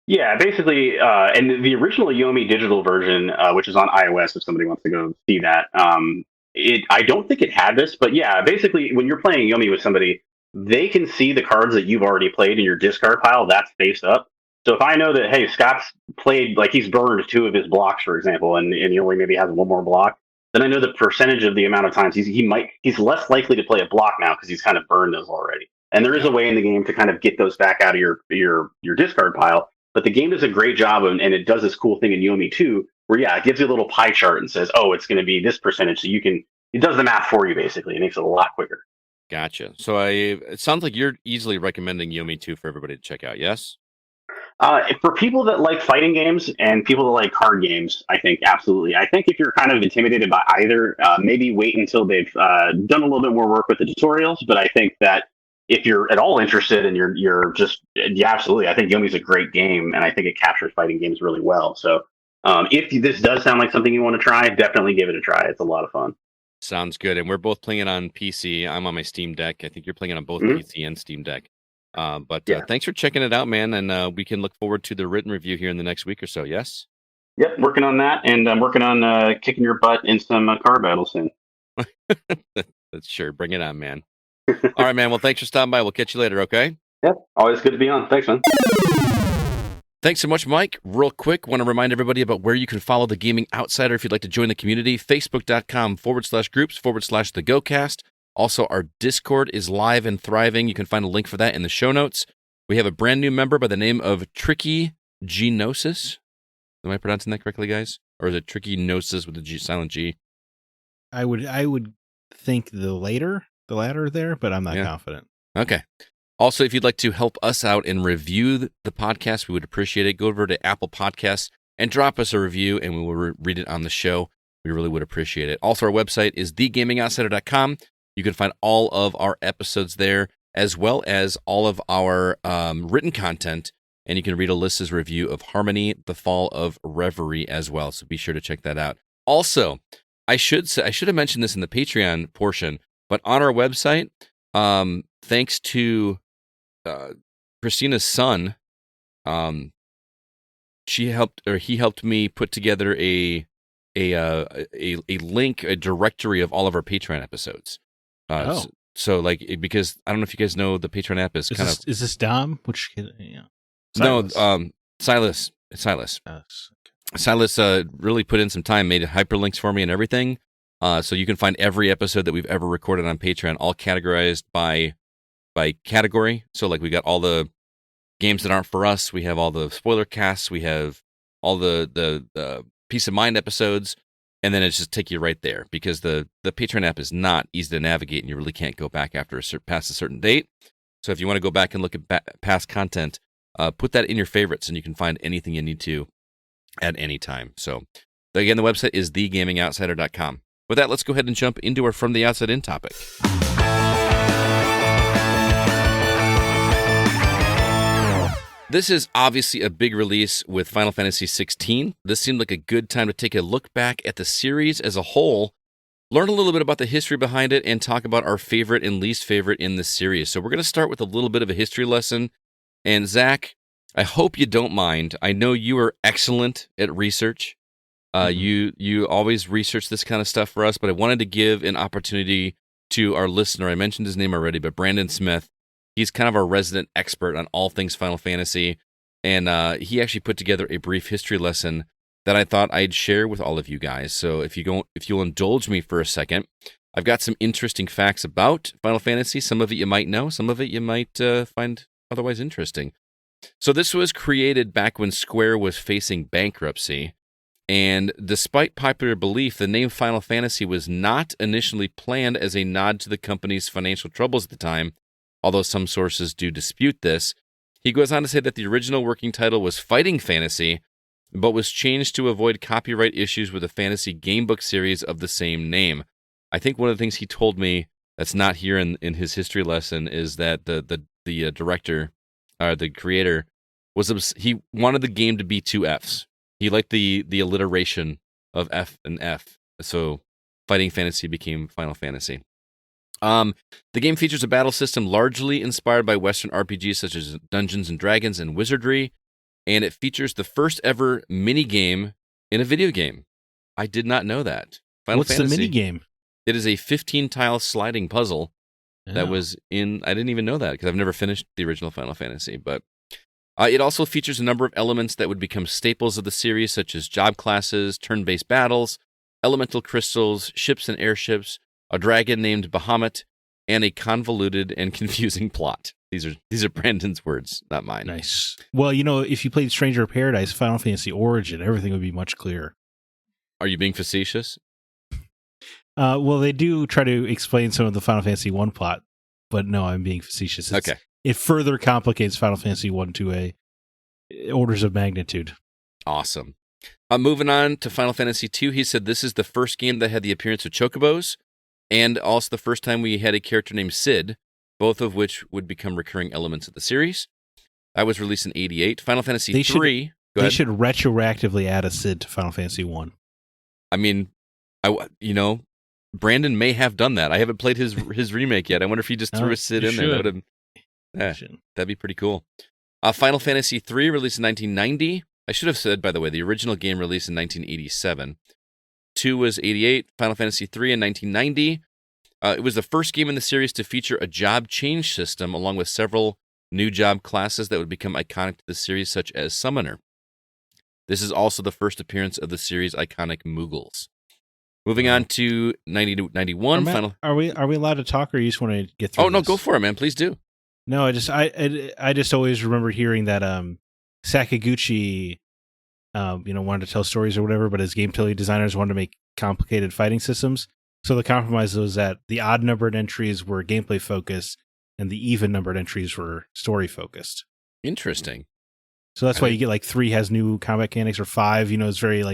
Yeah, basically, and the original Yomi digital version, which is on iOS, if somebody wants to go see that, I don't think it had this, but yeah, basically, when you're playing Yomi with somebody, they can see the cards that you've already played in your discard pile. That's face up. So if I know that, hey, Scott's played, like he's burned 2 of his blocks, for example, and he only maybe has 1 more block, then I know the percentage of the amount of times he's less likely to play a block now, because he's kind of burned those already. And there is a way in the game to kind of get those back out of your discard pile. But the game does a great job, and it does this cool thing in Yomi too, where it gives you a little pie chart and says, oh, it's going to be this percentage, so it does the math for you, basically. It makes it a lot quicker. Gotcha. So it sounds like you're easily recommending Yomi 2 for everybody to check out, yes? For people that like fighting games and people that like card games, I think absolutely. I think if you're kind of intimidated by either, maybe wait until they've done a little bit more work with the tutorials. But I think that if you're at all interested and you're just, absolutely. I think Yomi's a great game, and I think it captures fighting games really well. So If this does sound like something you want to try, definitely give it a try. It's a lot of fun. Sounds good. And we're both playing it on PC. I'm on my Steam Deck. I think you're playing it on both PC and Steam Deck. Thanks for checking it out, man. And we can look forward to the written review here in the next week or so. Yes? Yep, working on that. And I'm working on kicking your butt in some car battles soon. Sure. Bring it on, man. All right, man. Well, thanks for stopping by. We'll catch you later, okay? Yep, always good to be on. Thanks, man. Thanks so much, Mike. Real quick, want to remind everybody about where you can follow the Gaming Outsider if you'd like to join the community. Facebook.com/groups/TheGoCast. Also, our Discord is live and thriving. You can find a link for that in the show notes. We have a brand new member by the name of Tricky Genosis. Am I pronouncing that correctly, guys? Or is it Tricky Gnosis with a G, silent G? I would think the latter there, but I'm not confident. Okay. Also, if you'd like to help us out and review the podcast, we would appreciate it. Go over to Apple Podcasts and drop us a review, and we will read it on the show. We really would appreciate it. Also, our website is thegamingoutsider.com. You can find all of our episodes there, as well as all of our written content, and you can read Alyssa's review of Harmony, The Fall of Reverie as well, so be sure to check that out. Also, I should have mentioned this in the Patreon portion, but on our website, thanks to Christina's son, he helped me put together a link, a directory of all of our Patreon episodes. So because I don't know if you guys know, the Patreon app is is this Dom? Which Silas. No, Silas. It's Silas. Silas really put in some time, made hyperlinks for me and everything. So you can find every episode that we've ever recorded on Patreon, all categorized by category. So like we got all the games that aren't for us. We have all the spoiler casts. We have all the peace of mind episodes. And then it's just take you right there because the Patreon app is not easy to navigate and you really can't go back after past a certain date. So if you want to go back and look at past content, put that in your favorites and you can find anything you need to at any time. So again, the website is thegamingoutsider.com. With that, let's go ahead and jump into our From the Outside In topic. This is obviously a big release with Final Fantasy XVI. This seemed like a good time to take a look back at the series as a whole, learn a little bit about the history behind it, and talk about our favorite and least favorite in the series. So we're going to start with a little bit of a history lesson. And Zack, I hope you don't mind. I know you are excellent at research. You always research this kind of stuff for us, but I wanted to give an opportunity to our listener. I mentioned his name already, but Brandon Smith. He's kind of our resident expert on all things Final Fantasy, and he actually put together a brief history lesson that I thought I'd share with all of you guys. So if you'll indulge me for a second, I've got some interesting facts about Final Fantasy. Some of it you might know, some of it you might find otherwise interesting. So this was created back when Square was facing bankruptcy, and despite popular belief, the name Final Fantasy was not initially planned as a nod to the company's financial troubles at the time, although some sources do dispute this. He goes on to say that the original working title was Fighting Fantasy, but was changed to avoid copyright issues with a fantasy gamebook series of the same name. I think one of the things he told me that's not here in his history lesson is that the director, or the creator, he wanted the game to be two Fs. He liked the alliteration of F and F, so Fighting Fantasy became Final Fantasy. The game features a battle system largely inspired by Western RPGs such as Dungeons & Dragons and Wizardry, and it features the first ever mini-game in a video game. I did not know that. What's the mini-game? It is a 15-tile sliding puzzle that was in... I didn't even know that because I've never finished the original Final Fantasy, but... it also features a number of elements that would become staples of the series, such as job classes, turn-based battles, elemental crystals, ships and airships, a dragon named Bahamut, and a convoluted and confusing plot. These are Brandon's words, not mine. Nice. Well, if you played Stranger of Paradise, Final Fantasy Origin, everything would be much clearer. Are you being facetious? Well, they do try to explain some of the Final Fantasy 1 plot, but no, I'm being facetious. Okay. It further complicates Final Fantasy 1 to orders of magnitude. Awesome. Moving on to Final Fantasy 2, he said this is the first game that had the appearance of chocobos, and also the first time we had a character named Sid, both of which would become recurring elements of the series. That was released in 88. Final Fantasy 3... They should retroactively add a Sid to Final Fantasy 1. I mean, Brandon may have done that. I haven't played his remake yet. I wonder if he just threw a Sid in there. That'd be pretty cool. Final Fantasy III released in 1990. I should have said, by the way, the original game released in 1987. 2 was 88. Final Fantasy III in 1990. It was the first game in the series to feature a job change system, along with several new job classes that would become iconic to the series, such as Summoner. This is also the first appearance of the series' iconic Moogles. Moving on to 91. Are we allowed to talk, or you just want to get through? Oh no, this? go for it, man. Please do. No, I just always remember hearing that Sakaguchi, wanted to tell stories or whatever, but his game designers wanted to make complicated fighting systems. So the compromise was that the odd numbered entries were gameplay focused, and the even numbered entries were story focused. Interesting. So that's why you get 3 has new combat mechanics, or 5, is very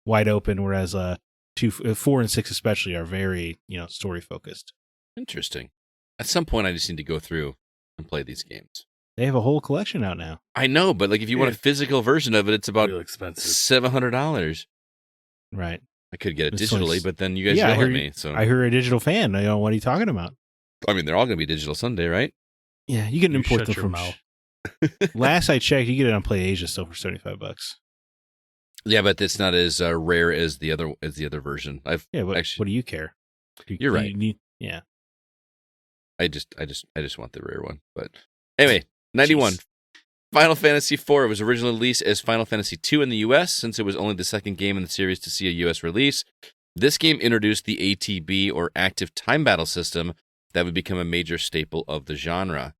wide open, whereas 2, 4, and 6 especially are very story focused. Interesting. At some point, I just need to go through and play these games. They have a whole collection out now. I know, but if you want a physical version of it, it's about real expensive. $700. Right. I could get it digitally, but then you guys yell at me. So I hear a digital fan. What are you talking about? I mean, they're all going to be digital someday, right? Yeah, you can import them from. Last I checked, you get it on PlayAsia still for $75. Yeah, but it's not as rare as the other version. What do you care? You're right. Yeah. I just want the rare one. But anyway, 91. Jeez. Final Fantasy IV was originally released as Final Fantasy II in the U.S., since it was only the second game in the series to see a U.S. release. This game introduced the ATB, or Active Time Battle system, that would become a major staple of the genre.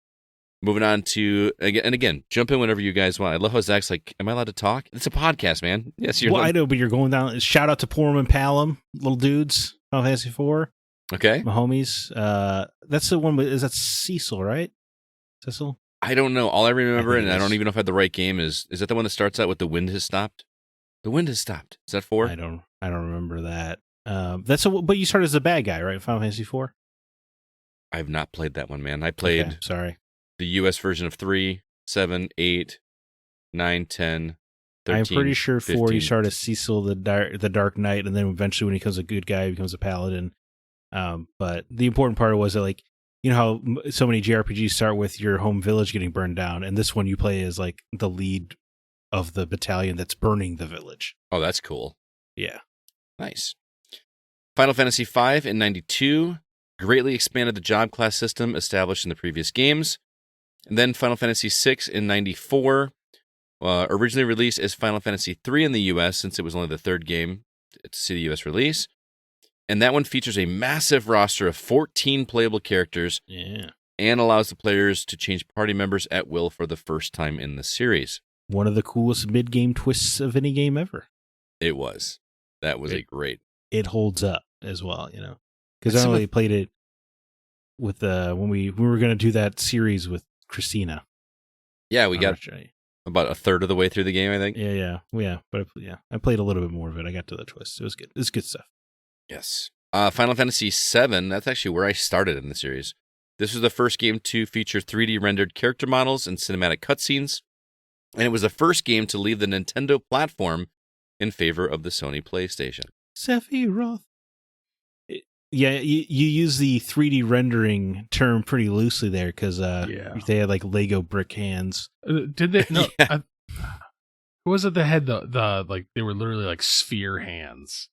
Moving on to, again, jump in whenever you guys want. I love how Zach's like, am I allowed to talk? It's a podcast, man. Yes, you're I know, but you're going down. Shout out to Porum and Palom, little dudes, Final Fantasy IV. Okay. My homies. That's the one, is that Cecil, right? Cecil? I don't know. All I remember, and I don't even know if I had the right game, is that the one that starts out with the wind has stopped? The wind has stopped. Is that 4? I don't remember that. But you started as a bad guy, right? Final Fantasy IV? I have not played that one, man. I played the US version of 3, 7, 8, 9, 10, 13, I'm pretty sure 15. 4 you start as Cecil the Dark Knight, and then eventually when he becomes a good guy, he becomes a paladin. But the important part was that how so many JRPGs start with your home village getting burned down, and this one you play as the lead of the battalion that's burning the village. Oh, that's cool. Yeah. Nice. Final Fantasy V in 92 greatly expanded the job class system established in the previous games. And then Final Fantasy VI in 94, originally released as Final Fantasy III in the US, since it was only the third game to see the US release. And that one features a massive roster of 14 playable characters, and allows the players to change party members at will for the first time in the series. One of the coolest mid-game twists of any game ever. It was. That was a great. It holds up as well, because I only played it with when we were going to do that series with Christina. Yeah, we got about a third of the way through the game, I think. Yeah. But I played a little bit more of it. I got to the twist. It was good. It's good stuff. Yes. Final Fantasy VII, that's actually where I started in the series. This was the first game to feature 3D rendered character models and cinematic cutscenes, and it was the first game to leave the Nintendo platform in favor of the Sony PlayStation. Sephiroth. Yeah, you use the 3D rendering term pretty loosely there, because they had Lego brick hands. Did they? No. Yeah. Who was it that had the they were literally sphere hands?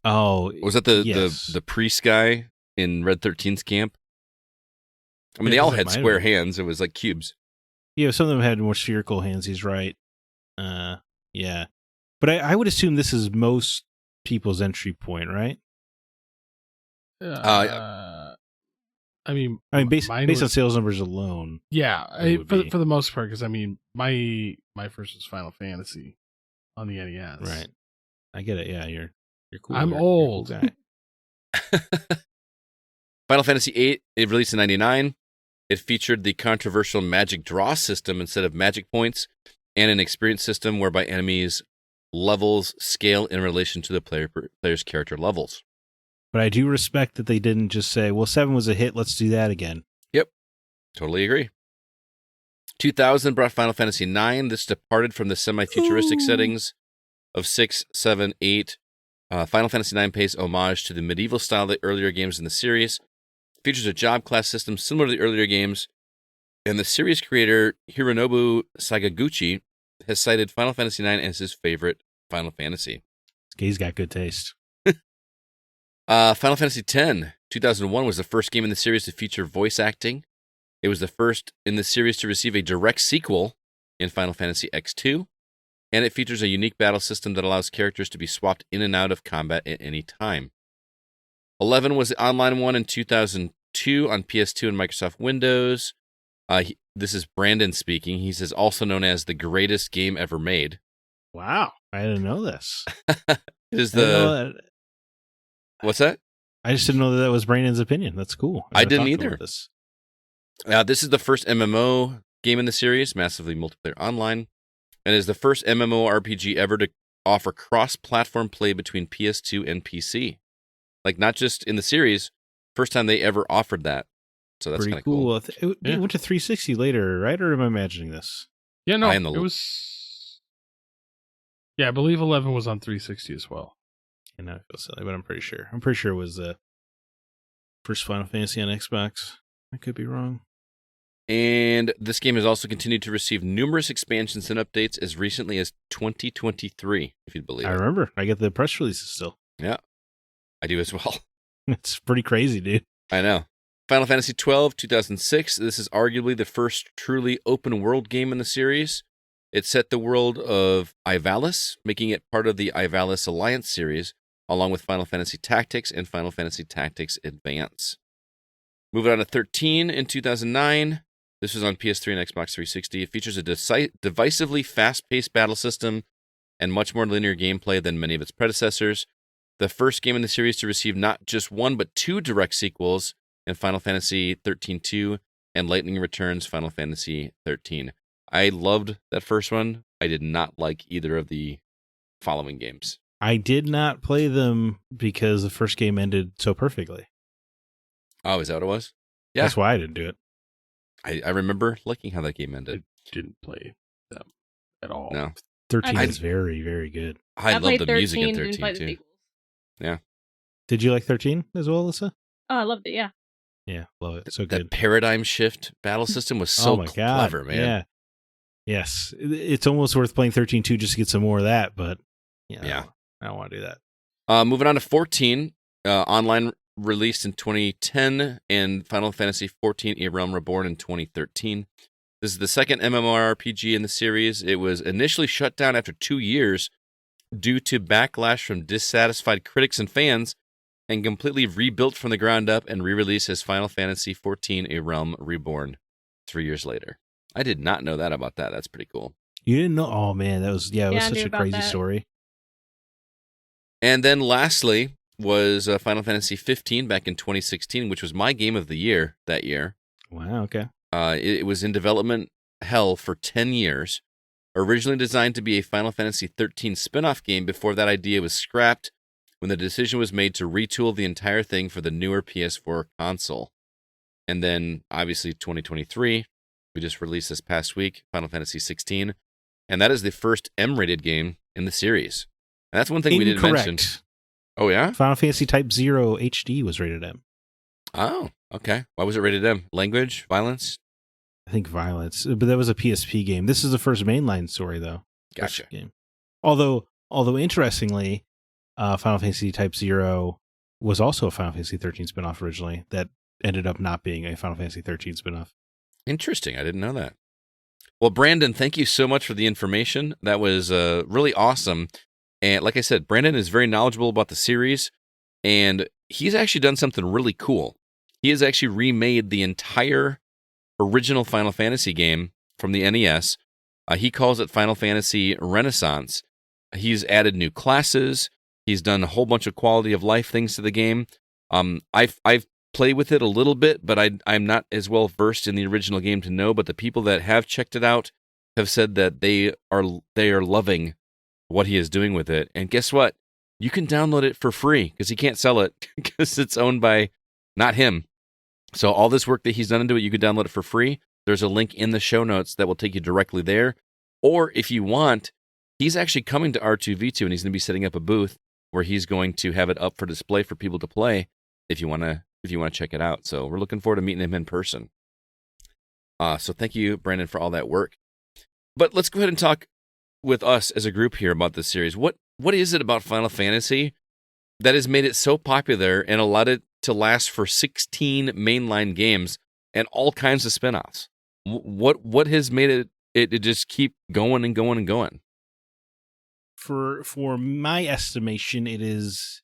Oh, was that the priest guy in Red 13's camp? I mean, they all had square hands. It was like cubes. Yeah, some of them had more spherical hands. He's right. Yeah, but I would assume this is most people's entry point, right? I mean, based on sales numbers alone. Yeah, for the most part, because my first was Final Fantasy on the NES. Right. I get it. Yeah, you're cool. I'm old. You're a cool guy. Final Fantasy VIII, it released in 99. It featured the controversial magic draw system instead of magic points, and an experience system whereby enemies' levels scale in relation to the player's character levels. But I do respect that they didn't just say, well, 7 was a hit, let's do that again. Yep. Totally agree. 2000 brought Final Fantasy IX. This departed from the semi-futuristic settings of 6, 7, 8. Final Fantasy IX pays homage to the medieval style of the earlier games in the series. Features a job class system similar to the earlier games. And the series creator, Hironobu Sakaguchi, has cited Final Fantasy IX as his favorite Final Fantasy. He's got good taste. Final Fantasy X, 2001 was the first game in the series to feature voice acting. It was the first in the series to receive a direct sequel in Final Fantasy X2, and it features a unique battle system that allows characters to be swapped in and out of combat at any time. 11 was the online one in 2002 on PS2 and Microsoft Windows. This is Brandon speaking. He says, also known as the greatest game ever made. Wow, I didn't know this. It is What's that? I just didn't know that was Brandon's opinion. That's cool. I didn't either. This is the first MMO game in the series, massively multiplayer online, and is the first MMORPG ever to offer cross-platform play between PS2 and PC. Like, not just in the series, first time they ever offered that. So that's kind of cool. It went to 360 later, right? Or am I imagining this? Yeah, no, it was... Yeah, I believe 11 was on 360 as well. I know I feel silly, but I'm pretty sure. I'm pretty sure it was the first Final Fantasy on Xbox. I could be wrong. And this game has also continued to receive numerous expansions and updates as recently as 2023, if you'd believe it. I remember. I get the press releases still. Yeah, I do as well. It's pretty crazy, dude. I know. Final Fantasy XII, 2006. This is arguably the first truly open-world game in the series. It set the world of Ivalice, making it part of the Ivalice Alliance series, along with Final Fantasy Tactics and Final Fantasy Tactics Advance. Moving on to 13 in 2009. This was on PS3 and Xbox 360. It features a divisively fast-paced battle system and much more linear gameplay than many of its predecessors. The first game in the series to receive not just one, but two direct sequels in Final Fantasy 13-2 and Lightning Returns Final Fantasy 13. I loved that first one. I did not like either of the following games. I did not play them because the first game ended so perfectly. Oh, is that what it was? Yeah. That's why I didn't do it. I remember liking how that game ended. I didn't play them at all. No. 13 is very, very good. I love the music in 13 too. Yeah. Did you like 13 as well, Alyssa? Oh, I loved it, yeah. Yeah, love it. So that good. paradigm shift battle system was so clever, man. Yeah. Yes. It's almost worth playing 13-2 just to get some more of that, but yeah. I don't want to do that. Moving on to 14, online released in 2010, and Final Fantasy XIV: A Realm Reborn in 2013. This is the second MMORPG in the series. It was initially shut down after 2 years due to backlash from dissatisfied critics and fans, and completely rebuilt from the ground up and re-released as Final Fantasy XIV: A Realm Reborn 3 years later. I did not know that about that. That's pretty cool. You didn't know? Oh, man, it was such a crazy story. And then lastly was Final Fantasy 15 back in 2016, which was my game of the year that year. Wow, okay. It was in development hell for 10 years. Originally designed to be a Final Fantasy 13 spin-off game before that idea was scrapped when the decision was made to retool the entire thing for the newer PS4 console. And then, obviously, 2023, we just released this past week, Final Fantasy 16, and that is the first M-rated game in the series. And that's one thing we didn't mention. Oh, yeah? Final Fantasy Type 0 HD was rated M. Oh, okay. Why was it rated M? Language? Violence? I think violence, but that was a PSP game. This is the first mainline story, though. Gotcha. Game. Although interestingly, Final Fantasy Type 0 was also a Final Fantasy 13 spinoff originally that ended up not being a Final Fantasy 13 spinoff. Interesting. I didn't know that. Well, Brandon, thank you so much for the information. That was really awesome. And like I said, Brandon is very knowledgeable about the series, and he's actually done something really cool. He has actually remade the entire original Final Fantasy game from the NES. He calls it Final Fantasy Renaissance. He's added new classes. He's done a whole bunch of quality of life things to the game. I've played with it a little bit, but I'm not as well versed in the original game to know. But the people that have checked it out have said that they are loving what he is doing with it. And guess what? You can download it for free because he can't sell it because it's owned by not him. So all this work that he's done into it, you can download it for free. there's a link in the show notes that will take you directly there. Or if you want, he's actually coming to R2V2, and he's going to be setting up a booth where he's going to have it up for display for people to play if you want to check it out. So we're looking forward to meeting him in person. So thank you, Brandon, for all that work. But let's go ahead and talk with us as a group here about this series. What is it about Final Fantasy that has made it so popular and allowed it to last for 16 mainline games and all kinds of spinoffs? What has made it just keep going and going and going? For my estimation, it is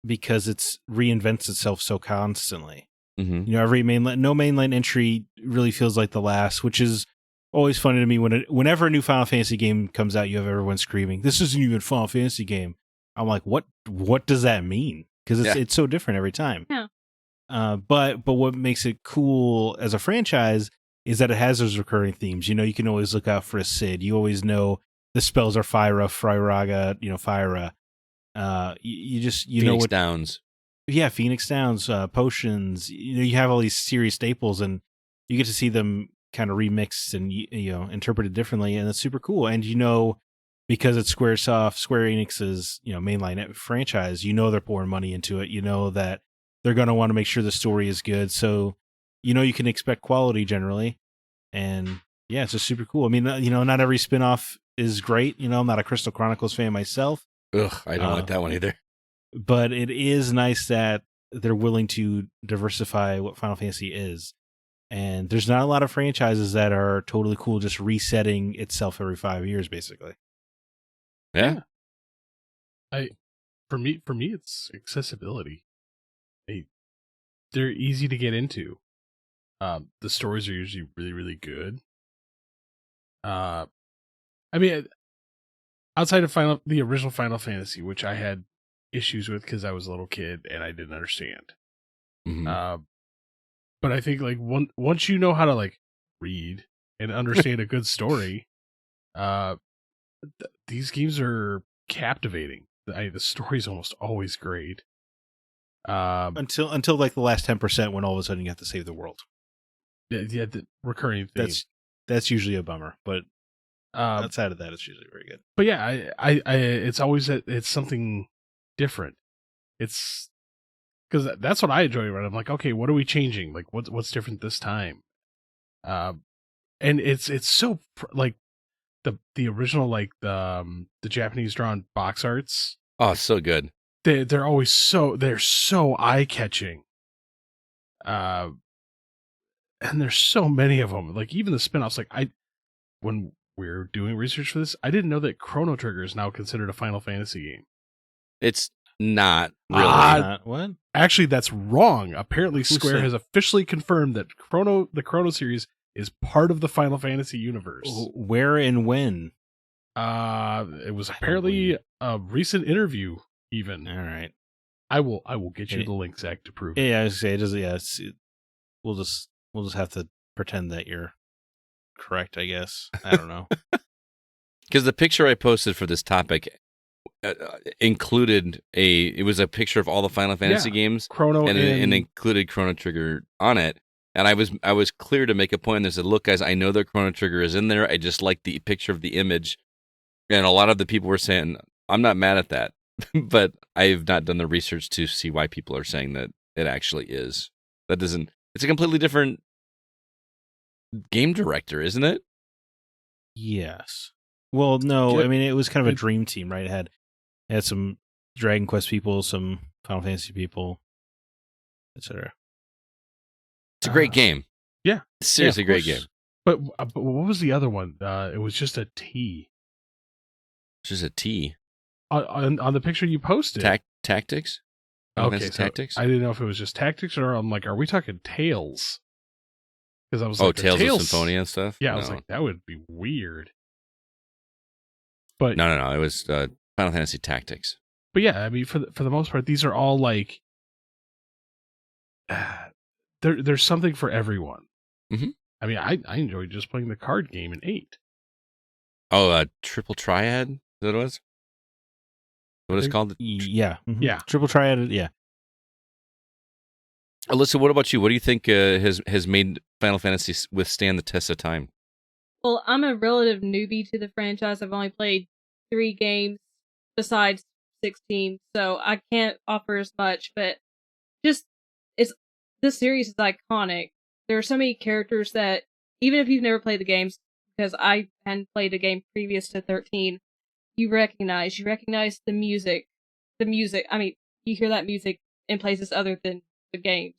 because it's reinvents itself so constantly. Mm-hmm. You know, no mainline entry really feels like the last, which is always funny to me. Whenever a new Final Fantasy game comes out, you have everyone screaming, "This isn't even a Final Fantasy game." I'm like, what does that mean? Because it's so different every time. Yeah. But what makes it cool as a franchise is that it has those recurring themes. You know, you can always look out for a Cid. You always know the spells are Fyra, Fryraga, Fyra. You Phoenix know what Downs. Yeah, Phoenix Downs, potions. You know, you have all these series staples, and you get to see them kind of remixed and interpreted differently, and it's super cool. And because it's Square Enix's mainline franchise, they're pouring money into it. You know that they're going to want to make sure the story is good, so you can expect quality generally. And yeah, it's just super cool. I mean, not every spinoff is great. I'm not a Crystal Chronicles fan myself. Ugh, I don't like that one either. But it is nice that they're willing to diversify what Final Fantasy is. And there's not a lot of franchises that are totally cool just resetting itself every 5 years, basically. Yeah. For me, it's accessibility. They're easy to get into. The stories are usually really, really good. I mean, outside of the original Final Fantasy, which I had issues with because I was a little kid and I didn't understand. Mm-hmm. But I think once you know how to read and understand a good story, these games are captivating. The story's almost always great. Until the last 10% when all of a sudden you have to save the world. Yeah, the recurring theme. That's usually a bummer, but outside of that, it's usually very good. But yeah, I it's always it's something different. It's because that's what I enjoy about it. I'm like, okay, what are we changing? Like, what's different this time? And it's so the original the Japanese drawn box arts. Oh, so good. They're always so eye catching. And there's so many of them. Like even the spinoffs. When we're doing research for this, I didn't know that Chrono Trigger is now considered a Final Fantasy game. It's not really. What? Actually, that's wrong. Apparently, Who Square said? has officially confirmed that the Chrono series is part of the Final Fantasy universe. Where and when? It was apparently a recent interview. Even All right, I will get you the link, Zack, to prove it. Yeah, I was gonna say it doesn't. Yeah, we'll just have to pretend that you're correct. I guess I don't know. Because the picture I posted for this topic included it was a picture of all the Final Fantasy games, Chrono, and included Chrono Trigger on it. And I was clear to make a point. And I said, "Look, guys, I know that Chrono Trigger is in there. I just like the picture of the image." And a lot of the people were saying, "I'm not mad at that," but I've not done the research to see why people are saying that it actually is. That doesn't. It's a completely different game director, isn't it? Yes. Well, no. Yeah. I mean, it was kind of a dream team, right? It had some Dragon Quest people, some Final Fantasy people, etc. It's a great game. Yeah, It's seriously a great game. But what was the other one? It was just a T. It's just a T. On the picture you posted. Tactics? Final Okay, Fantasy so Tactics? I didn't know if it was just Tactics or I'm like, are we talking Tales? Because I was Tales of Symphonia and stuff? Yeah, I No. was like, that would be weird. But No. It was Final Fantasy Tactics. But yeah, I mean, for the most part, these are all there's something for everyone. Mhm. I mean, I enjoyed just playing the card game in 8. Oh, Triple Triad? Is that what it was? What it's called? Yeah. Mhm. Yeah. Triple Triad. Yeah. Alyssa, what about you? What do you think has made Final Fantasy withstand the test of time? Well, I'm a relative newbie to the franchise. I've only played 3 games besides 16, so I can't offer as much, but just this series is iconic. There are so many characters that, even if you've never played the games, because I hadn't played a game previous to 13, you recognize the music. I mean, you hear that music in places other than the games.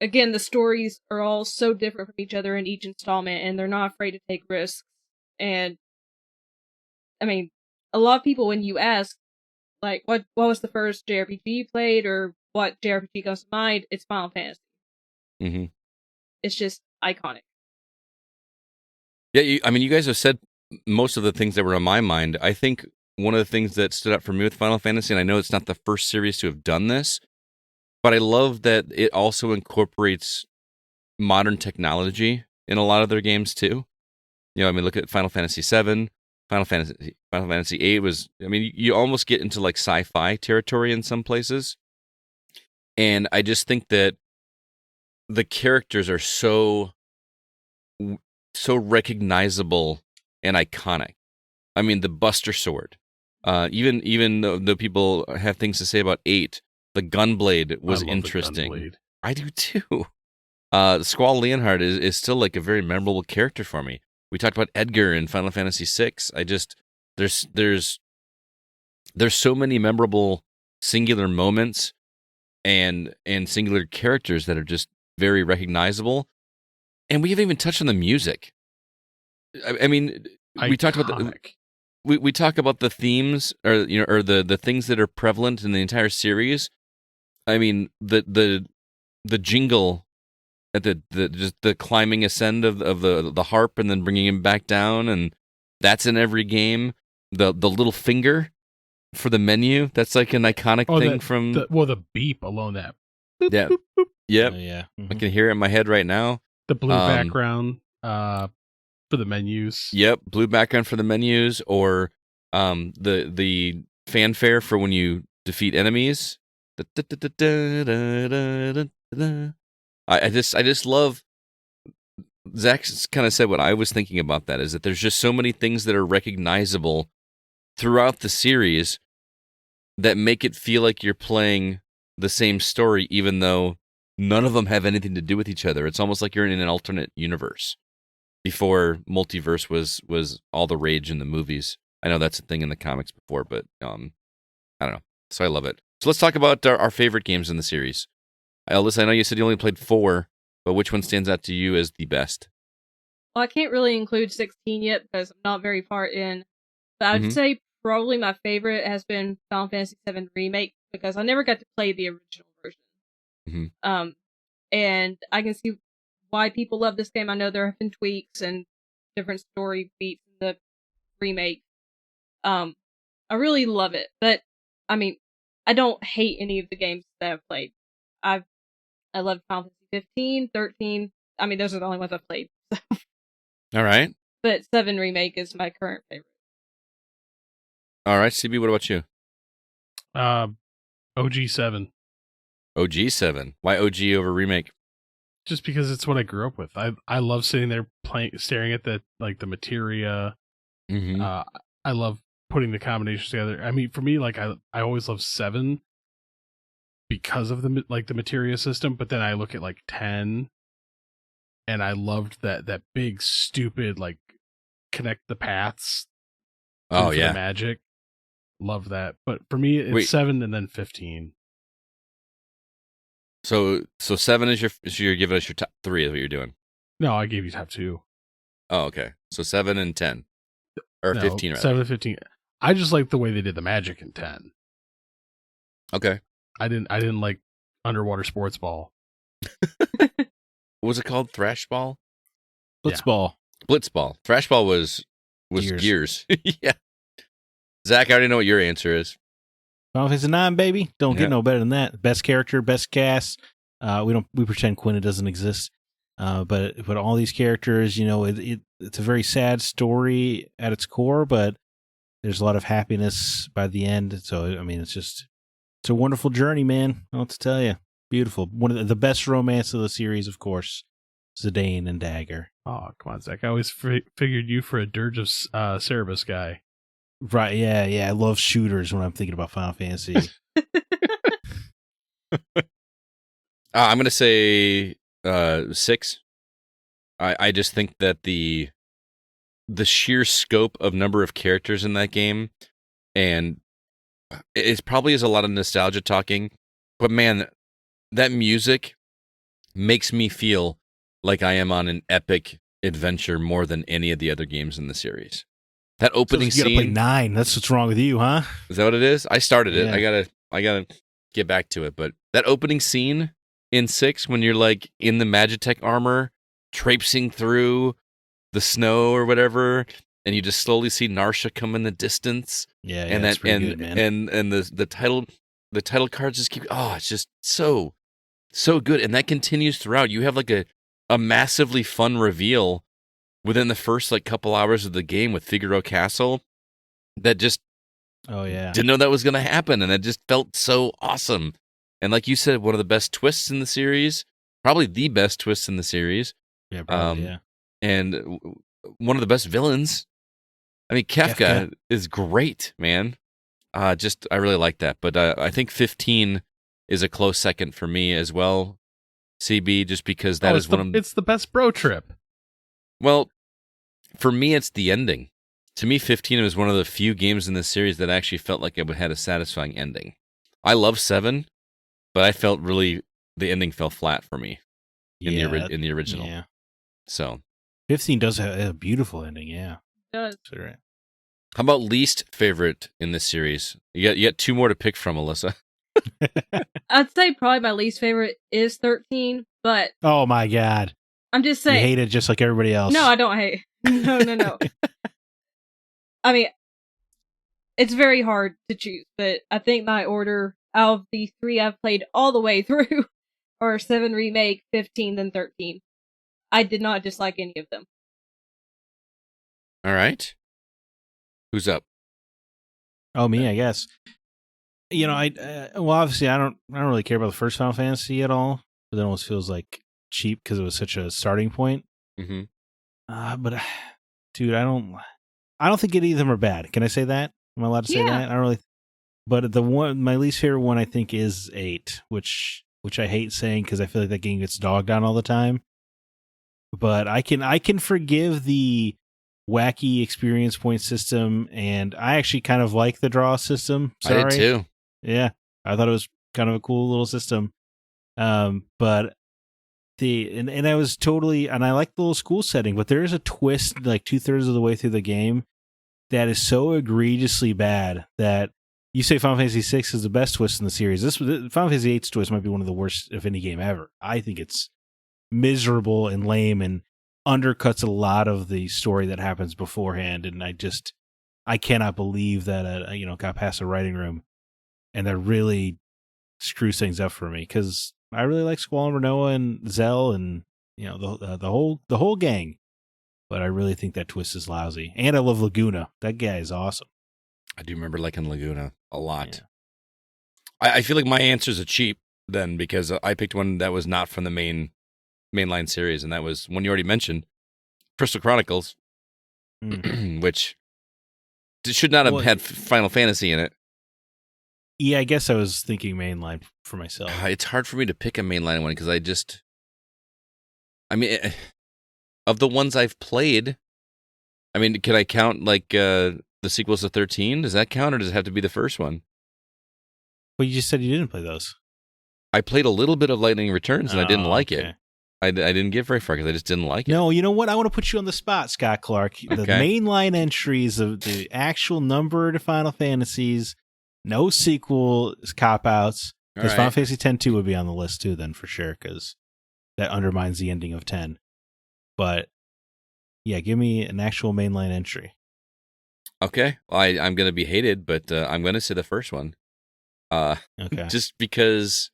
Again, the stories are all so different from each other in each installment, and they're not afraid to take risks. And I mean, a lot of people, when you ask, like, what was the first JRPG you played, or what JRPG comes to mind, it's Final Fantasy. Mm-hmm. It's just iconic. Yeah, you guys have said most of the things that were on my mind. I think one of the things that stood out for me with Final Fantasy, and I know it's not the first series to have done this, but I love that it also incorporates modern technology in a lot of their games too. I mean, look at Final Fantasy VII, Final Fantasy VIII was. I mean, you almost get into like sci-fi territory in some places, and I just think that the characters are so recognizable and iconic. I mean, the Buster Sword. Even though people have things to say about 8, the Gunblade was interesting. Gunblade. I do too. Squall Leonhard is still like a very memorable character for me. We talked about Edgar in Final Fantasy VI. There's so many memorable singular moments and singular characters that are just very recognizable. And we haven't even touched on the music. I mean, we talked about we talk about the themes or the things that are prevalent in the entire series. I mean, the jingle at the climbing ascend of the harp and then bringing him back down, and that's in every game. The little finger for the menu, that's like an iconic thing from the beep alone, that boop, yeah boop, boop. Yep. Yeah. Mm-hmm. I can hear it in my head right now. The blue background for the menus. Yep, blue background for the menus, or the fanfare for when you defeat enemies. I just love. Zack's kind of said what I was thinking about that, is that there's just so many things that are recognizable throughout the series that make it feel like you're playing the same story, even though none of them have anything to do with each other. It's almost like you're in an alternate universe before multiverse was all the rage in the movies. I know that's a thing in the comics before, but I don't know. So I love it. So let's talk about our favorite games in the series. Alyssa, I know you said you only played 4, but which one stands out to you as the best? Well, I can't really include 16 yet because I'm not very far in. But I would say probably my favorite has been Final Fantasy VII Remake, because I never got to play the original version. Mm-hmm. And I can see why people love this game. I know there have been tweaks and different story beats in the remake. I really love it, but I mean, I don't hate any of the games that I've played. I love Final Fantasy 15, 13. I mean, those are the only ones I've played. So. All right. But 7 Remake is my current favorite. All right, CB, what about you? OG7. OG7. Why OG over Remake? Just because it's what I grew up with. I love sitting there staring at the materia. Mm-hmm. I love putting the combinations together. I mean, for me, like I always love 7 because of the materia system. But then I look at like 10, and I loved that big stupid like connect the paths. Oh yeah, magic. Love that. But for me, it's 7 and then 15. So 7 is you're giving us your top 3 is what you're doing. No, I gave you top 2. Oh, okay. So 7 and 10. Or no, 15 rather. 7 and 15. I just like the way they did the magic in 10. Okay. I didn't like underwater sports ball. What was it called? Thrash ball? Blitzball. Blitzball. Thrash ball was gears. Yeah. Zack, I already know what your answer is. Final Fantasy 9, baby. Don't get no better than that. Best character, best cast. We pretend Quina doesn't exist. But all these characters, it's a very sad story at its core, but there's a lot of happiness by the end. So I mean, it's just It's a wonderful journey, man. I don't know what to tell you. Beautiful. One of the best romance of the series, of course. Zidane and Dagger. Oh, come on, Zach. I always figured you for a Dirge of Cerberus guy. Right, yeah. I love shooters when I'm thinking about Final Fantasy. I'm going to say 6. I just think that the sheer scope of number of characters in that game, and it probably is a lot of nostalgia talking, but man, that music makes me feel like I am on an epic adventure more than any of the other games in the series. That opening so you gotta scene. play 9. That's what's wrong with you, huh? Is that what it is? I started it. Yeah. I gotta get back to it. But that opening scene in 6, when you're like in the Magitech armor, traipsing through the snow or whatever, and you just slowly see Narsha come in the distance. Yeah, and that's pretty good, man. And the title cards just keep. Oh, it's just so good, and that continues throughout. You have like a massively fun reveal within the first like couple hours of the game with Figaro Castle that just didn't know that was going to happen, and it just felt so awesome. And like you said, one of the best twists in the series, probably the best twist in the series. Yeah, probably, yeah. And one of the best villains. I mean, Kefka is great, man. I really like that. But I think 15 is a close second for me as well, CB, just because that is it's the best bro trip. Well, for me, it's the ending. To me, 15 was one of the few games in this series that actually felt like it had a satisfying ending. I love 7, but I felt really the ending fell flat for me in the original. Yeah. So 15 does have a beautiful ending, yeah. It does. Right. How about least favorite in this series? You got 2 more to pick from, Alyssa. I'd say probably my least favorite is 13, but Oh my god. I'm just saying. You hate it just like everybody else. No, I don't hate. No. I mean, it's very hard to choose, but I think my order out of the 3 I've played all the way through are 7 Remake, 15, then 13. I did not dislike any of them. All right. Who's up? Oh, me, I guess. You know, obviously I don't really care about the first Final Fantasy at all, but it almost feels like cheap because it was such a starting point. Mm-hmm. But dude, I don't think any of them are bad. Can I say that? Am I allowed to say that? I don't really. But my least favorite one I think is 8, which I hate saying because I feel like that game gets dogged on all the time. But I can forgive the wacky experience point system, and I actually kind of like the draw system. Sorry. I did too. Yeah, I thought it was kind of a cool little system. But I was totally, and I like the little school setting, but there is a twist like 2/3 of the way through the game that is so egregiously bad that you say Final Fantasy VI is the best twist in the series. Final Fantasy VIII's twist might be one of the worst of any game ever. I think it's miserable and lame and undercuts a lot of the story that happens beforehand. And I cannot believe that got past the writing room and that really screws things up for me because I really like Squall and Renoa and Zell and the whole gang. But I really think that twist is lousy. And I love Laguna. That guy is awesome. I do remember liking Laguna a lot. Yeah. I feel like my answers are cheap then because I picked one that was not from the mainline series, and that was one you already mentioned, Crystal Chronicles, which should not have had Final Fantasy in it. Yeah, I guess I was thinking mainline for myself. It's hard for me to pick a mainline one because of the ones I've played, I mean, can I count like the sequels to 13? Does that count, or does it have to be the first one? Well, you just said you didn't play those. I played a little bit of Lightning Returns, and I didn't like it. I didn't get very far because I just didn't like it. No, you know what? I want to put you on the spot, Scott Clark. The mainline entries of the actual number to Final Fantasies, no sequel cop-outs. Because Final Fantasy X-2 would be on the list too, then, for sure, because that undermines the ending of 10. But, yeah, give me an actual mainline entry. Okay. Well, I'm going to be hated, but I'm going to say the first one. Okay. Just because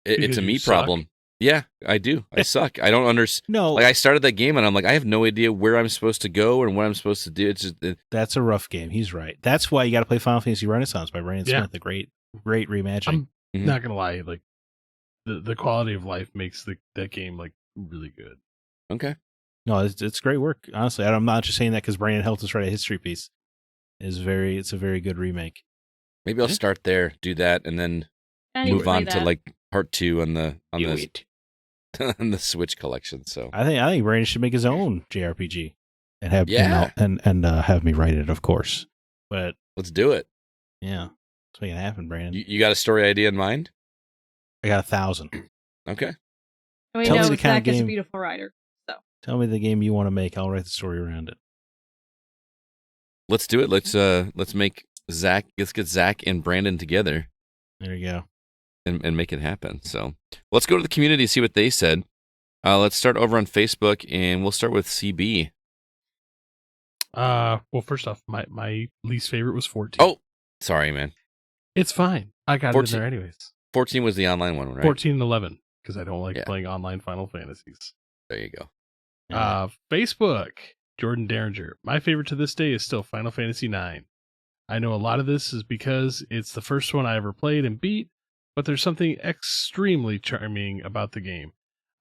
it's a me problem. Yeah, I do. I suck. I don't understand. No. Like, I started that game, and I'm like, I have no idea where I'm supposed to go and what I'm supposed to do. It's just... That's a rough game. He's right. That's why you got to play Final Fantasy Renaissance by Brandon Smith, the great great reimagining. I'm Mhm. not gonna lie, like the quality of life makes that game like really good. Okay. No, it's great work. Honestly, I'm not just saying that because Brandon helped us write a history piece. It's a very good remake. Maybe I'll Yeah. start there, do that, and then I need move play on to that. like part 2 on the Do it. on the Switch collection. So I think Brandon should make his own JRPG and have Yeah. and have me write it, of course. But let's do it. yeah, let's make it happen, Brandon. You got a story idea in mind? I got 1,000. Okay. We Tell me know the kind of Zack is a game- beautiful writer. Tell me the game you want to make. I'll write the story around it. Let's do it. Let's make Zack. Let's get Zack and Brandon together There you go. and make it happen. So let's go to the community, see what they said. Let's start over on Facebook, and we'll start with CB. Well, first off, my least favorite was 14. Oh, sorry, man. It's fine. I got 14. it in there anyways. 14 was the online one, right? 14 and 11 because I don't like Yeah. playing online Final Fantasies. There you go. Facebook, Jordan Derringer. My favorite to this day is still Final Fantasy IX. I know a lot of this is because it's the first one I ever played and beat, but there's something extremely charming about the game.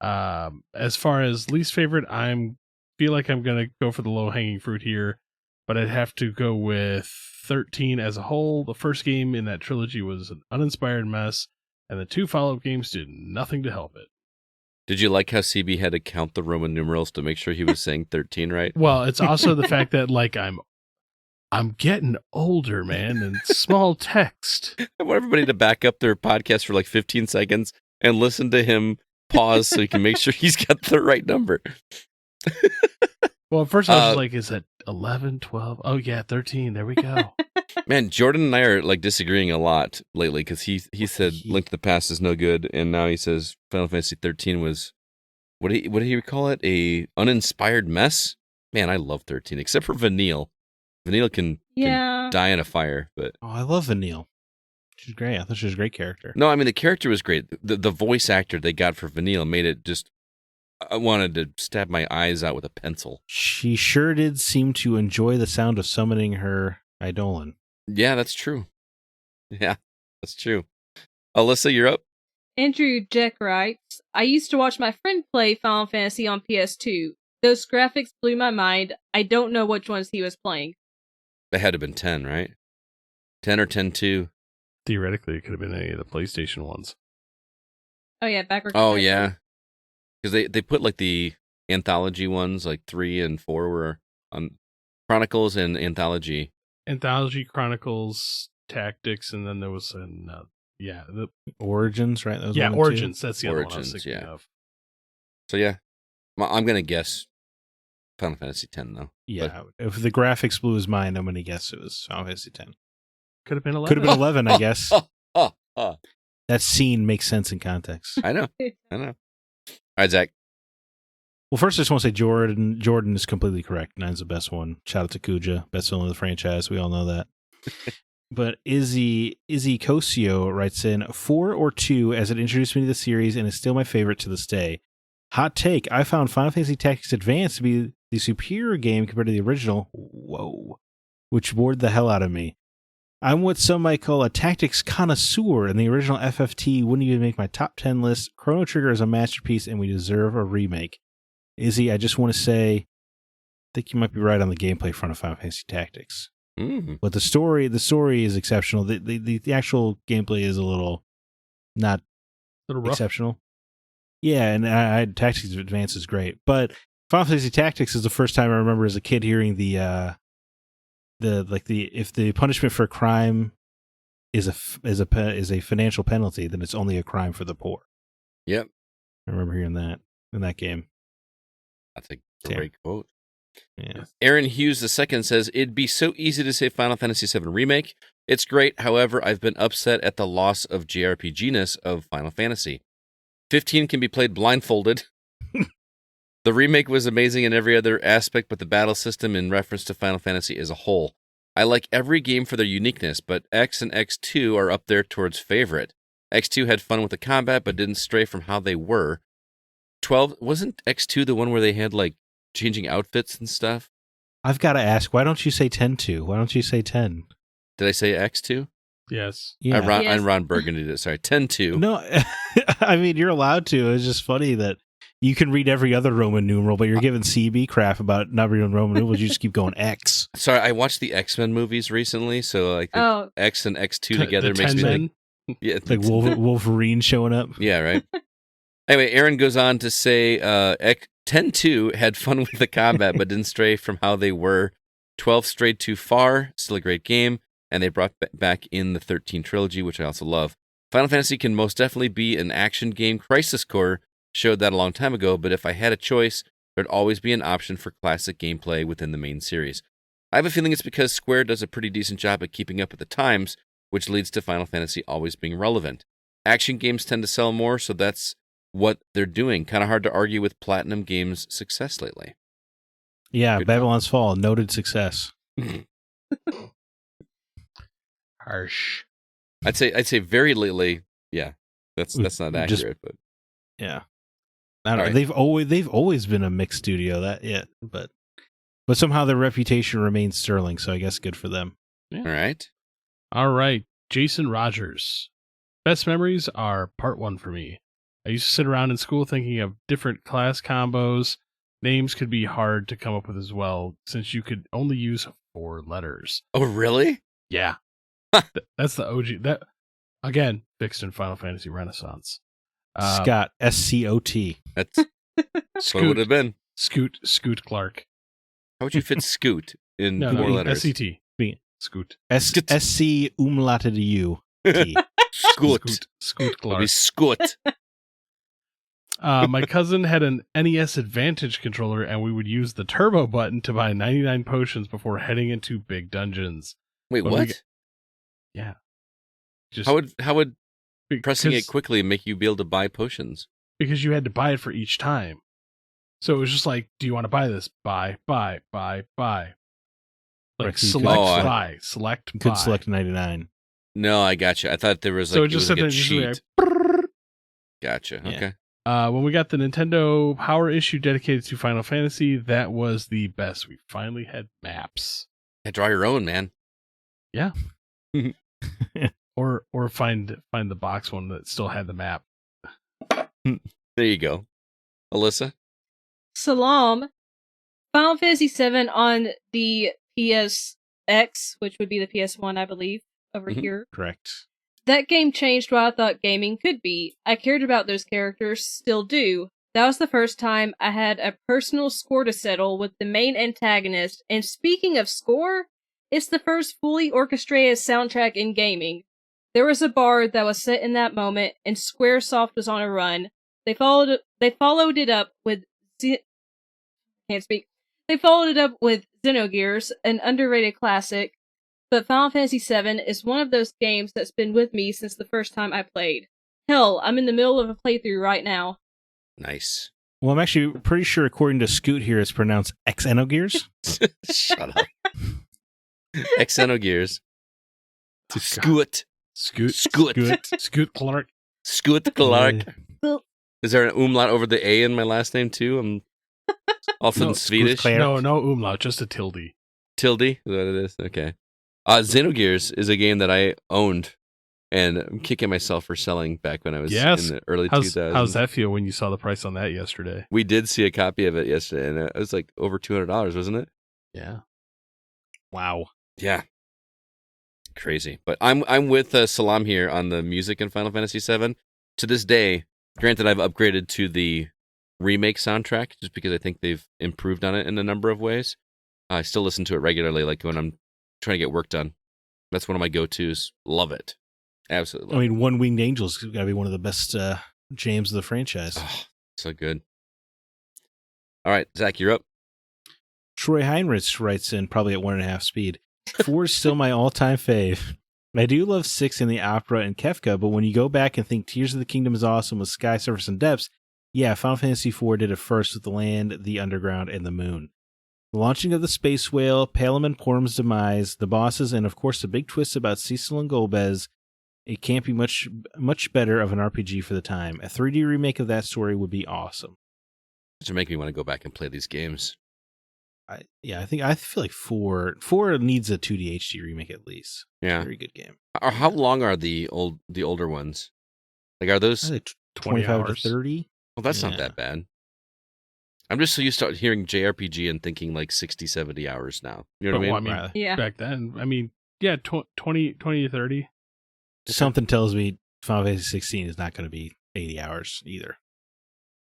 As far as least favorite, feel like I'm gonna go for the low hanging fruit here, but I'd have to go with 13 as a whole. The first game in that trilogy was an uninspired mess, and the 2 follow-up games did nothing to help it. Did you like how CB had to count the Roman numerals to make sure he was saying 13 right? Well, it's also the fact that like I'm getting older, man, and small text. I want everybody to back up their podcast for like 15 seconds and listen to him pause so he can make sure he's got the right number. Well, at first I was just like, is that 11, 12? Oh yeah, 13. There we go. Man, Jordan and I are like disagreeing a lot lately because he said Link to the Past is no good, and now he says Final Fantasy 13 was what did he call it? A uninspired mess? Man, I love 13, except for Vanille. Vanille can die in a fire, but Oh, I love Vanille. She's great. I thought she was a great character. no, I mean the character was great. The voice actor they got for Vanille made it just. I wanted to stab my eyes out with a pencil. She sure did seem to enjoy the sound of summoning her Eidolon. Yeah, that's true. Yeah, that's true. Alyssa, you're up. Andrew Jack writes, I used to watch my friend play Final Fantasy on PS2. Those graphics blew my mind. I don't know which ones he was playing. That had to have been 10, right? 10 or 10-2. Theoretically, it could have been any of the PlayStation ones. Oh yeah, backward. Oh, compatible. yeah. Because they put like the anthology ones, like 3 and 4 were on Chronicles and Anthology. Anthology, Chronicles, Tactics, and then there was Origins, right? That was one and two. Origins. That's the other one I was Origins, thinking yeah. of. So yeah, I'm going to guess Final Fantasy 10 though. Yeah. If the graphics blew his mind, I'm going to guess it was Final Fantasy 10. Could have been 11. Could have been 11, I guess. Oh. That scene makes sense in context. I know. All right, Zach. Well, first, I just want to say Jordan is completely correct. 9's the best one. Shout out to Kuja, best villain of the franchise. We all know that. But Izzy Cosio writes in 4 or 2 as it introduced me to the series and is still my favorite to this day. Hot take, I found Final Fantasy Tactics Advance to be the superior game compared to the original. Whoa. Which bored the hell out of me. I'm what some might call a tactics connoisseur, and the original FFT wouldn't even make my top 10 list. Chrono Trigger is a masterpiece, and we deserve a remake. Izzy, I just want to say, I think you might be right on the gameplay front of Final Fantasy Tactics. Mm. But the story is exceptional. The actual gameplay is a little not Little rough. exceptional. Yeah, and Tactics Advance is great, but Final Fantasy Tactics is the first time I remember as a kid hearing if the punishment for a crime is a financial penalty, then it's only a crime for the poor. Yep. I remember hearing that in that game. That's a great quote. Yeah. Aaron Hughes II says, it'd be so easy to say Final Fantasy VII Remake. It's great. However, I've been upset at the loss of JRPG-ness of Final Fantasy. 15 can be played blindfolded. The remake was amazing in every other aspect, but the battle system in reference to Final Fantasy as a whole. I like every game for their uniqueness, but X and X2 are up there towards favorite. X2 had fun with the combat, but didn't stray from how they were. 12, wasn't X2 the one where they had like changing outfits and stuff? I've got to ask, why don't you say 10-2? Why don't you say 10? Did I say X2? Yes. Yeah. Ron Burgundy did it. Sorry, 10-2. No, I mean, you're allowed to. It's just funny that you can read every other Roman numeral, but you're given CB crap about not reading Roman numerals. You just keep going X. Sorry, I watched the X-Men movies recently, so like the X and X2 together makes me think. Yeah, like Wolverine showing up. Yeah, right. Anyway, Aaron goes on to say 10-2 had fun with the combat, but didn't stray from how they were. 12 strayed too far. Still a great game, and they brought back in the 13 trilogy, which I also love. Final Fantasy can most definitely be an action game. Crisis Core showed that a long time ago, but if I had a choice, there'd always be an option for classic gameplay within the main series. I have a feeling it's because Square does a pretty decent job at keeping up with the times, which leads to Final Fantasy always being relevant. Action games tend to sell more, so that's what they're doing. Kind of hard to argue with Platinum Games' success lately. Yeah, Good Babylon's Fall, noted success. Harsh. I'd say very lately. Yeah, that's not accurate, but yeah, I don't know. Right. They've always been a mixed studio. But somehow their reputation remains sterling. So I guess good for them. Yeah. All right. Jason Rogers. Best memories are part 1 for me. I used to sit around in school thinking of different class combos. Names could be hard to come up with as well, since you could only use 4 letters. Oh, really? Yeah. That's the OG. That again, fixed in Final Fantasy Renaissance. Scott, SCOT. That's what it would have been. Scoot Clark. How would you fit Scoot in 4 letters? SCT. Scoot. SC umlauted U. Scoot. Scoot It'll be Clark. Scoot. My cousin had an NES Advantage controller, and we would use the turbo button to buy 99 potions before heading into big dungeons. Wait, When what? Yeah. Just How would pressing it quickly make you be able to buy potions? because you had to buy it for each time. So it was just like, do you want to buy this? Buy. Like Right, so you select, could- buy, select, You buy. could select 99. No, I gotcha. I thought there was So like it just it said was like a that just cheat. Gotcha. Yeah. Okay. when we got the Nintendo Power issue dedicated to Final Fantasy, that was the best. We finally had maps. Yeah, draw your own, man. Yeah. or find the box one that still had the map. There you go. Alyssa? Salam. Final Fantasy VII on the PSX, which would be the PS1, I believe, over here. Correct. That game changed what I thought gaming could be. I cared about those characters, still do. That was the first time I had a personal score to settle with the main antagonist, and speaking of score, it's the first fully orchestrated soundtrack in gaming. There was a bard that was set in that moment, and Squaresoft was on a run. They followed it up with They followed it up with Xenogears, an underrated classic, but Final Fantasy VII is one of those games that's been with me since the first time I played. Hell, I'm in the middle of a playthrough right now. Nice. Well, I'm actually pretty sure, according to Scoot here, it's pronounced Xenogears. Shut up. Xenogears. To Scoot. Scoot Clark. Scoot Clark. Yeah. Is there an umlaut over the A in my last name, too? I'm also in Swedish. Clark. No umlaut, just a tilde. Tilde? Is that what it is? Okay. Xenogears is a game that I owned, and I'm kicking myself for selling back when I was in the early 2000s. How's that feel when you saw the price on that yesterday? We did see a copy of it yesterday, and it was like over $200, wasn't it? Yeah. Wow. Yeah. Crazy. But I'm with Salam here on the music in Final Fantasy VII. To this day, granted, I've upgraded to the remake soundtrack just because I think they've improved on it in a number of ways. I still listen to it regularly, like when I'm trying to get work done. That's one of my go-tos. Love it. Absolutely love it. One Winged Angel's got to be one of the best jams of the franchise. Oh, so good. All right, Zach, you're up. Troy Heinrich writes in probably at 1.5 speed. 4 is still my all-time fave. I do love 6 in the opera and Kefka, but when you go back and think Tears of the Kingdom is awesome with Sky, Surface, and Depths, yeah, Final Fantasy IV did it first with the land, the underground, and the moon. The launching of the space whale, Palom and Porum's demise, the bosses, and of course the big twist about Cecil and Golbez, it can't be much better of an RPG for the time. A 3D remake of that story would be awesome. To make me want to go back and play these games. I feel like four needs a 2D HD remake at least. Yeah. Very good game. How long are the older ones? Like, are those? I think 20 25 hours. to 30. Well, that's not Yeah. that bad. I'm just so used to hearing JRPG and thinking like 60, 70 hours now. You know what I mean? Well, I mean, Right. Yeah. back then, I mean, yeah, 20 to 30. Something tells me Final Fantasy 16 is not going to be 80 hours either.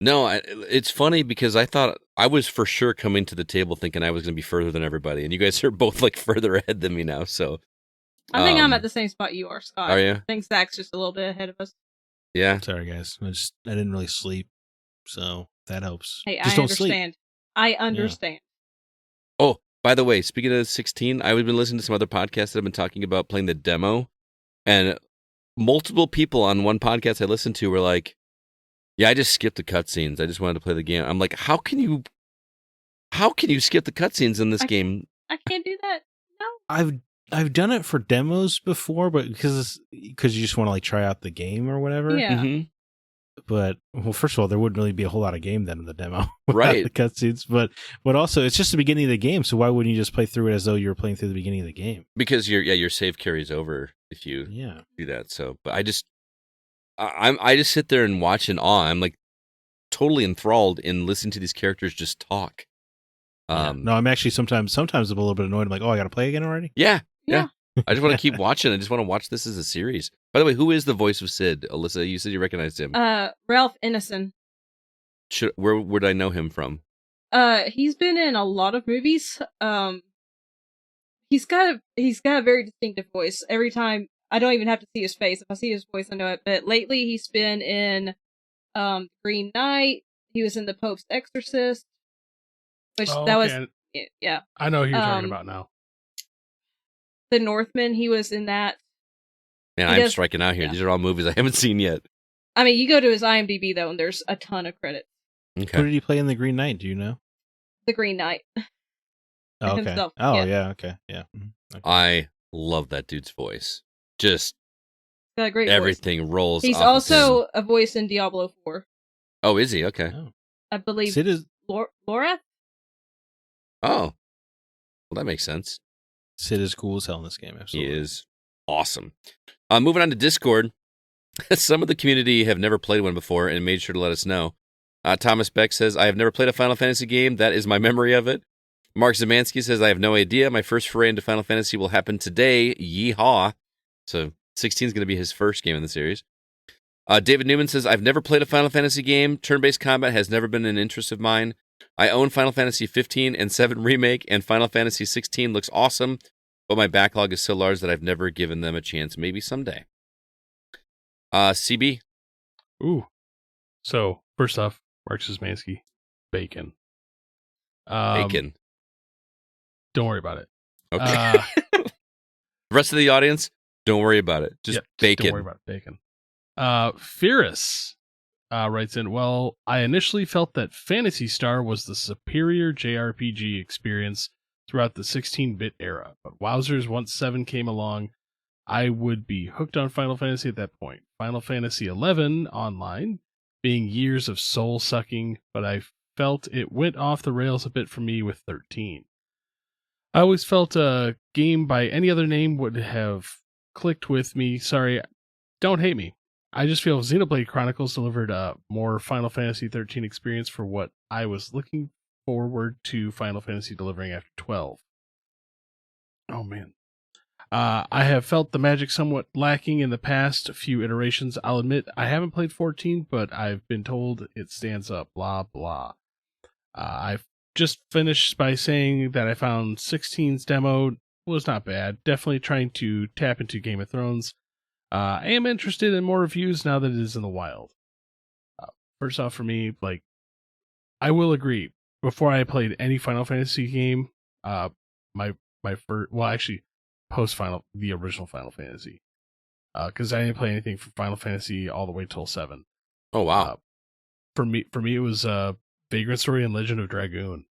No, it's funny because I thought I was for sure coming to the table thinking I was going to be further than everybody, and you guys are both like further ahead than me now. So I think I'm at the same spot you are, Scott. Are you? I think Zach's just a little bit ahead of us. Yeah. Sorry, guys. I didn't really sleep, so that helps. Hey, Just I don't sleep. understand. I understand. Oh, by the way, speaking of 16, I've been listening to some other podcasts that have been talking about playing the demo, and multiple people on one podcast I listened to were like, "Yeah, I just skipped the cutscenes. I just wanted to play the game." I'm like, "How can you skip the cutscenes in this game?" I can't do that. No. I've done it for demos before, but because you just want to like try out the game or whatever. Yeah. Mhm. But well, first of all, there wouldn't really be a whole lot of game then in the demo, without Right. The cutscenes, but also it's just the beginning of the game, so why wouldn't you just play through it as though you were playing through the beginning of the game? Because your save carries over if you Yeah. do that. So, but I just sit there and watch in awe. I'm like totally enthralled in listening to these characters just talk. No, I'm actually sometimes I'm a little bit annoyed. I'm like, oh, I got to play again already. Yeah. Yeah. I just want to keep watching. I just want to watch this as a series. By the way, who is the voice of Sid? Alyssa, you said you recognized him. Ralph Ineson. Where would I know him from? He's been in a lot of movies. He's got a very distinctive voice. Every time, I don't even have to see his face. If I see his voice, I know it. But lately, he's been in Green Knight. He was in The Pope's Exorcist, which that was yeah. I know who you're talking about now. The Northman. He was in that. Man, He I'm does- striking out here. yeah. These are all movies I haven't seen yet. I mean, you go to his IMDb though, and there's a ton of credits. Who Okay. did he play in The Green Knight? Do you know? The Green Knight. Oh, okay. Himself, Oh, yeah. yeah. Okay. Yeah. Mhm. Okay. I love that dude's voice. Just Got a great voice. everything rolls. He's off of him. also a voice in Diablo 4. Oh, is he? Okay. Oh. I believe Sid is Laura? Oh, well, that makes sense. cool as hell in this game. Absolutely. He is awesome. Moving on to Discord. Some of the community have never played one before and made sure to let us know. Thomas Beck says, I have never played a Final Fantasy game. That is my memory of it. Mark Zemansky says, I have no idea. My first foray into Final Fantasy will happen today. Yeehaw. So 16 is going to be his first game in the series. David Newman says, I've never played a Final Fantasy game. Turn-based combat has never been an interest of mine. I own Final Fantasy 15 and 7 Remake, and Final Fantasy 16 looks awesome, but my backlog is so large that I've never given them a chance. Maybe someday. CB? Ooh. So, first off, Mark Szymanski, bacon. Bacon. Don't worry about it. Okay. The rest of the audience, don't worry about it. Just Yep, bacon. Don't worry about bacon. Fierus writes in, well, I initially felt that Phantasy Star was the superior JRPG experience throughout the 16-bit era, but wowzers, once 7 came along, I would be hooked on Final Fantasy at that point. Final Fantasy XI Online being years of soul-sucking, but I felt it went off the rails a bit for me with 13. I always felt a game by any other name would have clicked with me. Sorry, don't hate me. I just feel Xenoblade Chronicles delivered a more Final Fantasy 13 experience for what I was looking forward to Final Fantasy delivering after 12. Oh, man. I have felt the magic somewhat lacking in the past few iterations. I'll admit I haven't played 14, but I've been told it stands up, blah, blah. I've just finished by saying that I found 16's demo was not bad. Definitely trying to tap into Game of Thrones. I am interested in more reviews now that it is in the wild. First off, for me, like, I will agree. Before I played any Final Fantasy game, my first, well, actually, the original Final Fantasy, because I didn't play anything from Final Fantasy all the way till 7. Oh, wow. For me, it was Vagrant Story and Legend of Dragoon.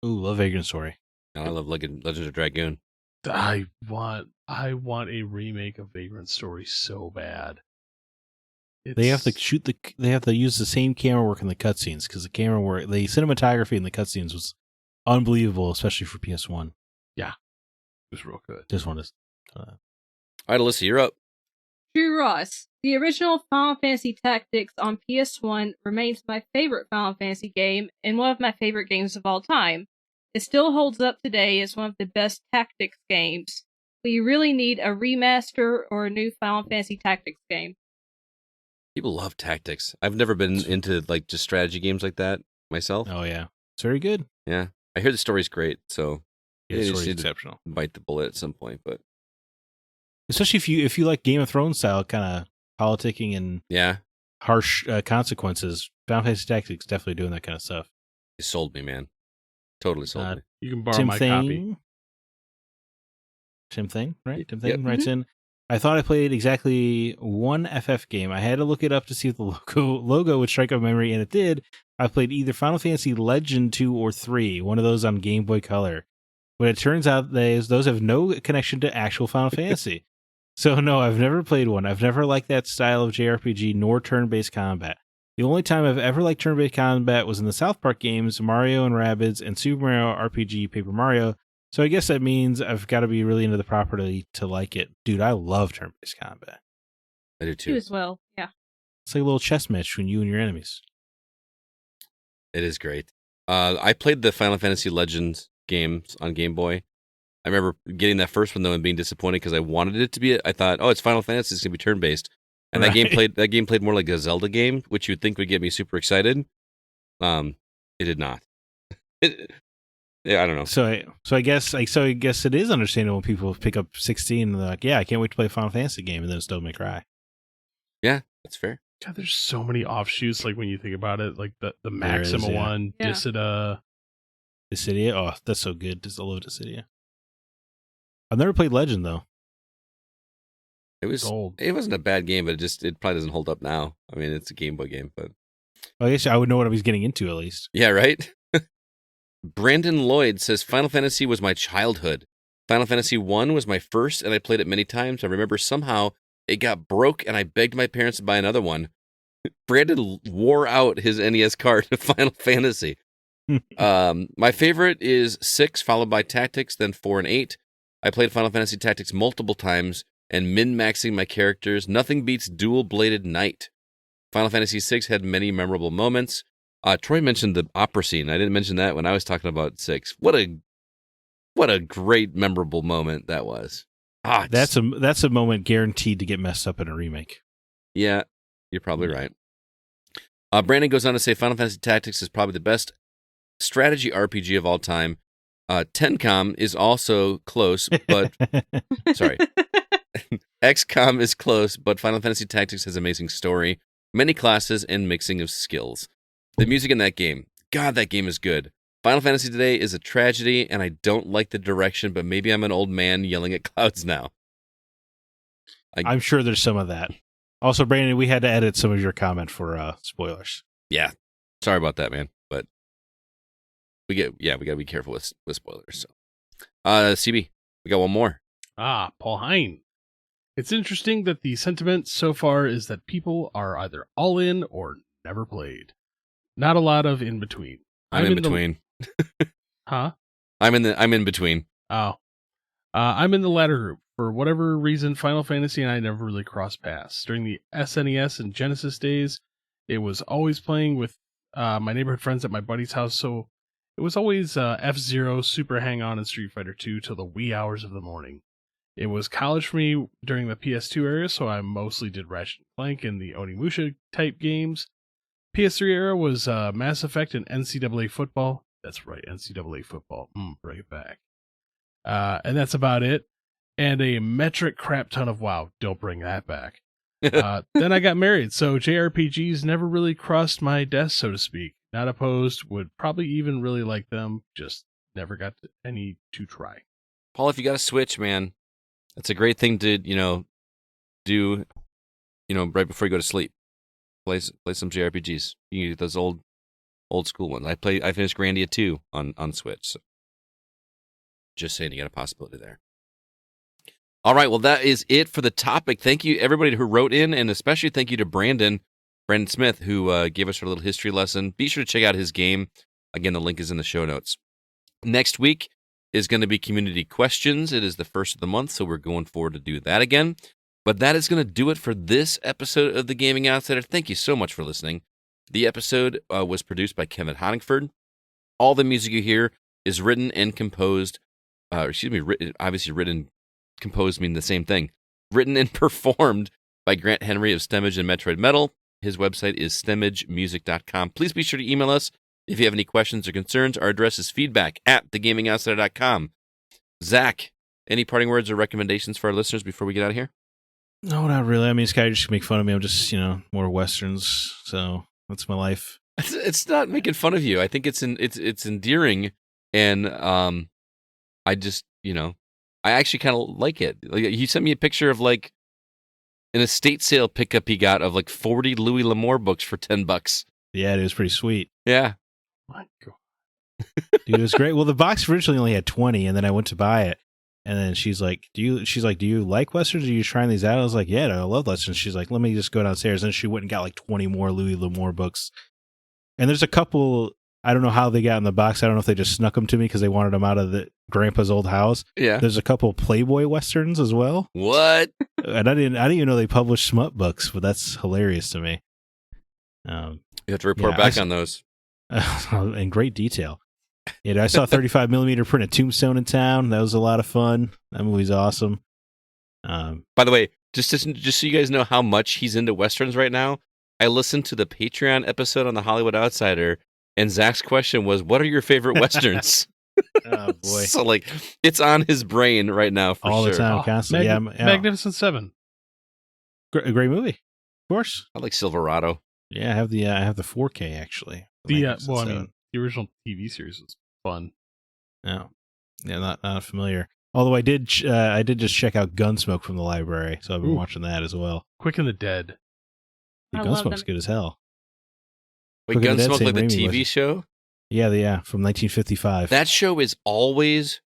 Ooh, love Vagrant Story. I love Legend of Dragoon. I want a remake of Vagrant Story so bad. They have to they have to use the same camera work in the cutscenes because the camera work, the cinematography in the cutscenes was unbelievable, especially for PS1. It was real good. This one is. All right, Alyssa, you're up. Drew Ross. The original Final Fantasy Tactics on PS1 remains my favorite Final Fantasy game and one of my favorite games of all time. It still holds up today as one of the best tactics games. We really need a remaster or a new Final Fantasy Tactics game. People love tactics. I've never been into like just strategy games like that myself. Oh yeah, it's very good. Yeah, I hear the story's great, so Yeah, you the just story's need to exceptional. bite the bullet at some point. But Especially if you like Game of Thrones style kind of politicking and yeah, harsh consequences. Final Fantasy Tactics definitely doing that kind of stuff. you sold me, man. Totally sold me. You can borrow my copy. Tim Thing, right? Tim Yep. Thing writes in. I thought I played exactly one FF game. I had to look it up to see if the logo would strike up memory, and it did. I played either Final Fantasy Legend 2 or 3, one of those on Game Boy Color. But it turns out those have no connection to actual Final Fantasy. So no, I've never played one. I've never liked that style of JRPG nor turn-based combat. The only time I've ever liked turn-based combat was in the South Park games, Mario and Rabbids, and Super Mario RPG Paper Mario. So I guess that means I've got to be really into the property to like it. Dude, I love turn-based combat. I do You too. as well, yeah. It's like a little chess match between you and your enemies. It is great. I played the Final Fantasy Legends games on Game Boy. I remember getting that first one though and being disappointed because I wanted it to be. I thought, oh, it's Final Fantasy, it's gonna be turn-based, and Right. that game played more like a Zelda game, which you'd think would get me super excited. It did not. Yeah, I don't know. So I guess it is understandable when people pick up 16 and they're like, yeah, I can't wait to play a Final Fantasy game, and then it's Devil May Cry. Yeah, that's fair. God, there's so many offshoots. Like when you think about it, like the There Maxima is, yeah. one, Yeah. Dissidia. Dissidia, oh, that's so good. I love Dissidia. I've never played Legend though. It Gold. wasn't a bad game, but it probably doesn't hold up now. I mean, it's a Game Boy game, but I guess I would know what I was getting into at least. yeah, right. Brandon Lloyd says Final Fantasy was my childhood. Final Fantasy 1 was my first, and I played it many times. I remember somehow it got broke, and I begged my parents to buy another one. Brandon wore out his NES card to Final Fantasy. My favorite is 6, followed by Tactics, then 4 and 8. I played Final Fantasy Tactics multiple times and min-maxing my characters. Nothing beats dual-bladed knight. Final Fantasy VI had many memorable moments. Troy mentioned the opera scene. I didn't mention that when I was talking about 6. What a great, memorable moment that was. That's a moment guaranteed to get messed up in a remake. Yeah, you're probably right. Brandon goes on to say Final Fantasy Tactics is probably the best strategy RPG of all time. Tencom is also close, but sorry. XCOM is close, but Final Fantasy Tactics has amazing story, many classes, and mixing of skills. The music in that game, God, that game is good. Final Fantasy today is a tragedy, and I don't like the direction, but maybe I'm an old man yelling at clouds now. I'm sure there's some of that. Also, Brandon, we had to edit some of your comment for spoilers. Yeah, sorry about that, man. But we got to be careful with spoilers. So, CB, we got one more. Paul Hine. It's interesting that the sentiment so far is that people are either all in or never played. Not a lot of in between. I'm in between. Huh? I'm in between. Oh. I'm in the latter group. For whatever reason, Final Fantasy and I never really crossed paths. During the SNES and Genesis days, it was always playing with my neighborhood friends at my buddy's house, so it was always F-Zero, Super Hang-On, and Street Fighter 2 till the wee hours of the morning. It was college for me during the PS2 era, so I mostly did Ratchet & Clank and the Onimusha type games. PS3 era was Mass Effect and NCAA football. That's right, NCAA football. Bring it back. And that's about it. And a metric crap ton of WoW. Don't bring that back. Then I got married, so JRPGs never really crossed my desk, so to speak. Not opposed, would probably even really like them, just never got any to try. Paul, if you got a Switch, man, that's a great thing to, do, right before you go to sleep. Play some JRPGs. You can get those old school ones. I finished Grandia 2 on Switch. So just saying, you got a possibility there. All right, well, that is it for the topic. Thank you, everybody who wrote in, and especially thank you to Brandon Smith, who gave us a little history lesson. Be sure to check out his game. Again, the link is in the show notes. Next week is going to be community questions. It is the first of the month, so we're going forward to do that again. But that is going to do it for this episode of The Gaming Outsider. Thank you so much for listening. The episode was produced by Kevin Honigford. All the music you hear is written and composed, obviously written, composed mean the same thing. Written and performed by Grant Henry of Stemmage and Metroid Metal. His website is stemmagemusic.com. Please be sure to email us if you have any questions or concerns. Our address is feedback@thegamingoutsider.com. Zach, any parting words or recommendations for our listeners before we get out of here? No, not really. I mean, this guy just make fun of me. I'm just, more Westerns, so that's my life. It's not making fun of you. I think it's endearing, and I just, I actually kind of like it. Like, he sent me a picture of like an estate sale pickup he got of like 40 Louis L'Amour books for $10. Yeah, it was pretty sweet. Yeah. My God. Dude, it was great. Well, the box originally only had 20, and then I went to buy it. And then she's like, do you like Westerns? Are you trying these out? I was like, yeah, I love Westerns. She's like, let me just go downstairs. And she went and got like 20 more Louis L'Amour books. And there's a couple, I don't know how they got in the box. I don't know if they just snuck them to me because they wanted them out of the grandpa's old house. Yeah. There's a couple Playboy Westerns as well. What? And I didn't even know they published smut books, but that's hilarious to me. You have to report back on those. In great detail. I saw a 35 millimeter print of Tombstone in town. That was a lot of fun. That movie's awesome. By the way, just so you guys know how much he's into Westerns right now, I listened to the Patreon episode on The Hollywood Outsider, and Zach's question was, what are your favorite Westerns? Oh, boy. So, like, it's on his brain right now for all sure. the time, constantly. Magnificent Seven. A great movie, of course. I like Silverado. Yeah, I have the 4K actually. The original TV series is fun. No, yeah, not familiar. Although I did just check out Gunsmoke from the library, so I've been watching that as well. Quick and the Dead. Gunsmoke's good as hell. Wait, Gunsmoke, like the TV show? Yeah, from 1955. That show is always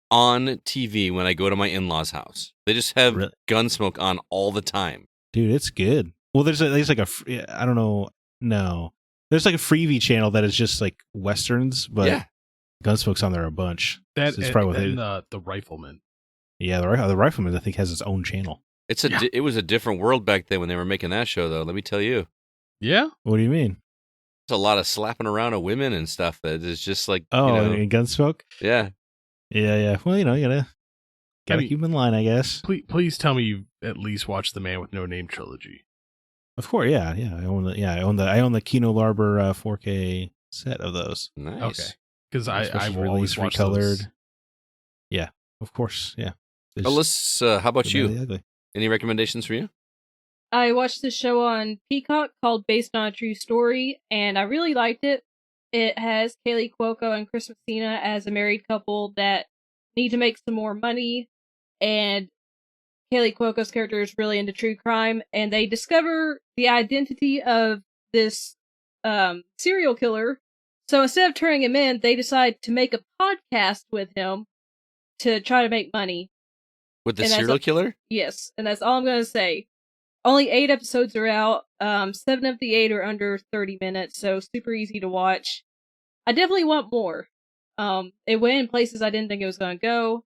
on TV when I go to my in-laws' house. They just have Gunsmoke on all the time. Dude, it's good. Well, there's like I don't know. No, there's like a Freevee channel that is just like Westerns, but yeah. Gunsmoke's on there a bunch. That's probably the Rifleman. Yeah, the Rifleman I think has its own channel. It was a different world back then when they were making that show, though. Let me tell you. Yeah. What do you mean? There's a lot of slapping around of women and stuff that is just like in Gunsmoke. Yeah. Yeah. Well, you gotta keep in line, I guess. Please tell me you at least watched the Man with No Name trilogy. Of course, yeah. I own the Kino Lorber 4K set of those. Nice. Okay, because I've always released watched recolored. those. Yeah, of course, yeah. Alyssa, how about you? Any recommendations for you? I watched this show on Peacock called Based on a True Story, and I really liked it. It has Kaylee Cuoco and Chris Messina as a married couple that need to make some more money, and Kaylee Cuoco's character is really into true crime, and they discover the identity of this serial killer. So instead of turning him in, they decide to make a podcast with him to try to make money. With the serial killer? Yes, and that's all I'm going to say. Only 8 episodes are out. 7 of the 8 are under 30 minutes, so super easy to watch. I definitely want more. It went in places I didn't think it was going to go.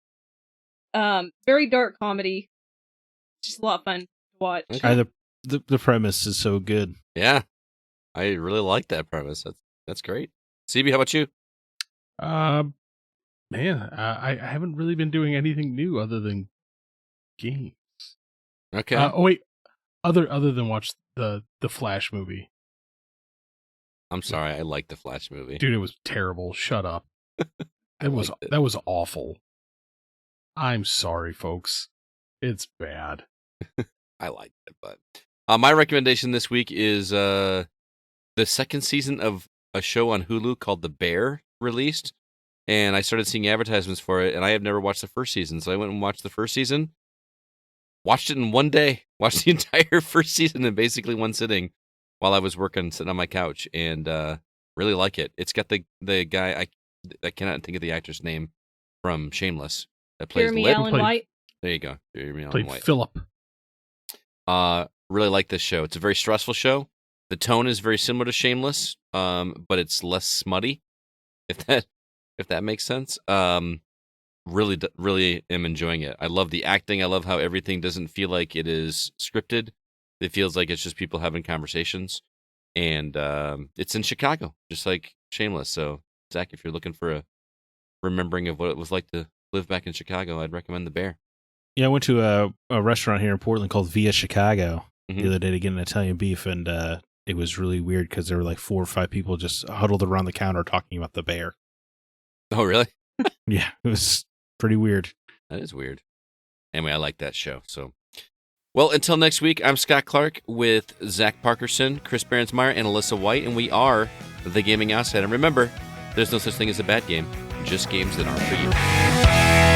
Very dark comedy. Just a lot of fun to watch. Okay. The premise is so good. Yeah, I really like that premise. That's great. CB, how about you? Man, I haven't really been doing anything new other than games. Okay. Other than watch the Flash movie. I'm sorry, I like the Flash movie. Dude, it was terrible. Shut up. That was awful. I'm sorry, folks. It's bad. I liked it, but my recommendation this week is the second season of a show on Hulu called The Bear released, and I started seeing advertisements for it, and I have never watched the first season, so I went and watched the first season. Watched it in one day. Watched the entire first season in basically one sitting while I was working, sitting on my couch, and really like it. It's got the guy, I cannot think of the actor's name from Shameless that plays Jeremy Allen White. There you go. Jeremy Allen Played White. Philip. Really like this show. It's a very stressful show. The tone is very similar to Shameless, but it's less smutty. If that if that makes sense. Really am enjoying it. I love the acting. I love how everything doesn't feel like it is scripted. It feels like it's just people having conversations. And it's in Chicago, just like Shameless. So, Zach, if you're looking for a remembering of what it was like to live back in Chicago, I'd recommend The Bear. Yeah, I went to a restaurant here in Portland called Via Chicago the other day to get an Italian beef, and it was really weird because there were like 4 or 5 people just huddled around the counter talking about The Bear. Oh, really? Yeah, it was pretty weird. That is weird. Anyway, I like that show. So, well, until next week, I'm Scott Clark with Zach Parkerson, Chris Behrensmeyer, and Alyssa White, and we are The Gaming Outside. And remember, there's no such thing as a bad game, just games that aren't for you.